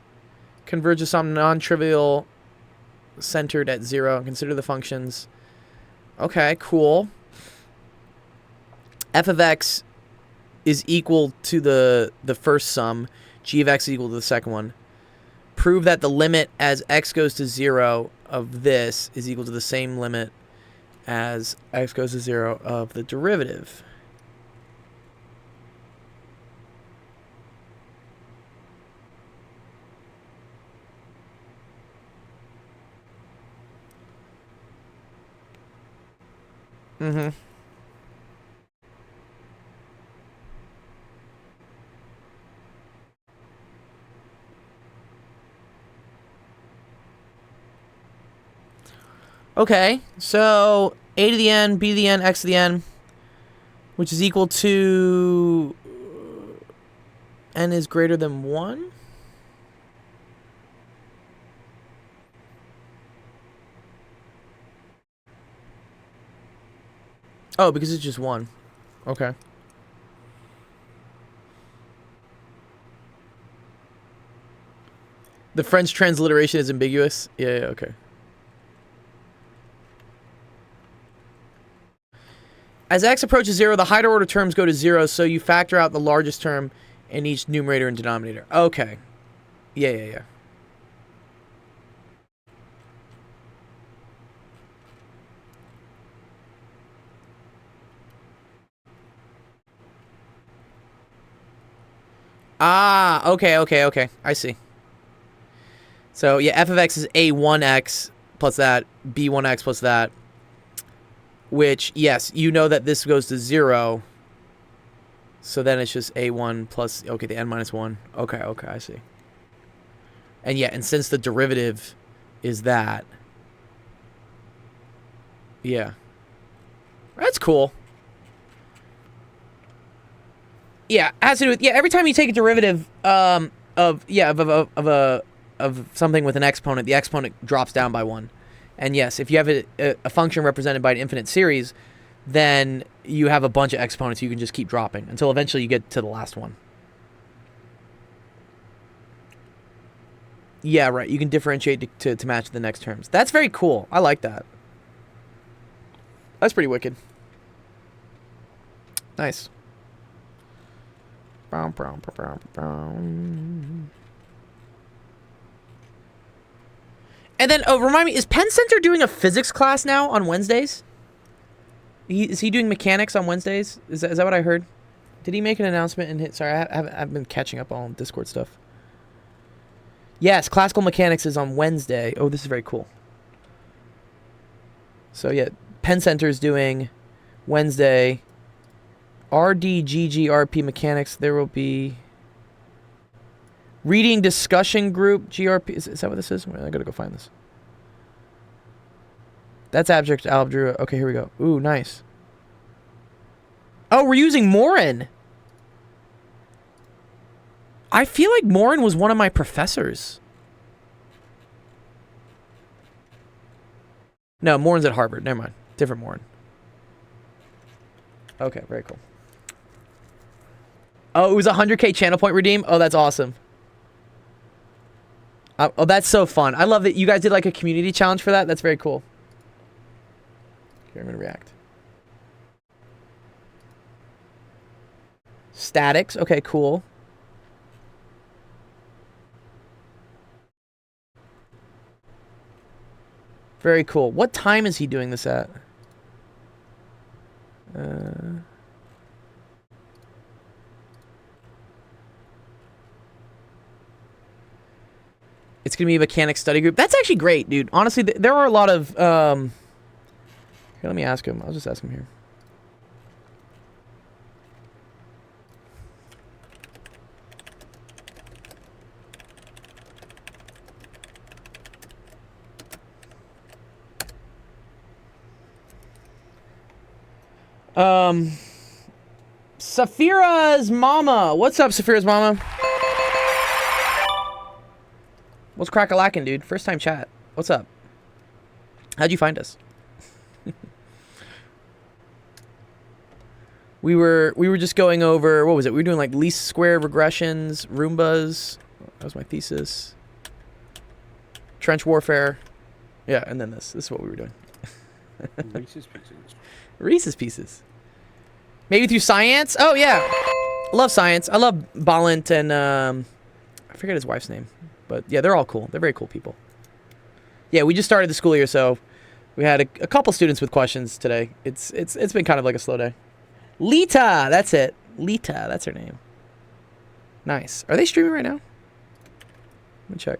converges some non-trivial centered at 0 and consider the functions. Okay, cool. F of x is equal to the first sum. G of x is equal to the second one. Prove that the limit as x goes to 0 of this is equal to the same limit as x goes to 0 of the derivative. Mm-hmm. Okay, so a to the n, b to the n, x to the n, which is equal to n is greater than 1? Oh, because it's just 1. Okay. The French transliteration is ambiguous? Yeah, okay. As x approaches 0, the higher order terms go to 0, so you factor out the largest term in each numerator and denominator. Okay. Yeah. Ah, okay. I see. So, yeah, f of x is a1x plus that, b1x plus that. Which, yes, you know that this goes to 0. So then it's just a1 plus, okay, the n minus 1. Okay, I see. And yeah, and since the derivative is that. Yeah. That's cool. Yeah, it has to do with, yeah, every time you take a derivative of something with an exponent, the exponent drops down by 1. And yes, if you have a function represented by an infinite series, then you have a bunch of exponents you can just keep dropping until eventually you get to the last one. Yeah, right. You can differentiate to match the next terms. That's very cool. I like that. That's pretty wicked. Nice. And then, remind me, is Penn Center doing a physics class now on Wednesdays? Is he doing mechanics on Wednesdays? Is that what I heard? Did he make an announcement and hit? Sorry, I've been catching up on Discord stuff. Yes, classical mechanics is on Wednesday. Oh, this is very cool. So yeah, Penn Center is doing Wednesday. RDGGRP mechanics. There will be reading discussion group GRP. Is that what this is? I gotta go find this. That's abstract algebra. Okay, here we go. Ooh, nice. Oh, we're using Morin. I feel like Morin was one of my professors. No, Morin's at Harvard. Never mind. Different Morin. Okay, very cool. Oh, it was a 100K channel point redeem? Oh, that's awesome. Oh, that's so fun. I love that you guys did like a community challenge for that. That's very cool. Here, I'm going to react. Statics. Okay, cool. Very cool. What time is he doing this at? It's going to be a mechanics study group. That's actually great, dude. Honestly, there are a lot of... Here, let me ask him. I'll just ask him here. Safira's mama. What's up, Safira's mama? What's crack-a-lackin', dude? First time chat. What's up? How'd you find us? We were just going over, what was it? We were doing like least square regressions, Roombas. That was my thesis. Trench warfare. Yeah, and then this. This is what we were doing. Reese's Pieces. Reese's Pieces. Maybe through science? Oh, yeah. I love science. I love Balint and, I forget his wife's name. But, yeah, they're all cool. They're very cool people. Yeah, we just started the school year, so we had a couple students with questions today. It's been kind of like a slow day. Lita! That's it. Lita. That's her name. Nice. Are they streaming right now? Let me check.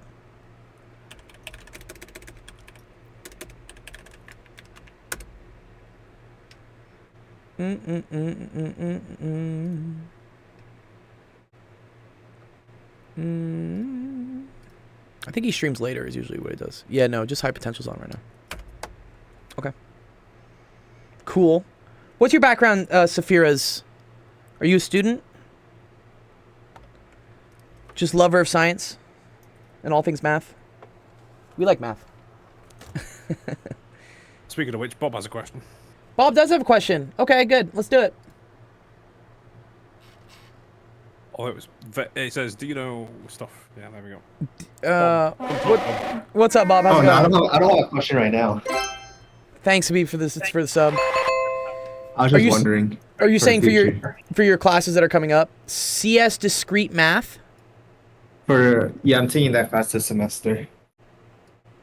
I think he streams later is usually what he does. Yeah, no, just High Potential's on right now. Okay. Cool. What's your background, Safira's? Are you a student? Just lover of science? And all things math? We like math. Speaking of which, Bob has a question. Bob does have a question. Okay, good. Let's do it. Oh, it says, do you know stuff? Yeah, there we go. What's up, Bob? How's it going? I don't have a question right now. Thanks, Habib, for this. It's for the sub. I was just wondering. Are you saying for your classes that are coming up, CS discrete math? Yeah, I'm taking that class this semester.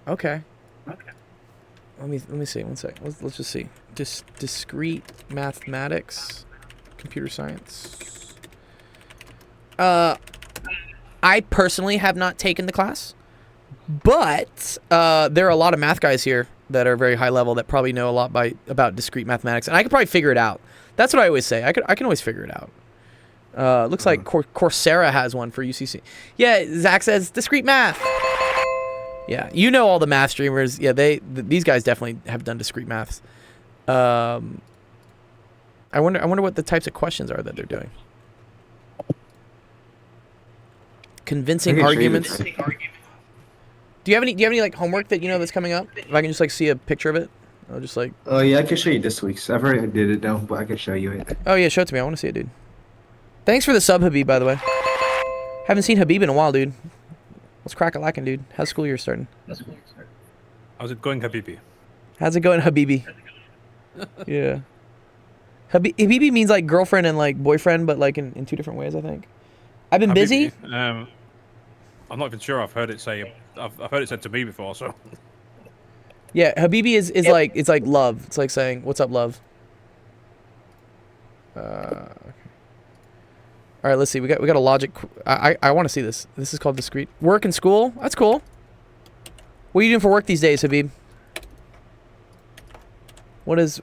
Okay. Let me see. One sec. Let's just see. Discrete mathematics, computer science. I personally have not taken the class, but there are a lot of math guys here that are very high level that probably know a lot about discrete mathematics, and I could probably figure it out. That's what I always say. I can always figure it out. Looks like Coursera has one for UCC. Yeah, Zach says discrete math. Yeah, you know all the math streamers. Yeah, these guys definitely have done discrete maths. I wonder what the types of questions are that they're doing. Convincing arguments. Do you have any like homework that you know that's coming up? If I can just like see a picture of it, I'll just like. Oh yeah, I can show you this week's. I've already did it though, but I can show you it. Oh yeah, show it to me. I want to see it, dude. Thanks for the sub, Habib. By the way, haven't seen Habib in a while, dude. Let's crack it lacking, dude. How's school year starting? How's it going, Habibi? How's it going, Habibi? Yeah. Habibi means like girlfriend and like boyfriend, but like in two different ways, I think. I've been busy. I'm not even sure. I've heard it said to me before. So. Yeah, Habibi is like it's like love. It's like saying, "What's up, love?" Okay. All right, let's see. We got a logic. I want to see this. This is called discrete work and school. That's cool. What are you doing for work these days, Habib? What does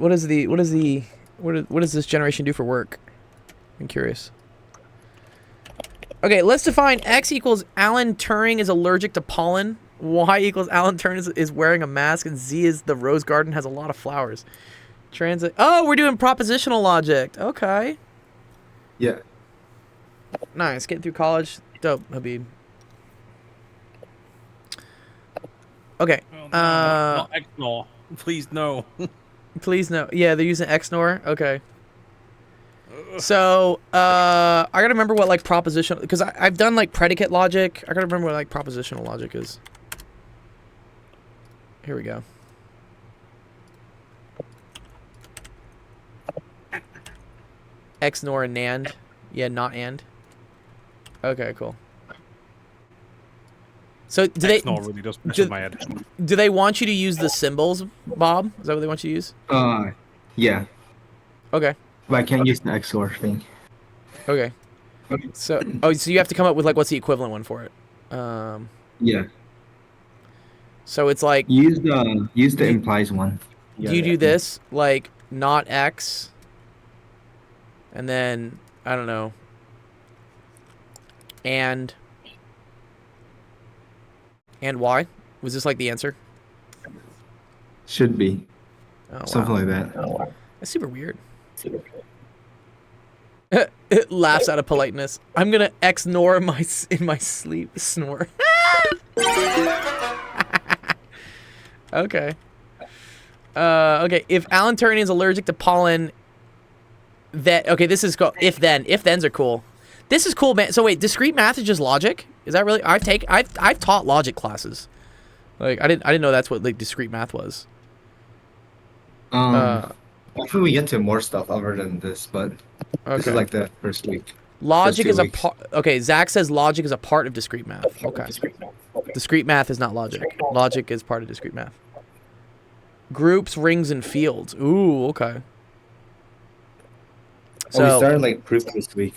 this generation do for work? I'm curious. Okay, let's define X equals Alan Turing is allergic to pollen. Y equals Alan Turing is wearing a mask, and Z is the rose garden has a lot of flowers. Transit. Oh, we're doing propositional logic. Okay. Yeah. Nice. Getting through college. Dope, Habib. Okay. Oh, no, not XNOR. Please no. Please no. Yeah, they're using XNOR. Okay. So, I gotta remember what like propositional, because I've done like predicate logic. I gotta remember what like propositional logic is. Here we go. XNOR and NAND. Yeah, not AND. Okay, cool. So do they? XNOR really does mess with my head. Do they want you to use the symbols, Bob? Is that what they want you to use? Yeah. Okay. But I can't use the XOR thing. Okay. So you have to come up with like what's the equivalent one for it? Yeah. So it's like Use the implies one. do you do this like not X, and then I don't know, and Y? Was this like the answer? Should be. Oh, Something wow. like that. That's super weird. It laughs out of politeness. I'm gonna XNOR in my sleep. Snore. Okay. Okay. If Alan Turing is allergic to pollen, this is called if then. If thens are cool. This is cool, man. So wait, discrete math is just logic? Is that really? I've taught logic classes. Like I didn't know that's what like discrete math was. Hopefully we get to more stuff other than this, but this Okay. is like the first week. Logic First is 2 a weeks. part. Okay, Zach says logic is a part of discrete math. Okay. Discrete math is not logic. Logic is part of discrete math. Groups, rings, and fields. Ooh, okay. So we started like proof this week.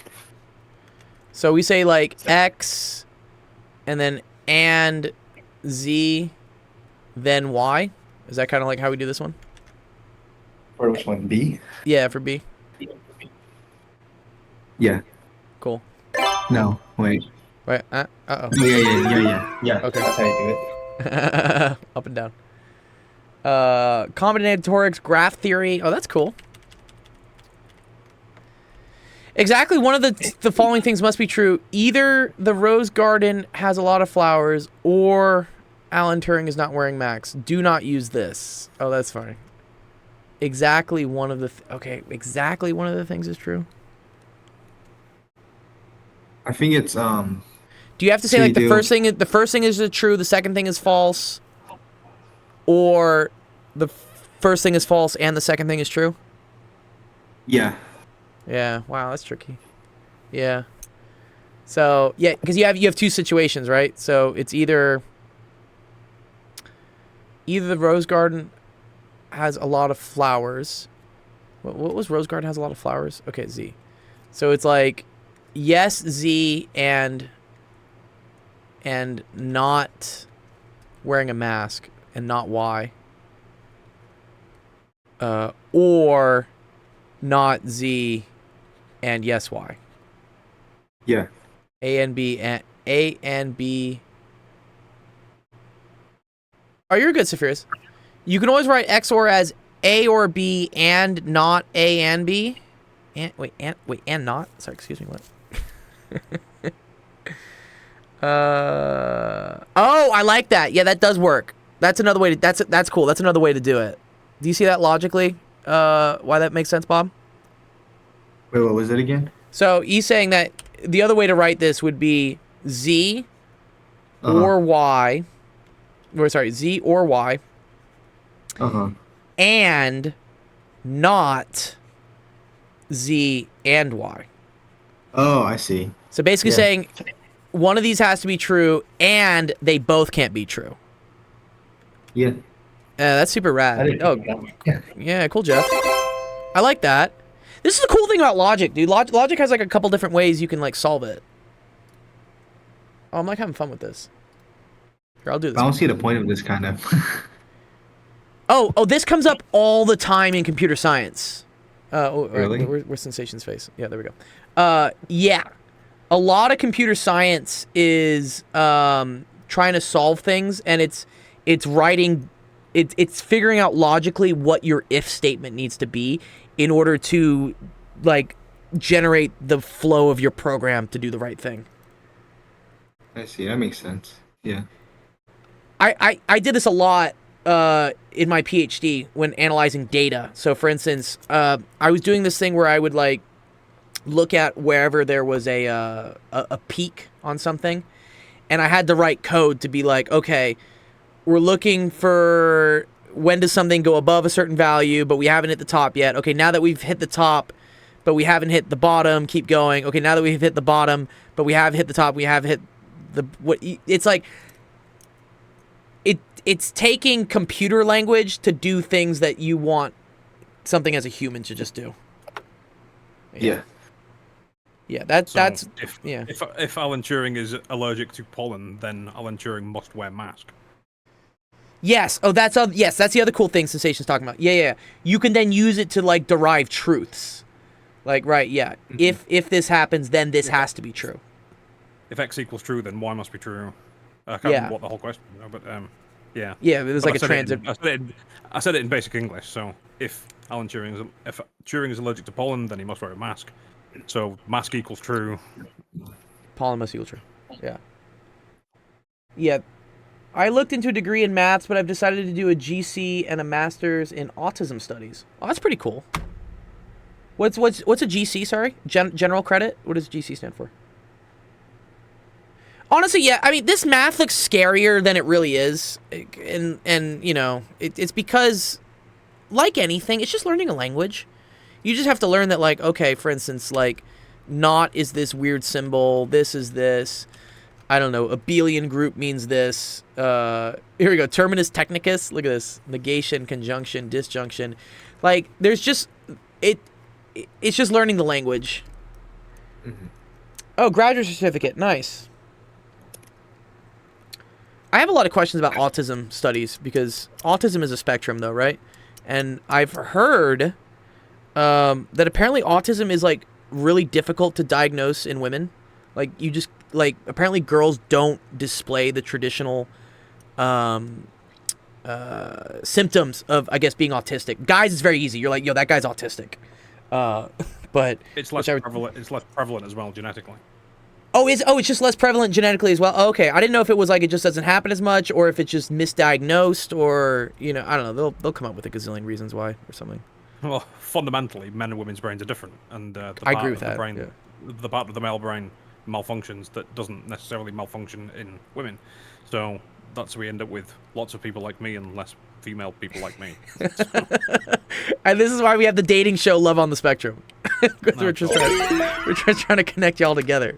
So we say like X, and then and Z, then Y. Is that kind of like how we do this one? For which one? B? Yeah, for B. Yeah. Cool. No. Wait. Right. Uh oh. Oh, yeah. Okay. That's how you do it. Up and down. Combinatorics, graph theory. Oh, that's cool. Exactly one of the following things must be true. Either the rose garden has a lot of flowers, or Alan Turing is not wearing Macs. Do not use this. Oh, that's funny. Exactly one of the... exactly one of the things is true. I think it's Do you have to say So like you the first thing is true, the second thing is false, or the first thing is false and the second thing is true? yeah. Yeah. Wow, that's tricky. Yeah. So yeah, because you have two situations, right? So it's either the rose garden has a lot of flowers. What was rose garden has a lot of flowers? Okay, Z. So it's like yes, Z, and and not wearing a mask and not Y. Or not Z and yes Y. Yeah. A and B and A and B. Oh, you're good, Sephiroth. You can always write XOR as A or B and not A and B. And and not. Sorry, excuse me. What? Oh, I like that. Yeah, that does work. That's another way to. That's cool. That's another way to do it. Do you see that logically? Why that makes sense, Bob? Wait, what was it again? So he's saying that the other way to write this would be Z or Y. Or sorry, Z or Y. And not Z and Y. Oh, I see. So basically saying one of these has to be true and they both can't be true. Yeah. That's super rad. Oh, yeah, cool, Jeff. I like that. This is the cool thing about logic, dude. Logic has like a couple different ways you can like solve it. Oh, I'm like having fun with this. Here, I'll do this. I don't see the point of this kind of. Oh, this comes up all the time in computer science. Really? Where's Sensation's face? Yeah, there we go. Yeah. A lot of computer science is trying to solve things, and it's writing, it's figuring out logically what your if statement needs to be in order to, like, generate the flow of your program to do the right thing. I see. That makes sense. Yeah. I did this a lot in my PhD when analyzing data. So, for instance, I was doing this thing where I would, like, look at wherever there was a peak on something, and I had to write code to be like, okay, we're looking for when does something go above a certain value, but we haven't hit the top yet. Okay, now that we've hit the top, but we haven't hit the bottom, keep going. Okay, now that we've hit the bottom, but we have hit the top, we have hit the what? It's like it's taking computer language to do things that you want something as a human to just do. Yeah. Yeah, If Alan Turing is allergic to pollen, then Alan Turing must wear mask. Yes. Oh, that's the other cool thing Sensation's talking about. Yeah. You can then use it to like derive truths. Like, right, yeah. Mm-hmm. If this happens, then this has to be true. If X equals true, then Y must be true. I can't remember what the whole question was, but yeah. Yeah, it was like a transit. I said it in basic English. So if Turing is allergic to pollen, then he must wear a mask. So mask equals true. Pollen must equal true. Yeah. Yeah. I looked into a degree in maths, but I've decided to do a GC and a master's in autism studies. Oh, that's pretty cool. What's a GC? Sorry, general credit. What does GC stand for? Honestly, yeah. I mean, this math looks scarier than it really is, and you know, it's because, like anything, it's just learning a language. You just have to learn that, like, okay, for instance, like, not is this weird symbol. This is this. I don't know. Abelian group means this. Here we go. Terminus technicus. Look at this. Negation, conjunction, disjunction. Like, there's just it's just learning the language. Mm-hmm. Oh, graduate certificate. Nice. I have a lot of questions about autism studies because autism is a spectrum, though, right? And I've heard that apparently autism is like really difficult to diagnose in women. Like you just apparently girls don't display the traditional symptoms of, I guess, being autistic. Guys, it's very easy. You're like, yo, that guy's autistic. But it's less prevalent. It's less prevalent as well genetically. It's just less prevalent genetically as well. Oh, okay, I didn't know if it was like it just doesn't happen as much, or if it's just misdiagnosed, or I don't know. They'll come up with a gazillion reasons why or something. Well, fundamentally, men and women's brains are different, and I agree with that. The part of the male brain malfunctions that doesn't necessarily malfunction in women. So that's where we end up with lots of people like me and less female people like me. And this is why we have the dating show Love on the Spectrum. We're just trying to connect y'all together.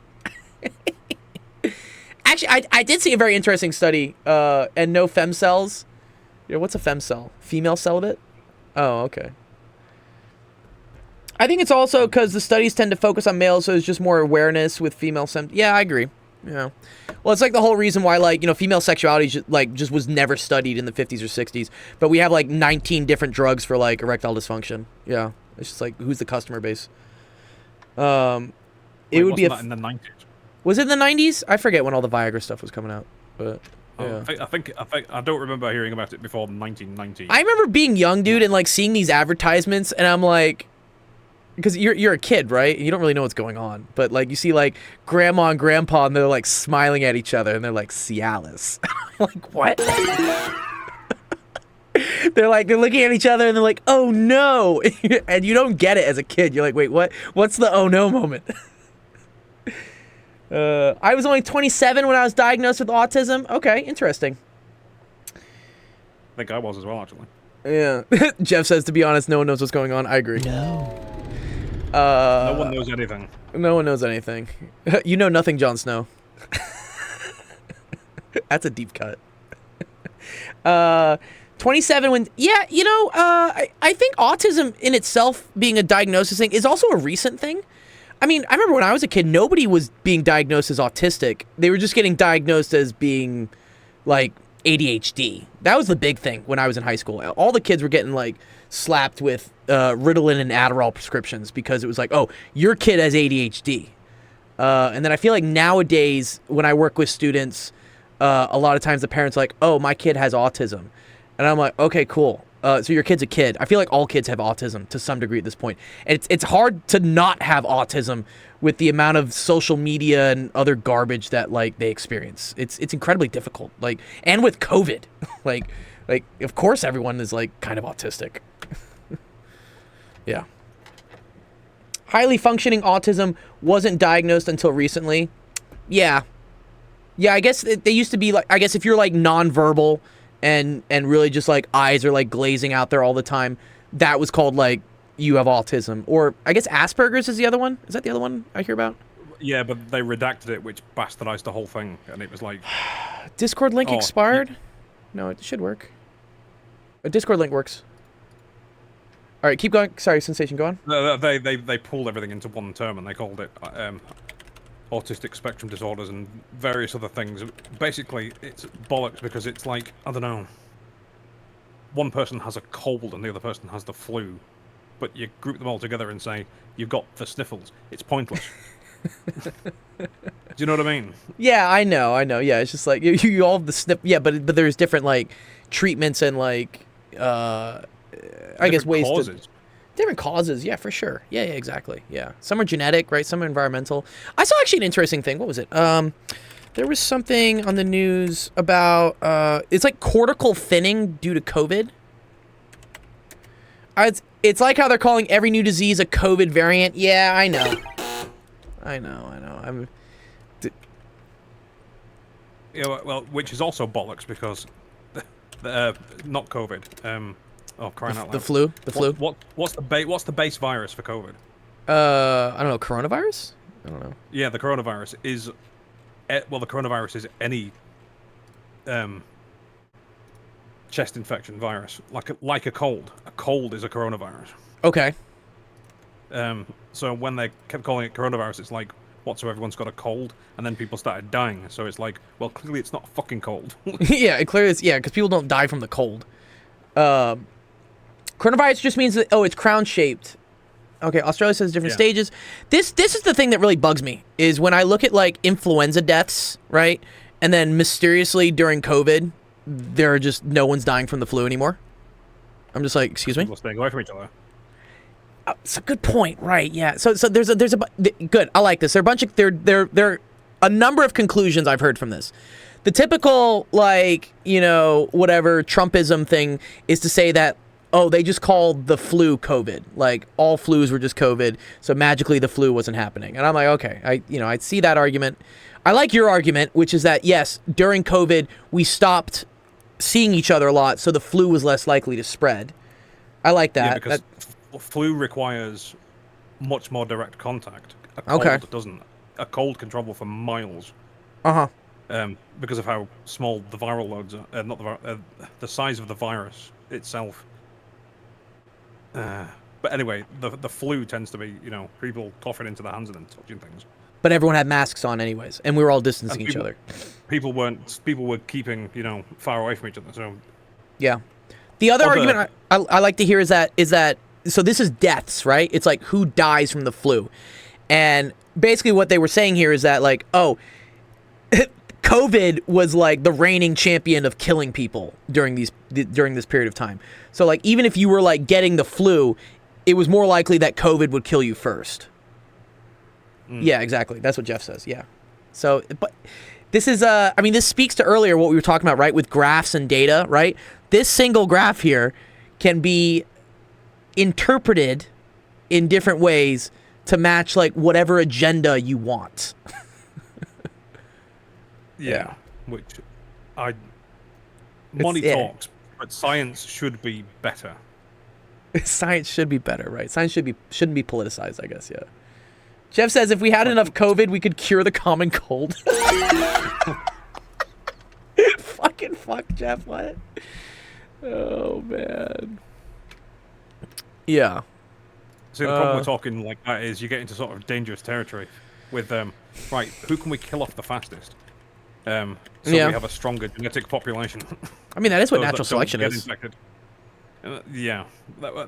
Actually, I did see a very interesting study, and no femcells. What's a femcell? Female celibate? Oh, okay. I think it's also because the studies tend to focus on males, so there's just more awareness with female Yeah, I agree. Yeah. Well, it's like the whole reason why, like, female sexuality just was never studied in the 50s or 60s. But we have like 19 different drugs for like erectile dysfunction. Yeah. It's just like, who's the customer base? It would be that in the 90s. Was it in the 90s? I forget when all the Viagra stuff was coming out, but yeah. I think I don't remember hearing about it before 1990. I remember being young, dude, and like seeing these advertisements, and I'm like, because you're a kid, right? You don't really know what's going on, but like you see like grandma and grandpa, and they're like smiling at each other, and they're like Cialis. Like what? They're looking at each other, and they're like, oh no, and you don't get it as a kid. You're like, wait, what? What's the oh no moment? I was only 27 when I was diagnosed with autism. Okay, interesting. I think I was as well, actually. Yeah. Jeff says, to be honest, no one knows what's going on. I agree. No one knows anything. No one knows anything. You know nothing, Jon Snow. That's a deep cut. 27 when... Yeah, I think autism in itself being a diagnosis thing is also a recent thing. I mean, I remember when I was a kid, nobody was being diagnosed as autistic. They were just getting diagnosed as being, like, ADHD. That was the big thing when I was in high school. All the kids were getting, like, slapped with Ritalin and Adderall prescriptions because it was like, oh, your kid has ADHD. And then I feel like nowadays, when I work with students, a lot of times the parents are like, oh, my kid has autism. And I'm like, okay, cool. So your kid's a kid. I feel like all kids have autism to some degree at this point. And it's hard to not have autism with the amount of social media and other garbage that like they experience. It's incredibly difficult. Like, and with COVID, like of course everyone is like kind of autistic. Yeah. Highly functioning autism wasn't diagnosed until recently. Yeah. Yeah, I guess they used to be like, I guess if you're like nonverbal and really just like eyes are like glazing out there all the time, that was called like you have autism. Or I guess Asperger's is the other one. Is that the other one I hear about? Yeah, but they redacted it, which bastardized the whole thing, and it was like... Discord link expired? No, it should work. A Discord link works. All right, keep going. Sorry, Sensation, go on. They pulled everything into one term, and they called it autistic spectrum disorders and various other things. Basically, it's bollocks because it's like, I don't know, one person has a cold and the other person has the flu, but you group them all together and say, you've got the sniffles. It's pointless. Do you know what I mean? Yeah, I know. Yeah, it's just like, you all have the sniff. Yeah, but there's different, like, treatments and, like, I guess ways causes. to... Different causes, yeah, for sure. Yeah, exactly. Yeah, some are genetic, right? Some are environmental. I saw actually an interesting thing. What was it? There was something on the news about it's like cortical thinning due to COVID. It's like how they're calling every new disease a COVID variant. Yeah, I know. I know. Yeah, well, which is also bollocks because not COVID. Oh, crying out loud. The flu? The flu? What's the base virus for COVID? I don't know. Coronavirus? I don't know. Yeah, the coronavirus is... Well, the coronavirus is any chest infection virus, like a cold. A cold is a coronavirus. Okay. So when they kept calling it coronavirus, it's like, what, so everyone's got a cold? And then people started dying. So it's like, well, clearly it's not a fucking cold. Yeah, it clearly is. Yeah, because people don't die from the cold. Coronavirus just means that, oh, it's crown-shaped. Okay, Australia says different stages. This is the thing that really bugs me, is when I look at, like, influenza deaths, right? And then mysteriously during COVID, there are just no one's dying from the flu anymore. I'm just like, excuse me? People staying away from each other. It's a good point, right? Yeah. So there's a good. I like this. There are a number of conclusions I've heard from this. The typical, like, whatever Trumpism thing is to say that, oh, they just called the flu COVID. Like, all flus were just COVID, so magically the flu wasn't happening. And I'm like, okay, I see that argument. I like your argument, which is that, yes, during COVID, we stopped seeing each other a lot, so the flu was less likely to spread. I like that. Yeah, because flu requires much more direct contact. A cold doesn't. A cold can travel for miles. Because of how small the viral loads are, not the size of the virus itself. But anyway, the flu tends to be, people coughing into their hands and then touching things. but everyone had masks on anyways, and we were all distancing And each other. People were keeping, far away from each other. So Yeah. The other Other- argument I like to hear is that so this is deaths, right? It's like who dies from the flu. And basically what they were saying here is that like, oh, COVID was like the reigning champion of killing people during this period of time. So like even if you were like getting the flu, it was more likely that COVID would kill you first. Yeah, exactly. That's what Jeff says. Yeah. So, but this is, I mean, this speaks to earlier what we were talking about, right? With graphs and data, right? This single graph here can be interpreted in different ways to match like whatever agenda you want. yeah, which money yeah. talks, but science should be better. Science should be better, right? Science shouldn't be politicized, I guess, yeah. Jeff says if we had enough COVID, we could cure the common cold. Fucking fuck, Jeff, what? Oh, man. Yeah. See, the problem with talking like that is you get into sort of dangerous territory with, right, who can we kill off the fastest? So Yeah. we have a stronger genetic population. I mean, that is what Those that natural don't selection get is. infected. Yeah,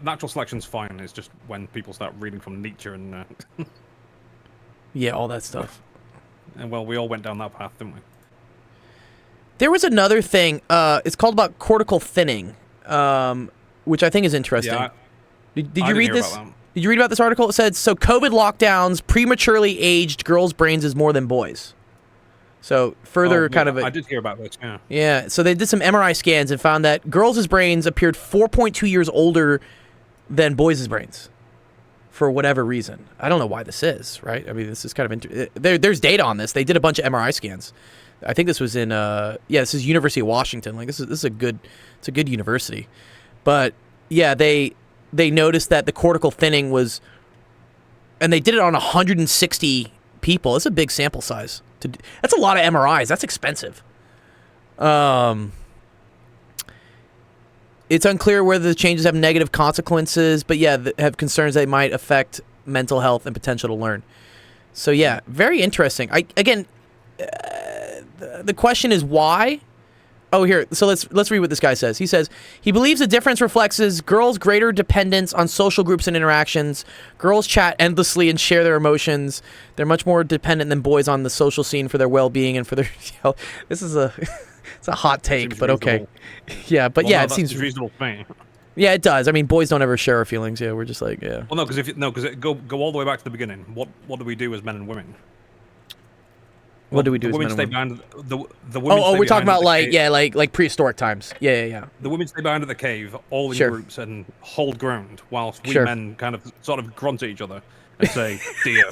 natural selection's fine. It's just when people start reading from Nietzsche and Yeah, all that stuff. and well, we all went down that path, didn't we? There was another thing. It's called about cortical thinning, which I think is interesting. Yeah, Did I you didn't read hear this? about that. Did you read about this article? It said, so COVID lockdowns prematurely aged girls' brains is more than boys. So further kind of I did hear about this. Yeah. Yeah, so they did some MRI scans and found that girls' brains appeared 4.2 years older than boys' brains for whatever reason. I don't know why this is, right? I mean, this is kind of there's data on this. They did a bunch of MRI scans. I think this was in this is University of Washington. Like this is a good university. But yeah, they noticed that the cortical thinning was, and they did it on 160 people. It's a big sample size. That's a lot of MRIs. That's expensive. It's unclear whether the changes have negative consequences, but yeah, have concerns they might affect mental health and potential to learn. So yeah, very interesting. The question is why? Oh, here. So let's read what this guy says. He says he believes the difference reflects girls' greater dependence on social groups and interactions. Girls chat endlessly and share their emotions. They're much more dependent than boys on the social scene for their well-being and for their health. This is it's a hot take, Seems but okay. reasonable. Yeah, but Well, yeah, no, it that seems reasonable to me. Yeah, it does. I mean, boys don't ever share our feelings. Yeah, we're just like, yeah. Well, no, because go all the way back to the beginning. What do we do as men and women? What do we do The as women men stay and women? behind the women. Oh, stay we're talking behind about the cave. like prehistoric times. Yeah. The women stay behind at the cave, all in Sure. groups, and hold ground, whilst we Sure. men kind of sort of grunt at each other and say, "Dear."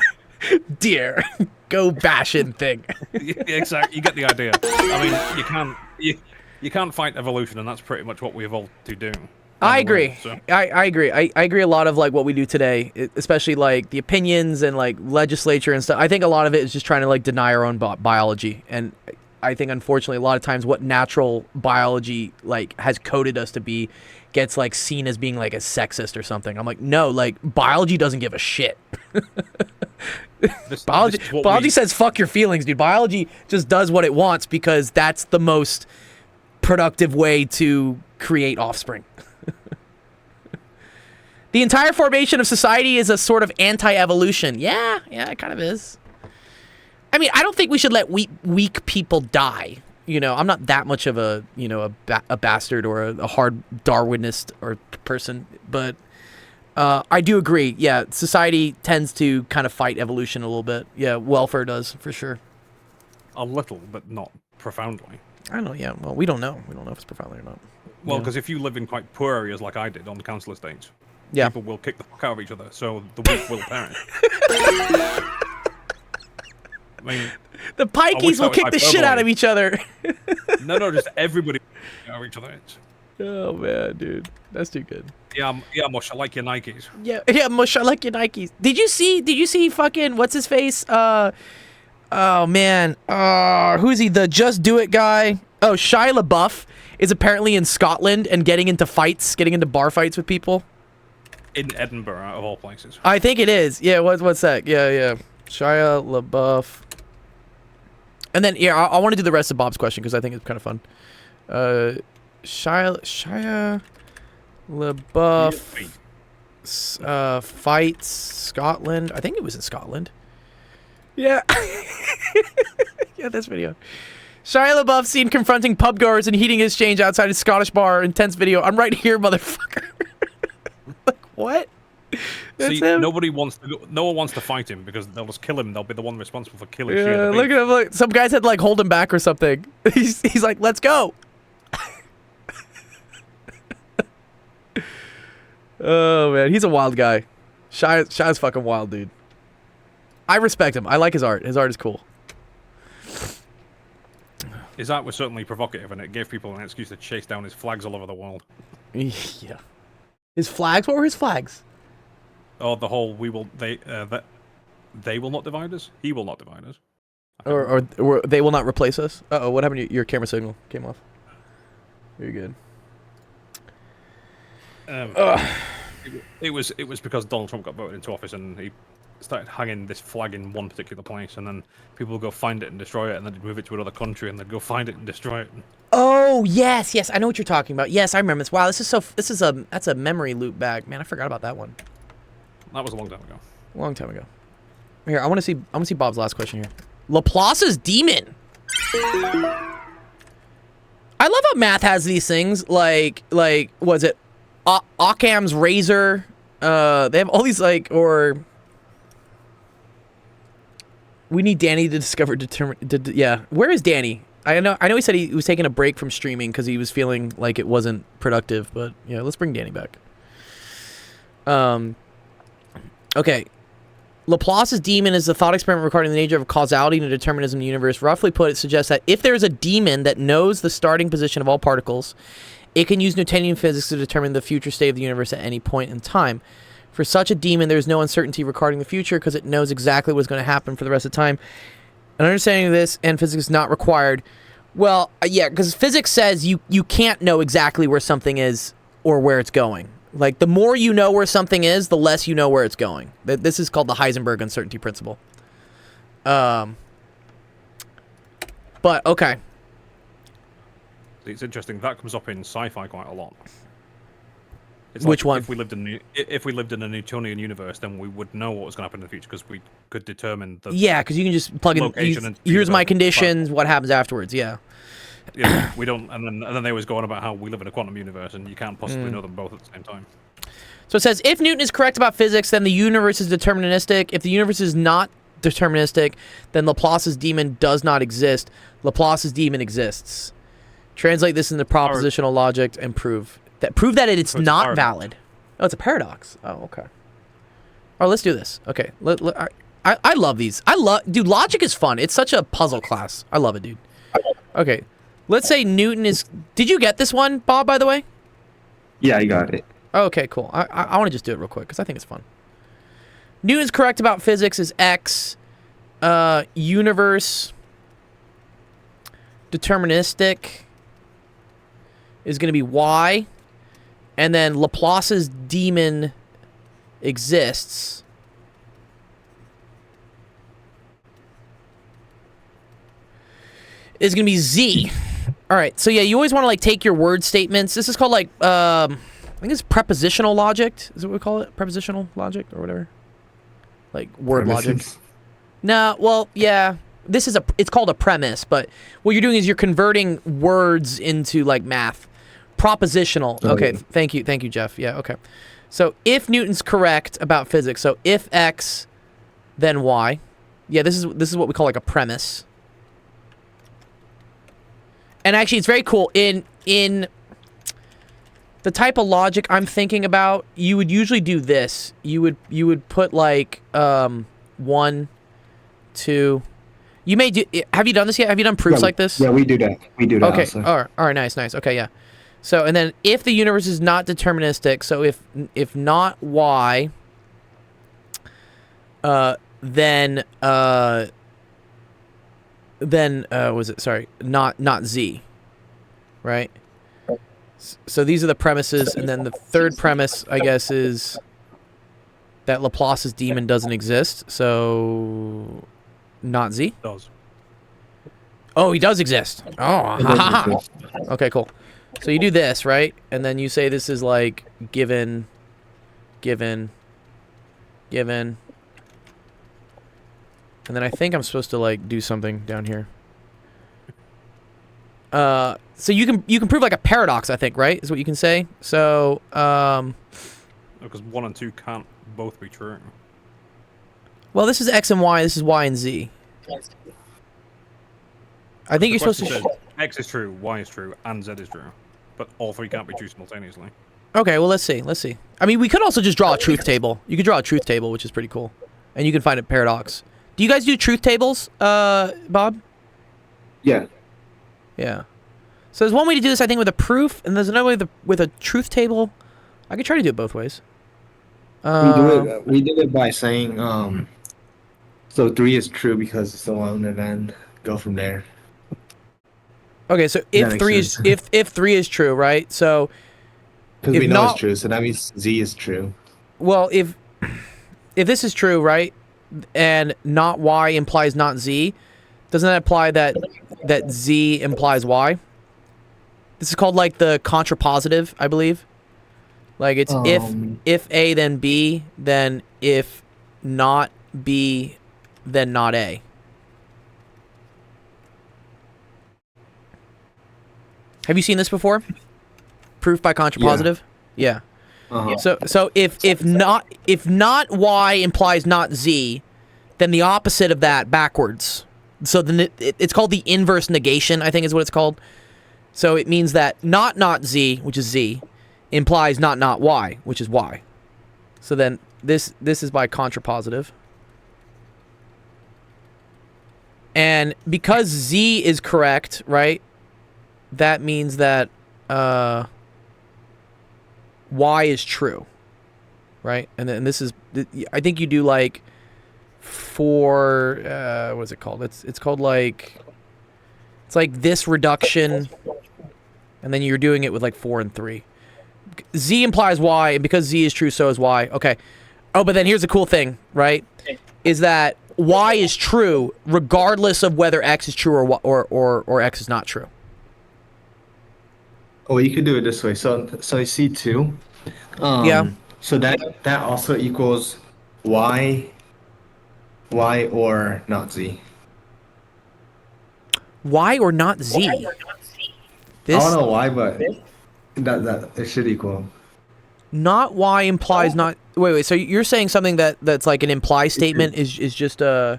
Dear, go bashing thing. Yeah, exactly. You get the idea. I mean, you can't fight evolution, and that's pretty much what we evolved to do. I agree. So. I agree. I agree a lot of like what we do today, especially like the opinions and like legislature and stuff. I think a lot of it is just trying to like deny our own biology. And I think unfortunately a lot of times what natural biology like has coded us to be gets like seen as being like a sexist or something. I'm like, no, like biology doesn't give a shit. Biology says fuck your feelings, dude. Biology just does what it wants because that's the most productive way to create offspring. The entire formation of society is a sort of anti-evolution. Yeah, it kind of is. I mean, I don't think we should let weak people die. You know, I'm not that much of a bastard or a hard Darwinist or person, but I do agree. Yeah, society tends to kind of fight evolution a little bit. Yeah, welfare does for sure. A little, but not profoundly. I don't know. Yeah, well, we don't know. We don't know if it's profoundly or not. Well, Yeah. because if you live in quite poor areas like I did on the council estates, Yeah. people will kick the fuck out of each other, so the weak will perish. I mean, The I wish pikeys will that was kick the shit out of hyperbole. each other. no, just everybody will kick out of each other. Oh man, dude, that's too good. Yeah, Mush, I like your Nikes. Yeah, Mush, I like your Nikes. Did you see fucking what's his face? Oh man, who's he? The Just Do It guy. Oh, Shia LaBeouf is apparently in Scotland and getting into bar fights with people. In Edinburgh, of all places. I think it is. Yeah, what's that? Yeah. Shia LaBeouf. And then, yeah, I want to do the rest of Bob's question because I think it's kind of fun. Shia LaBeouf fights Scotland. I think it was in Scotland. Yeah. Yeah, this video. Shia LaBeouf seen confronting pubgoers and heating exchange outside a Scottish bar. Intense video. I'm right here, motherfucker. Like, what? That's See, him? no one wants to fight him because they'll just kill him. They'll be the one responsible for killing Shia Yeah, LaBeouf. look at him. Look. Some guys had to, like, hold him back or something. He's like, let's go. Oh, man. He's a wild guy. Shia's fucking wild, dude. I respect him. I like his art. His art is cool. His art was certainly provocative, and it gave people an excuse to chase down his flags all over the world. Yeah. His flags? What were his flags? Oh, the whole they will not divide us. He will not divide us. Or they will not replace us? Uh-oh, what happened to your camera signal? Came off. You're good. It was because Donald Trump got voted into office, and he started hanging this flag in one particular place, and then people would go find it and destroy it, and then they'd move it to another country, and they'd go find it and destroy it. Oh, yes, I know what you're talking about. Yes, I remember this. Wow, that's a memory loop back. Man, I forgot about that one. That was a long time ago. A long time ago. Here, I want to see Bob's last question here. Laplace's demon. I love how math has these things like was it Occam's razor? They have all these or we need Danny to discover yeah. Where is Danny? I know he said he was taking a break from streaming because he was feeling like it wasn't productive, but yeah, let's bring Danny back. Okay. Laplace's demon is a thought experiment regarding the nature of causality and determinism in the universe. Roughly put, it suggests that if there is a demon that knows the starting position of all particles, it can use Newtonian physics to determine the future state of the universe at any point in time. For such a demon, there is no uncertainty regarding the future because it knows exactly what's going to happen for the rest of time. An understanding of this and physics is not required. Well, yeah, because physics says you can't know exactly where something is or where it's going. Like, the more you know where something is, the less you know where it's going. This is called the Heisenberg uncertainty principle. But, okay. It's interesting. That comes up in sci-fi quite a lot. It's Which like one? If we lived in a Newtonian universe, then we would know what was going to happen in the future because we could determine the Yeah, because you can just plug in, location and here's my the- conditions, what happens afterwards, yeah. Yeah, we don't, and then they was going about how we live in a quantum universe, and you can't possibly know them both at the same time. So it says, if Newton is correct about physics, then the universe is deterministic. If the universe is not deterministic, then Laplace's demon does not exist. Laplace's demon exists. Translate this into propositional logic and prove that it's not valid. Oh, it's a paradox. Oh, okay. Oh, let's do this. Okay. I love these. Dude, logic is fun. It's such a puzzle class. I love it, dude. Okay. Let's say Newton is... Did you get this one, Bob, by the way? Yeah, I got it. Okay, cool. I want to just do it real quick because I think it's fun. Newton's correct about physics is X. Universe deterministic is going to be Y. And then Laplace's demon exists. Is going to be Z. All right. So yeah, you always want to take your word statements. This is called I think it's prepositional logic. Is that what we call it? Prepositional logic or whatever. Like word logic. No, well, yeah. It's called a premise, but what you're doing is you're converting words into math. Propositional. Okay, thank you, Jeff. Yeah, okay. So if Newton's correct about physics, so if X, then Y. Yeah, this is what we call a premise. And actually, it's very cool. In the type of logic I'm thinking about, you would usually do this. You would put 1, 2. You may do. Have you done this yet? Have you done proofs like this? Yeah, we do that. We do that. Okay. Also. All right. Nice. Okay. Yeah. So and then if the universe is not deterministic, so if not Y, then was it? Sorry, not Z, right? So these are the premises, and then the third premise, I guess, is that Laplace's demon doesn't exist, so not Z. Does. Oh, he does exist. Oh, It ha, does ha, ha. exist. Okay, cool. So you do this, right? And then you say this is like given. And then I think I'm supposed to like do something down here. So you can prove like a paradox, I think, right? Is what you can say. So, Because 1 and 2 can't both be true. well, this is X and Y, this is Y and Z. I think you're supposed to... Says X is true, Y is true, and Z is true. But all 3 can't be true simultaneously. Okay, well, let's see. I mean, we could also just draw a truth table. You could draw a truth table, which is pretty cool. And you can find a paradox. Do you guys do truth tables, Bob? Yeah. Yeah. So there's one way to do this, I think, with a proof, and there's another way with a truth table. I could try to do it both ways. We did it by saying so 3 is true because it's the one, and then go from there. Okay, so That if makes 3 is sense. if 3 is true, right? So Because If we know not- it's true, so that means Z is true. well, if this is true, right, and not Y implies not Z, doesn't that imply that Z implies Y? This is called like the contrapositive, I believe. Like it's if A then B, then if not B, then not A. Have you seen this before? Proof by contrapositive? Yeah. Uh-huh. So if not Y implies not Z, then the opposite of that backwards. So then it's called the inverse negation, I think is what it's called. So it means that not Z, which is Z, implies not Y, which is Y. So then this is by contrapositive. And because Z is correct, right? That means that Y is true, right? And then this is, I think you do like what is it called? It's called like, it's like this reduction, and then you're doing it with like 4 and 3. Z implies Y, and because Z is true, so is Y. Okay. Oh, but then here's the cool thing, right? Is that Y is true regardless of whether X is true or X is not true. Oh, you could do it this way. So you see 2. Yeah. So that also equals Y or not Z. Y or not Z? I don't know why, but that it should equal. Not Y implies not. Wait. So you're saying something that's like an imply statement is just a.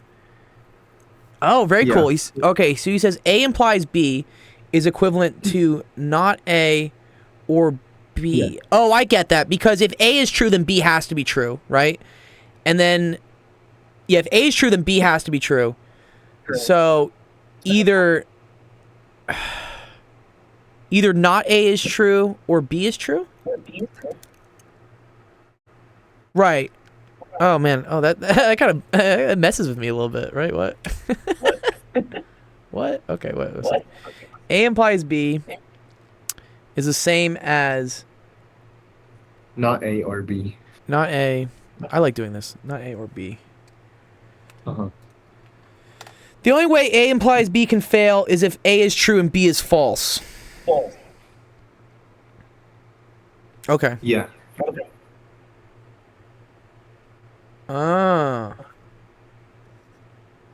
Oh, very Yeah. cool. Okay, so he says A implies B is equivalent to not A or B. Yeah. Oh, I get that, because if A is true, then B has to be true, right? And then, yeah, if A is true, then B has to be true. So either not A is true or B is true? Right. Oh man. Oh, that kind of messes with me a little bit, right? What? What? Okay. What's that? A implies B is the same as Not A or B. not A. I like doing this. Not A or B. Uh-huh. The only way A implies B can fail is if A is true and B is false. Okay. Yeah. Ah.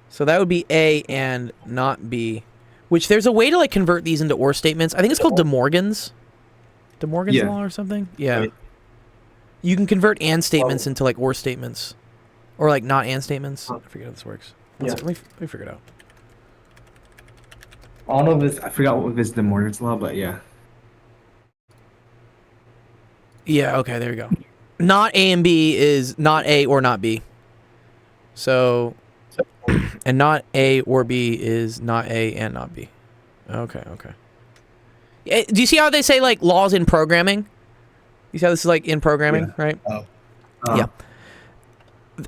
So that would be A and not B. Which there's a way to like convert these into or statements. I think it's called De Morgan's. De Morgan's Yeah. law or something? Yeah. Right. You can convert and statements into like or statements. Or like not and statements. I forget how this works. Yeah. Let me figure it out. I don't know if it's, I forgot what it's De Morgan's law, but yeah. Yeah, okay, there we go. Not A and B is not A or not B. So, and not A or B is not A and not B. Okay. Do you see how they say like laws in programming? You see how this is like in programming, right? Oh. Yeah.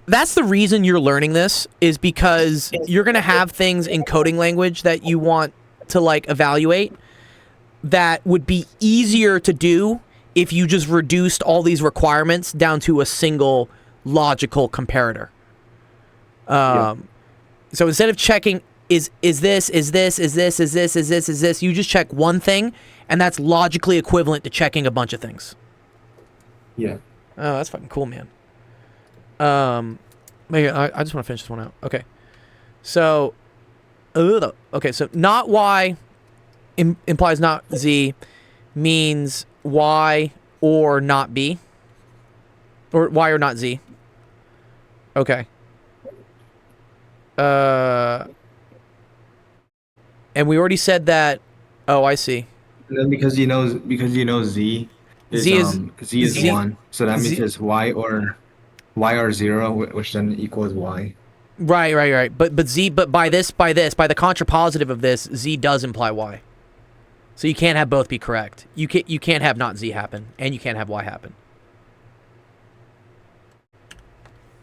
That's the reason you're learning this, is because you're going to have things in coding language that you want to like evaluate that would be easier to do if you just reduced all these requirements down to a single logical comparator. So instead of checking is this, you just check one thing, and that's logically equivalent to checking a bunch of things. Yeah. Oh, that's fucking cool, man. Wait, I just want to finish this one out. Okay. So, okay, so not Y implies not Z means Y or not B. Or Y or not Z. Okay. And we already said that. Oh, I see. And then because you know Z is Z- 1, so that means Z- it's Y or 0, which then equals Y. Right. But by the contrapositive of this, Z does imply Y. So you can't have both be correct. You can't have not Z happen, and you can't have Y happen.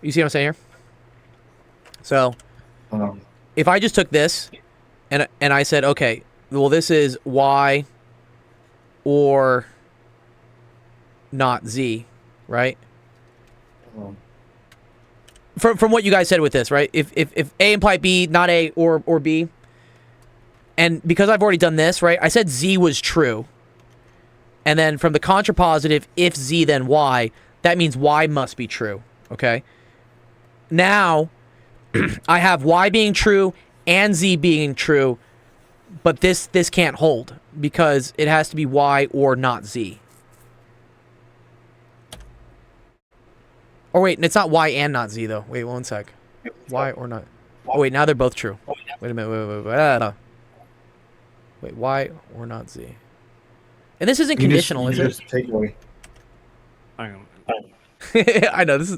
You see what I'm saying here? So, if I just took this, and I said, okay, well, this is Y or not Z, right? From what you guys said with this, right? If A implied B, not A or B, and because I've already done this, right? I said Z was true, and then from the contrapositive, if Z then Y, that means Y must be true. Okay. Now, I have Y being true and Z being true, but this can't hold because it has to be Y or not Z. Or wait, it's not Y and not Z though. Wait, one sec. Y or not. Oh wait, now they're both true. Wait a minute. Wait, Y or not Z. And this isn't conditional, is it? Just take away. Hang on. I know this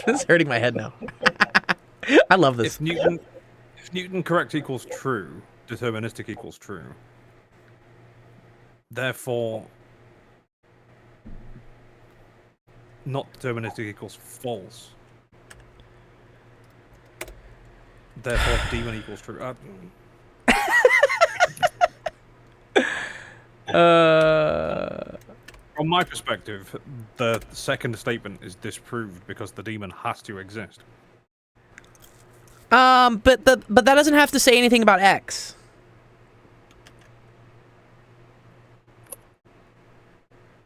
is hurting my head now. I love this. If Newton correct equals true, deterministic equals true. Therefore, not deterministic equals false. Therefore, demon equals true. From my perspective, the second statement is disproved because the demon has to exist. But that doesn't have to say anything about X.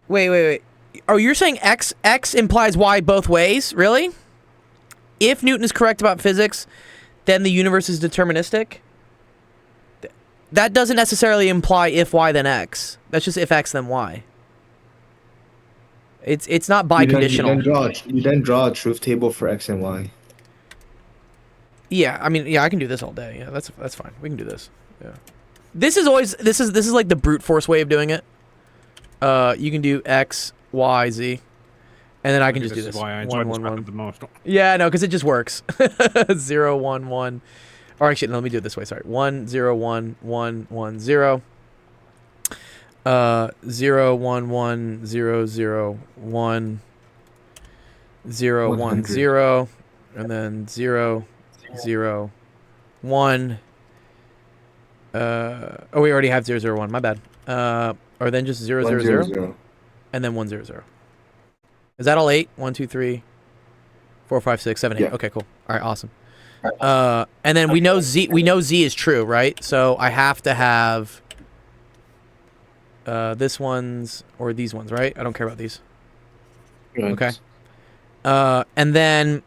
Wait. Oh, you're saying X implies Y both ways? Really? If Newton is correct about physics, then the universe is deterministic? That doesn't necessarily imply if Y then X. That's just if X then Y. It's not biconditional. You then draw a truth table for X and Y. Yeah, I mean, yeah, I can do this all day. Yeah, that's fine. We can do this. Yeah. This is like the brute force way of doing it. You can do X, Y, Z, and then I can just do this. Why I enjoy this method the most. Yeah, no, because it just works. 0, 1, 1. Or actually, no, let me do it this way. Sorry, 1, 0, 1, 1, 1, 0. 0, 1, 1, 0, 0, 1, 0, 1, 0, and then 0, 0, 1. Oh, we already have 0, 0, 1. My bad. Or then just 0, 0, 0, and then 1, 0, 0. Is that all 8? 1, 2, 3, 4, 5, 6, 7, 8. Yeah. Okay, cool. All right, awesome. And then we know Z is true, right? So I have to have this one's or these ones, right? I don't care about these. Right. Okay. And then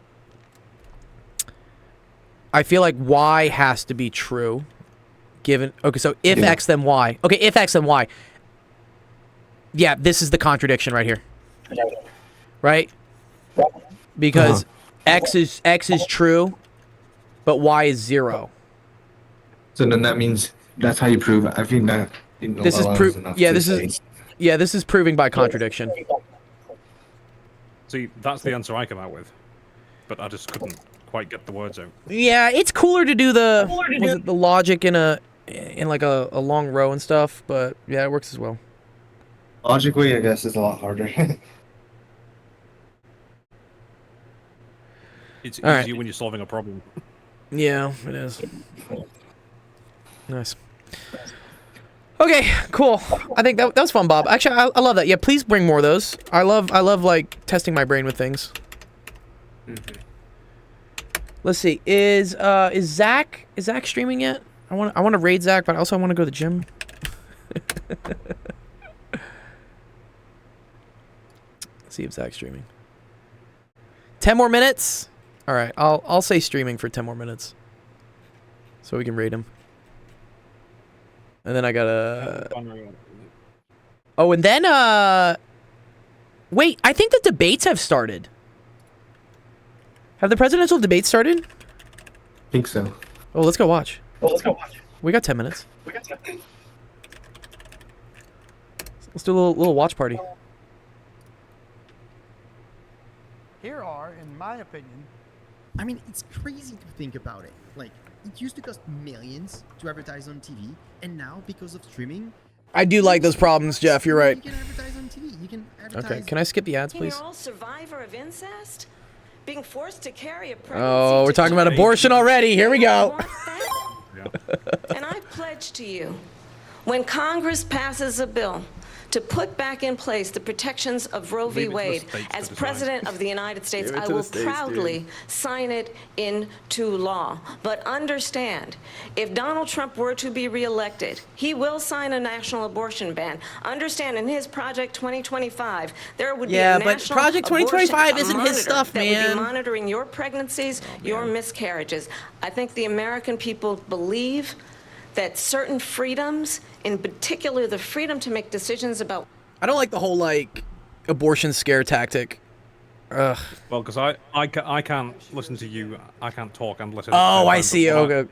I feel like Y has to be true. Given okay, so if X then Y. Okay, if X then Y. Yeah, this is the contradiction right here. Right? Because X is true, but Y is 0. So then that means that's how you prove it. I think that This is proof. Yeah, this is proving by contradiction. See, that's the answer I come out with, but I just couldn't quite get the words out. Yeah, it's cooler to do the logic in like a long row and stuff, but yeah, it works as well. Logically, I guess it's a lot harder. It's All easier right. when you're solving a problem. Yeah, it is. Nice. Okay, cool. I think that was fun, Bob. Actually, I love that. Yeah, please bring more of those. I love like testing my brain with things. Let's see. Is Zach streaming yet? I want to raid Zach, but also I want to go to the gym. Let's see if Zach's streaming. 10 more minutes. All right, I'll say streaming for 10 more minutes, so we can raid him. And then I gotta. Oh, and then wait, I think the debates have started. Have the presidential debates started? I think so. Oh, let's go watch. We got 10 minutes. Let's do a little watch party. Here are, in my opinion, I mean, it's crazy to think about it. Like, it used to cost millions to advertise on TV, and now, because of streaming... I do like those problems, Jeff. You're right. You can advertise on TV. You can advertise... Okay, can I skip the ads, please? You're all survivor of incest? Being forced to carry a pregnancy... Oh, we're talking about abortion already. Here we go. And I pledge to you, when Congress passes a bill to put back in place the protections of Roe v. Wade, as President of the United States, I will proudly sign it into law. But understand, if Donald Trump were to be reelected, he will sign a national abortion ban. Understand, in his Project 2025, there would be a national Project 2025 isn't his stuff, that would man. be monitoring your pregnancies, your miscarriages. I think the American people believe that certain freedoms, in particular the freedom to make decisions about... I don't like the whole, like, abortion scare tactic. Ugh. Well, because I can't listen to you. I can't talk and listen. Oh, I see. Okay.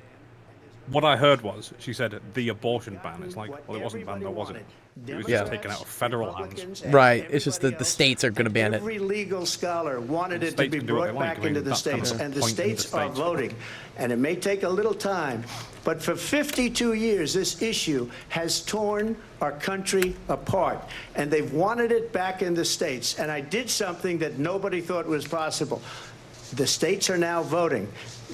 What I heard was, she said, the abortion ban. It's like, well, it wasn't banned, though, was it? It was just taken out of federal hands. Right. It's just that the states are going to ban it. Every legal scholar wanted it to be brought back into the states, and the states are voting. And it may take a little time, but for 52 years, this issue has torn our country apart, and they've wanted it back in the states. And I did something that nobody thought was possible. The states are now voting.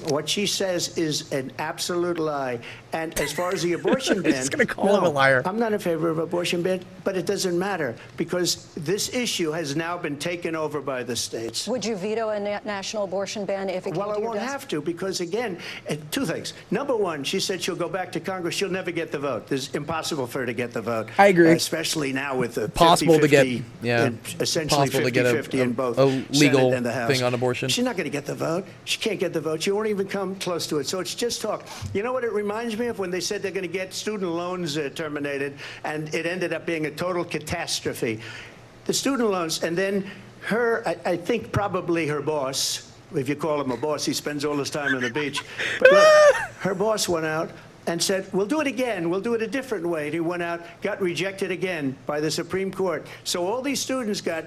What she says is an absolute lie. And as far as the abortion ban, just gonna call him a liar. I'm not in favor of abortion ban, but it doesn't matter because this issue has now been taken over by the states. Would you veto a national abortion ban if it came to your desk? Well, I won't have to because, again, two things. Number one, she said she'll go back to Congress. She'll never get the vote. It's impossible for her to get the vote. I agree. Especially now with the Possible 50-50, to get, yeah, essentially possible to get 50-50 in both a legal Senate and the House. thing on abortion. She's not going to get the vote. She can't get the vote. She won't even come close to it. So it's just talk. You know what it reminds me of? When they said they're going to get student loans terminated, and it ended up being a total catastrophe. The student loans, and then her, I think probably her boss, if you call him a boss, he spends all his time on the beach. But look, her boss went out and said, we'll do it again. We'll do it a different way. And he went out, got rejected again by the Supreme Court. So all these students got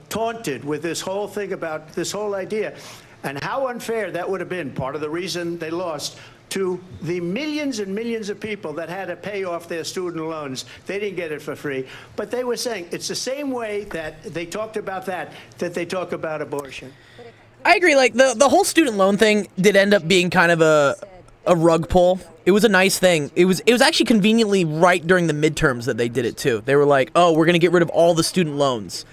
taunted with this whole thing about this whole idea. And how unfair that would have been, part of the reason they lost, to the millions and millions of people that had to pay off their student loans. They didn't get it for free. But they were saying it's the same way that they talked about that they talk about abortion. I agree. Like, the whole student loan thing did end up being kind of a rug pull. It was a nice thing. It was actually conveniently right during the midterms that they did it, too. They were like, oh, we're going to get rid of all the student loans.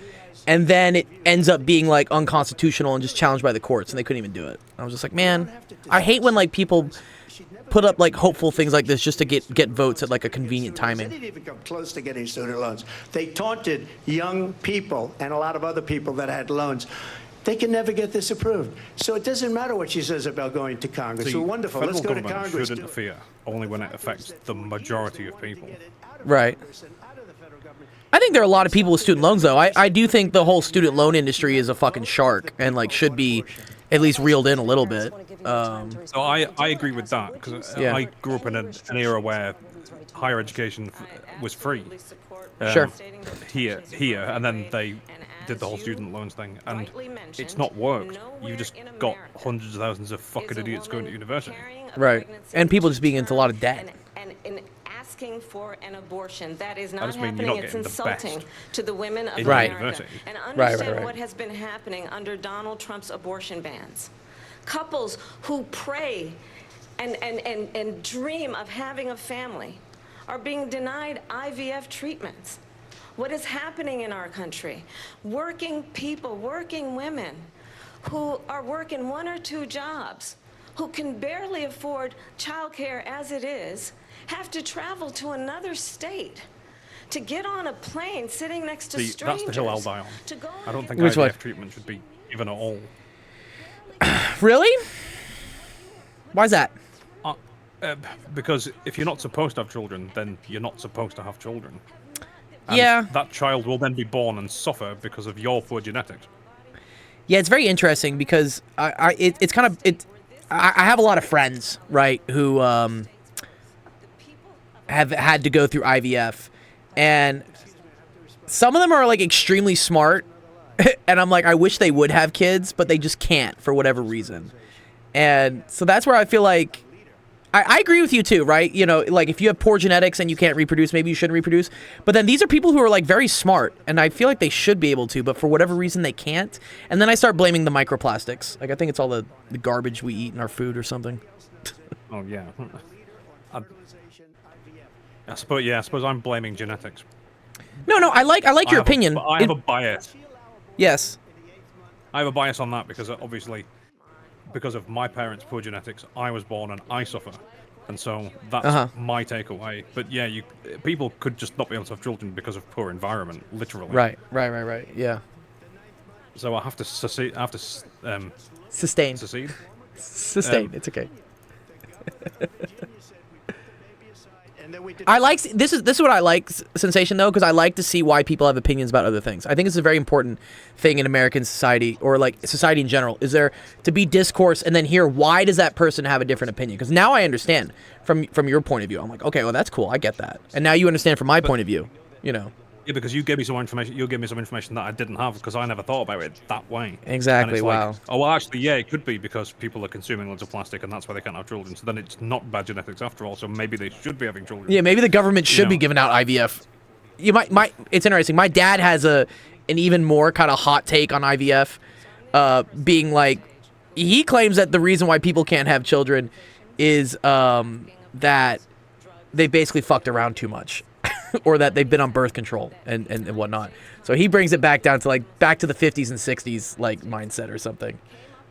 And then it ends up being, like, unconstitutional and just challenged by the courts, and they couldn't even do it. I was just like, man, I hate when, like, people put up, like, hopeful things like this just to get votes at, like, a convenient timing. They didn't even come close to getting student loans. They taunted young people and a lot of other people that had loans. They can never get this approved. So it doesn't matter what she says about going to Congress. The Well, wonderful. Let's go to federal government Congress. should interfere only when it affects the majority of people. Right. I think there are a lot of people with student loans, though. I do think the whole student loan industry is a fucking shark and, like, should be at least reeled in a little bit. So I agree with that, because Yeah. I grew up in an era where higher education was free. Sure. Here, and then they did the whole student loans thing, and it's not worked. You just got hundreds of thousands of fucking idiots going to university. Right. And people just being into a lot of debt. And asking for an abortion, that is That not doesn't mean you're happening. not It's getting the insulting best to the women of in Right. America. university. And Right, understand right. what has been happening under Donald Trump's abortion bans. Couples who pray and dream of having a family are being denied IVF treatments. What is happening in our country? Working people, working women who are working 1 or 2 jobs, who can barely afford childcare as it is, have to travel to another state to get on a plane sitting next to strangers. That's the hill I'll die on. I don't think Which IVF one? treatment should be given at all. Really? Why's that? Because if you're not supposed to have children, then you're not supposed to have children. And Yeah. that child will then be born and suffer because of your poor genetics. Yeah, it's very interesting because it's kind of I have a lot of friends, right, who have had to go through IVF, and some of them are like extremely smart, and I'm like, I wish they would have kids, but they just can't for whatever reason. And so that's where I feel like I agree with you too, right? You know, like if you have poor genetics and you can't reproduce, maybe you shouldn't reproduce. But then these are people who are like very smart, and I feel like they should be able to, but for whatever reason they can't. And then I start blaming the microplastics. Like I think it's all the garbage we eat in our food or something. Oh yeah. I suppose I'm blaming genetics. No, I like your opinion. I have a bias. Yes. I have a bias on that because obviously, because of my parents' poor genetics, I was born and I suffer, and so that's my takeaway. But yeah, people could just not be able to have children because of poor environment, literally. Right. Yeah. So I have to sustain. Sustain. Secede. Sustain. It's okay. I like this is what I like, Sensation, though, because I like to see why people have opinions about other things. I think it's a very important thing in American society, or like society in general, is there to be discourse and then hear why does that person have a different opinion? Because now I understand from your point of view. I'm like, okay, well that's cool, I get that, and now you understand from my point of view. You know. Yeah, because you gave me some information. You gave me some information that I didn't have because I never thought about it that way. Exactly. Wow. Like, oh, well, actually, yeah, it could be because people are consuming loads of plastic, and that's why they can't have children. So then it's not bad genetics after all. So maybe they should be having children. Yeah, maybe the government should be giving out IVF. You might. It's interesting. My dad has an even more kind of hot take on IVF, being like, he claims that the reason why people can't have children is that they basically fucked around too much. Or that they've been on birth control and whatnot. So he brings it back down to back to the 50s and 60s mindset or something.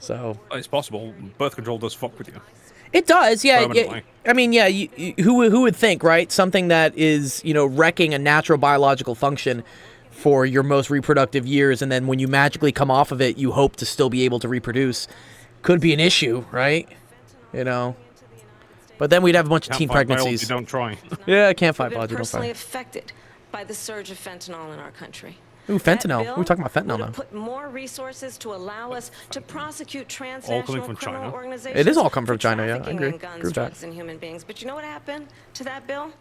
So it's possible. Birth control does fuck with you. It does, yeah. I mean, yeah. Who would think, right? Something that is wrecking a natural biological function for your most reproductive years, and then when you magically come off of it, you hope to still be able to reproduce, could be an issue, right? But then we'd have a bunch of teen pregnancies. Don't try. Yeah, I can't fight biology. We've been Don't personally fight. affected by the surge of fentanyl in our country. Ooh, fentanyl. We're talking about fentanyl now. Put more resources to allow us to prosecute All transnational coming from criminal China. organizations. It is all come from for China, yeah. I trafficking agree. in guns, Agree with that. drugs, and human beings. But you know what happened to that bill?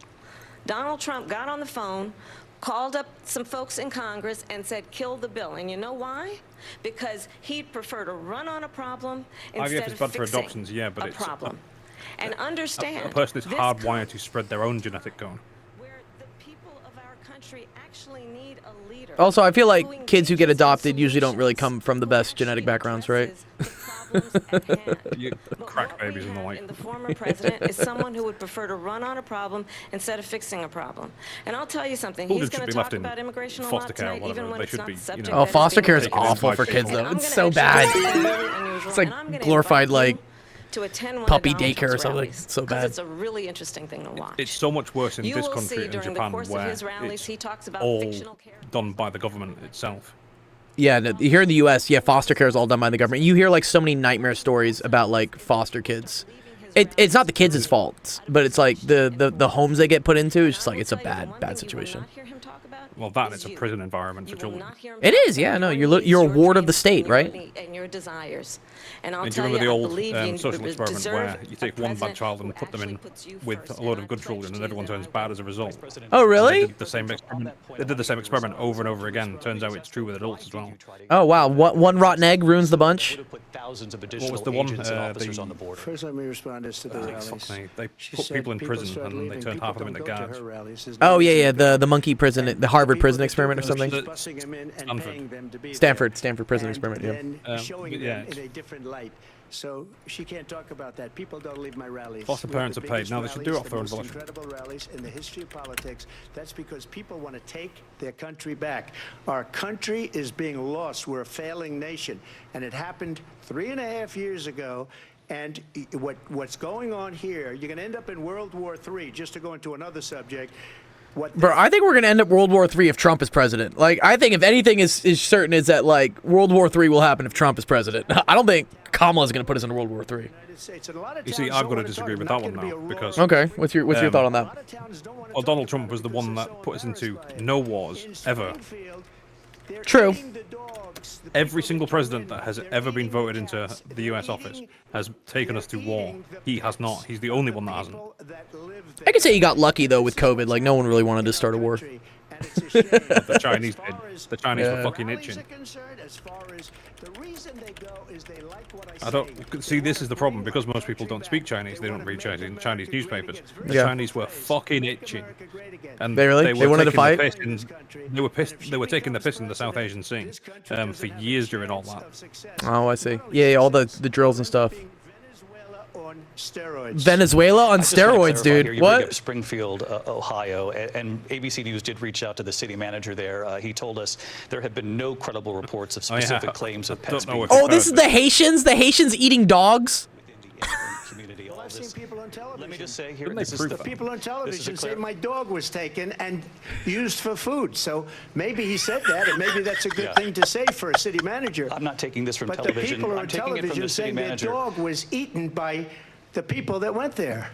Donald Trump got on the phone, called up some folks in Congress, and said, kill the bill. And you know why? Because he'd prefer to run on a problem instead IVF is of bad for fixing adoptions, yeah, but a it's problem. And understand, a person is this hardwired to spread their own genetic code. where the people of our country actually need a leader. Also, I feel like kids who get adopted usually don't really come from the best genetic backgrounds, right? You crack babies and the like. And the former president is someone who would prefer to run on a problem instead of fixing a problem. And I'll tell you something. Children He's should going be to left talk in about immigration a foster lot care or tonight, whatever. even when They it's should not be, the subject Oh, that is foster being care is taken awful by for kids, children. though. I'm It's gonna so actually bad. do something really unusual, It's like and I'm gonna glorified, invite you like, to attend one puppy of Donald daycare or Trump's something. rallies, It's so 'cause bad. It's a really interesting thing to watch. It's so much worse in You this will country see and during the Japan course of where his rallies, it's he talks about all fictional characters. done by the government itself. Yeah, no, here in the U.S., yeah, foster care is all done by the government. You hear like so many nightmare stories about like foster kids. It's not the kids' fault, but it's like the homes they get put into. It's just like it's a bad situation. Well, that it's a prison environment for children. It is, yeah. No, you're a ward of the state, right? And your desires. And I'll And do you tell remember you, the I old believe you social experiment deserve where you a take one bad president child who and put them in actually puts you with first. a load And of good I children, pledge and everyone to you turns that bad as a result? Oh, They really? did the same experiment. They did the same experiment over and over again. Turns out it's true with adults as well. Oh wow, one rotten egg ruins the bunch. What was the one? First, let me respond as to the rallies. Fuck me. They She put said people in people prison started and then they leaving. turned People half of them don't into go to guards. her rallies. There's Oh no yeah, reason yeah, to go. the monkey prison, the Harvard Harvard prison experiment or something. Busing him in and Stanford. paying them to be Stanford there. prison And experiment. Yeah. then showing yeah, them in a different light. So she can't talk about that. People don't leave my rallies. Foster We have parents the are paid. biggest Now they should do it rallies, off their own the most volition. incredible rallies in the history of politics. That's because people want to take their country back. Our country is being lost. We're a failing nation. And it happened 3.5 years ago. And what's going on here, you're going to end up in World War III, just to go into another subject. Bro, I think we're gonna end up World War III if Trump is president. Like, I think if anything is certain, is that like World War III will happen if Trump is president. I don't think Kamala's gonna put us into World War III. You see, I've got to disagree with that one now because Okay, what's your thought on that? well, Donald Trump was the one that put us into no wars ever. True. Every single president that has ever been voted into the U.S. office has taken us to war. He has not. He's the only one that hasn't. I could say he got lucky though with COVID. Like, no one really wanted to start a war. The Chinese did. The Chinese were fucking itching. I don't see. This is the problem because most people don't speak Chinese. They don't read Chinese newspapers. The Chinese were fucking itching, and They really? They wanted to fight? They were pissed. They were taking the piss in the South Asian Sea for years during all that. Oh, I see. Yeah, all the drills and stuff. Steroids. Venezuela on I just wanna steroids, clarify dude. here, you bring What? up Springfield, Ohio, and ABC News did reach out to the city manager there. He told us there have been no credible reports of specific claims of pets being Oh, this is the Haitians? The Haitians eating dogs? community. All I've seen this. people on television. Let me just say here, Didn't this they is prove the that? People on This is a television say clar- my dog was taken and used for food. So maybe he said that, and maybe that's a good Yeah. thing to say for a city manager. I'm not taking this from But the television. people I'm on taking it from television the city saying their manager. dog was eaten by the people that went there.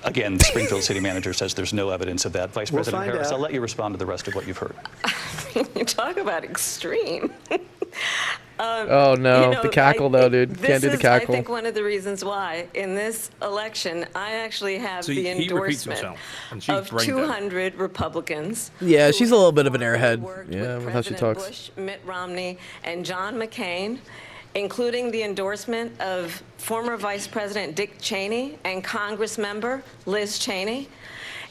Again, the Springfield city manager says there's no evidence of that. Vice We'll President find Harris, out. I'll let you respond to the rest of what you've heard. You talk about extreme. Oh no, the cackle though, dude. Can't do the I cackle. think one of the reasons why in this election I actually have See, the he repeats endorsement himself, and she's of brain dead. 200 Republicans. Yeah, she's a little bit of an who airhead. worked Yeah, with with how she President talks. Bush, Mitt Romney, and John McCain, including the endorsement of former Vice President Dick Cheney and Congress member Liz Cheney.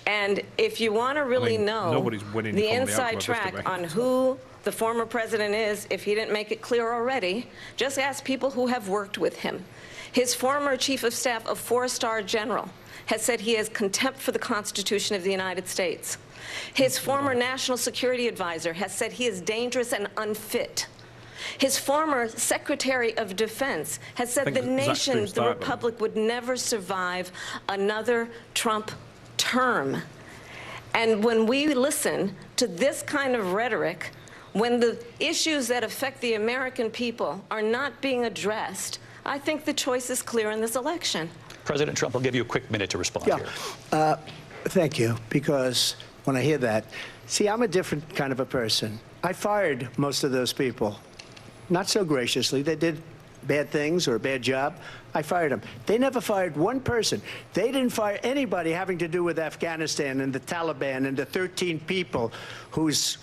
And if you want to really know nobody's winning the from the inside outcome of this track debate. on who the former president is, if he didn't make it clear already, just ask people who have worked with him. His former chief of staff, a four-star general, has said he has contempt for the Constitution of the United States. His former national security advisor has said he is dangerous and unfit. His former Secretary of Defense has said the Zach nation, Stream the started. Republic, would never survive another Trump term. And when we listen to this kind of rhetoric, when the issues that affect the American people are not being addressed, I think the choice is clear in this election. President Trump, I'll give you a quick minute to respond Yeah. here. Thank you, because when I hear that, see, I'm a different kind of a person. I fired most of those people. Not so graciously. They did bad things or a bad job. I fired them. They never fired one person. They didn't fire anybody having to do with Afghanistan and the Taliban and the 13 people who's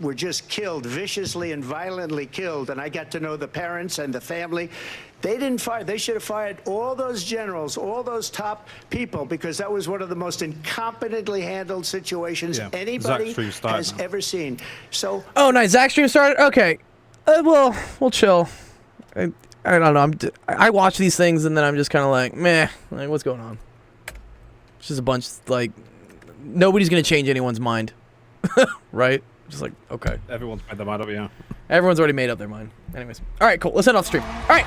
were just killed, viciously and violently killed. And I got to know the parents and the family. They didn't fire. They should have fired all those generals, all those top people, because that was one of the most incompetently handled situations Yeah. anybody Zach Stream started has now. ever seen. So Oh, nice. Zach Stream started. Okay. Well, we'll chill. I don't know. I watch these things and then I'm just kind of like, meh. Like, what's going on? It's just a bunch like nobody's gonna change anyone's mind, right? Just like, okay. Everyone's made their mind up, yeah. Everyone's already made up their mind. Anyways, all right, cool. Let's end off stream. All right.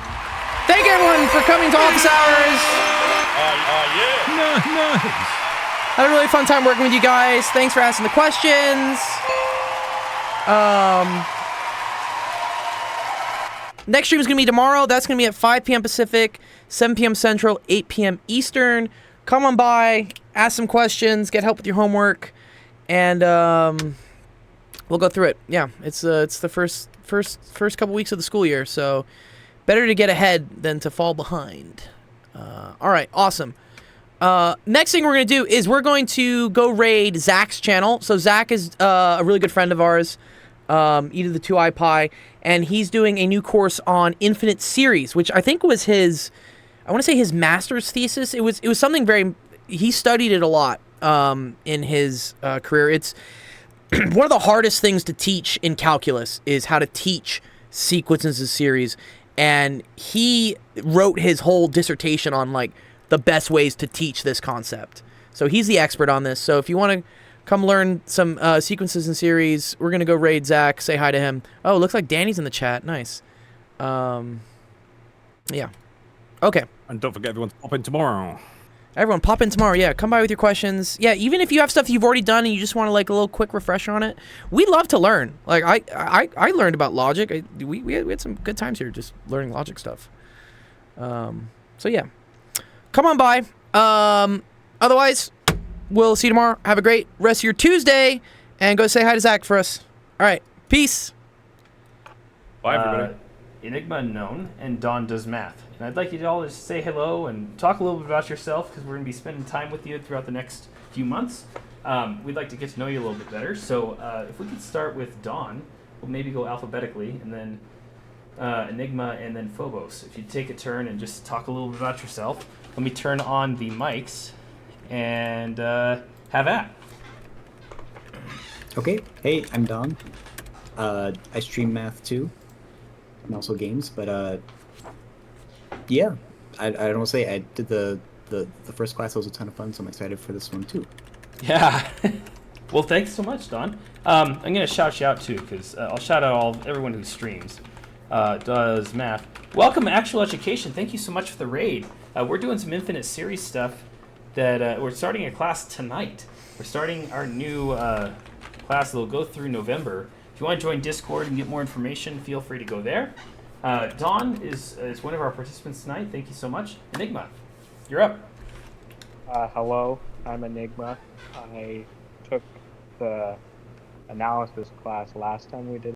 Thank you everyone for coming to Office Hours. Had a really fun time working with you guys. Thanks for asking the questions. Next stream is going to be tomorrow. That's going to be at 5 p.m. Pacific, 7 p.m. Central, 8 p.m. Eastern. Come on by, ask some questions, get help with your homework, and we'll go through it. Yeah, it's the first couple weeks of the school year, so better to get ahead than to fall behind. All right, awesome. Next thing we're going to do is we're going to go raid Zach's channel. So Zach is a really good friend of ours, Eat of the Two Eye Pie, and he's doing a new course on Infinite Series, which I think was his, I want to say his master's thesis. It was something very, he studied it a lot in his career. one of the hardest things to teach in calculus is how to teach sequences of series, and he wrote his whole dissertation on like the best ways to teach this concept. So he's the expert on this. So if you want to come learn some sequences and series, we're gonna go raid Zach, say hi to him. Oh, looks like Danny's in the chat. Nice. Yeah. Okay. And don't forget, everyone's popping tomorrow. Everyone, pop in tomorrow. Yeah, come by with your questions. Yeah, even if you have stuff you've already done and you just want to like a little quick refresher on it, we love to learn. Like I learned about logic. We had some good times here just learning logic stuff. So yeah, come on by. Otherwise, we'll see you tomorrow. Have a great rest of your Tuesday, and go say hi to Zach for us. All right, peace. Bye, everybody. Enigma Unknown and Dawn Does Math. And I'd like you all to say hello and talk a little bit about yourself, because we're going to be spending time with you throughout the next few months. We'd like to get to know you a little bit better. So if we could start with Dawn, we'll maybe go alphabetically, and then Enigma, and then Phobos. If you'd take a turn and just talk a little bit about yourself. Let me turn on the mics and have at. Okay. Hey, I'm Dawn. I stream math too, and also games. But yeah, I don't want to say I did the first class. Was a ton of fun, so I'm excited for this one too. Yeah. Well, thanks so much, Don. I'm gonna shout you out too, because I'll shout out everyone who streams, does math. Welcome, Actual Education. Thank you so much for the raid. We're doing some Infinite Series stuff. That we're starting a class tonight. We're starting our new class that'll go through November. If you want to join Discord and get more information, feel free to go there. Dawn is one of our participants tonight. Thank you so much. Enigma, you're up. Hello, I'm Enigma. I took the analysis class last time we did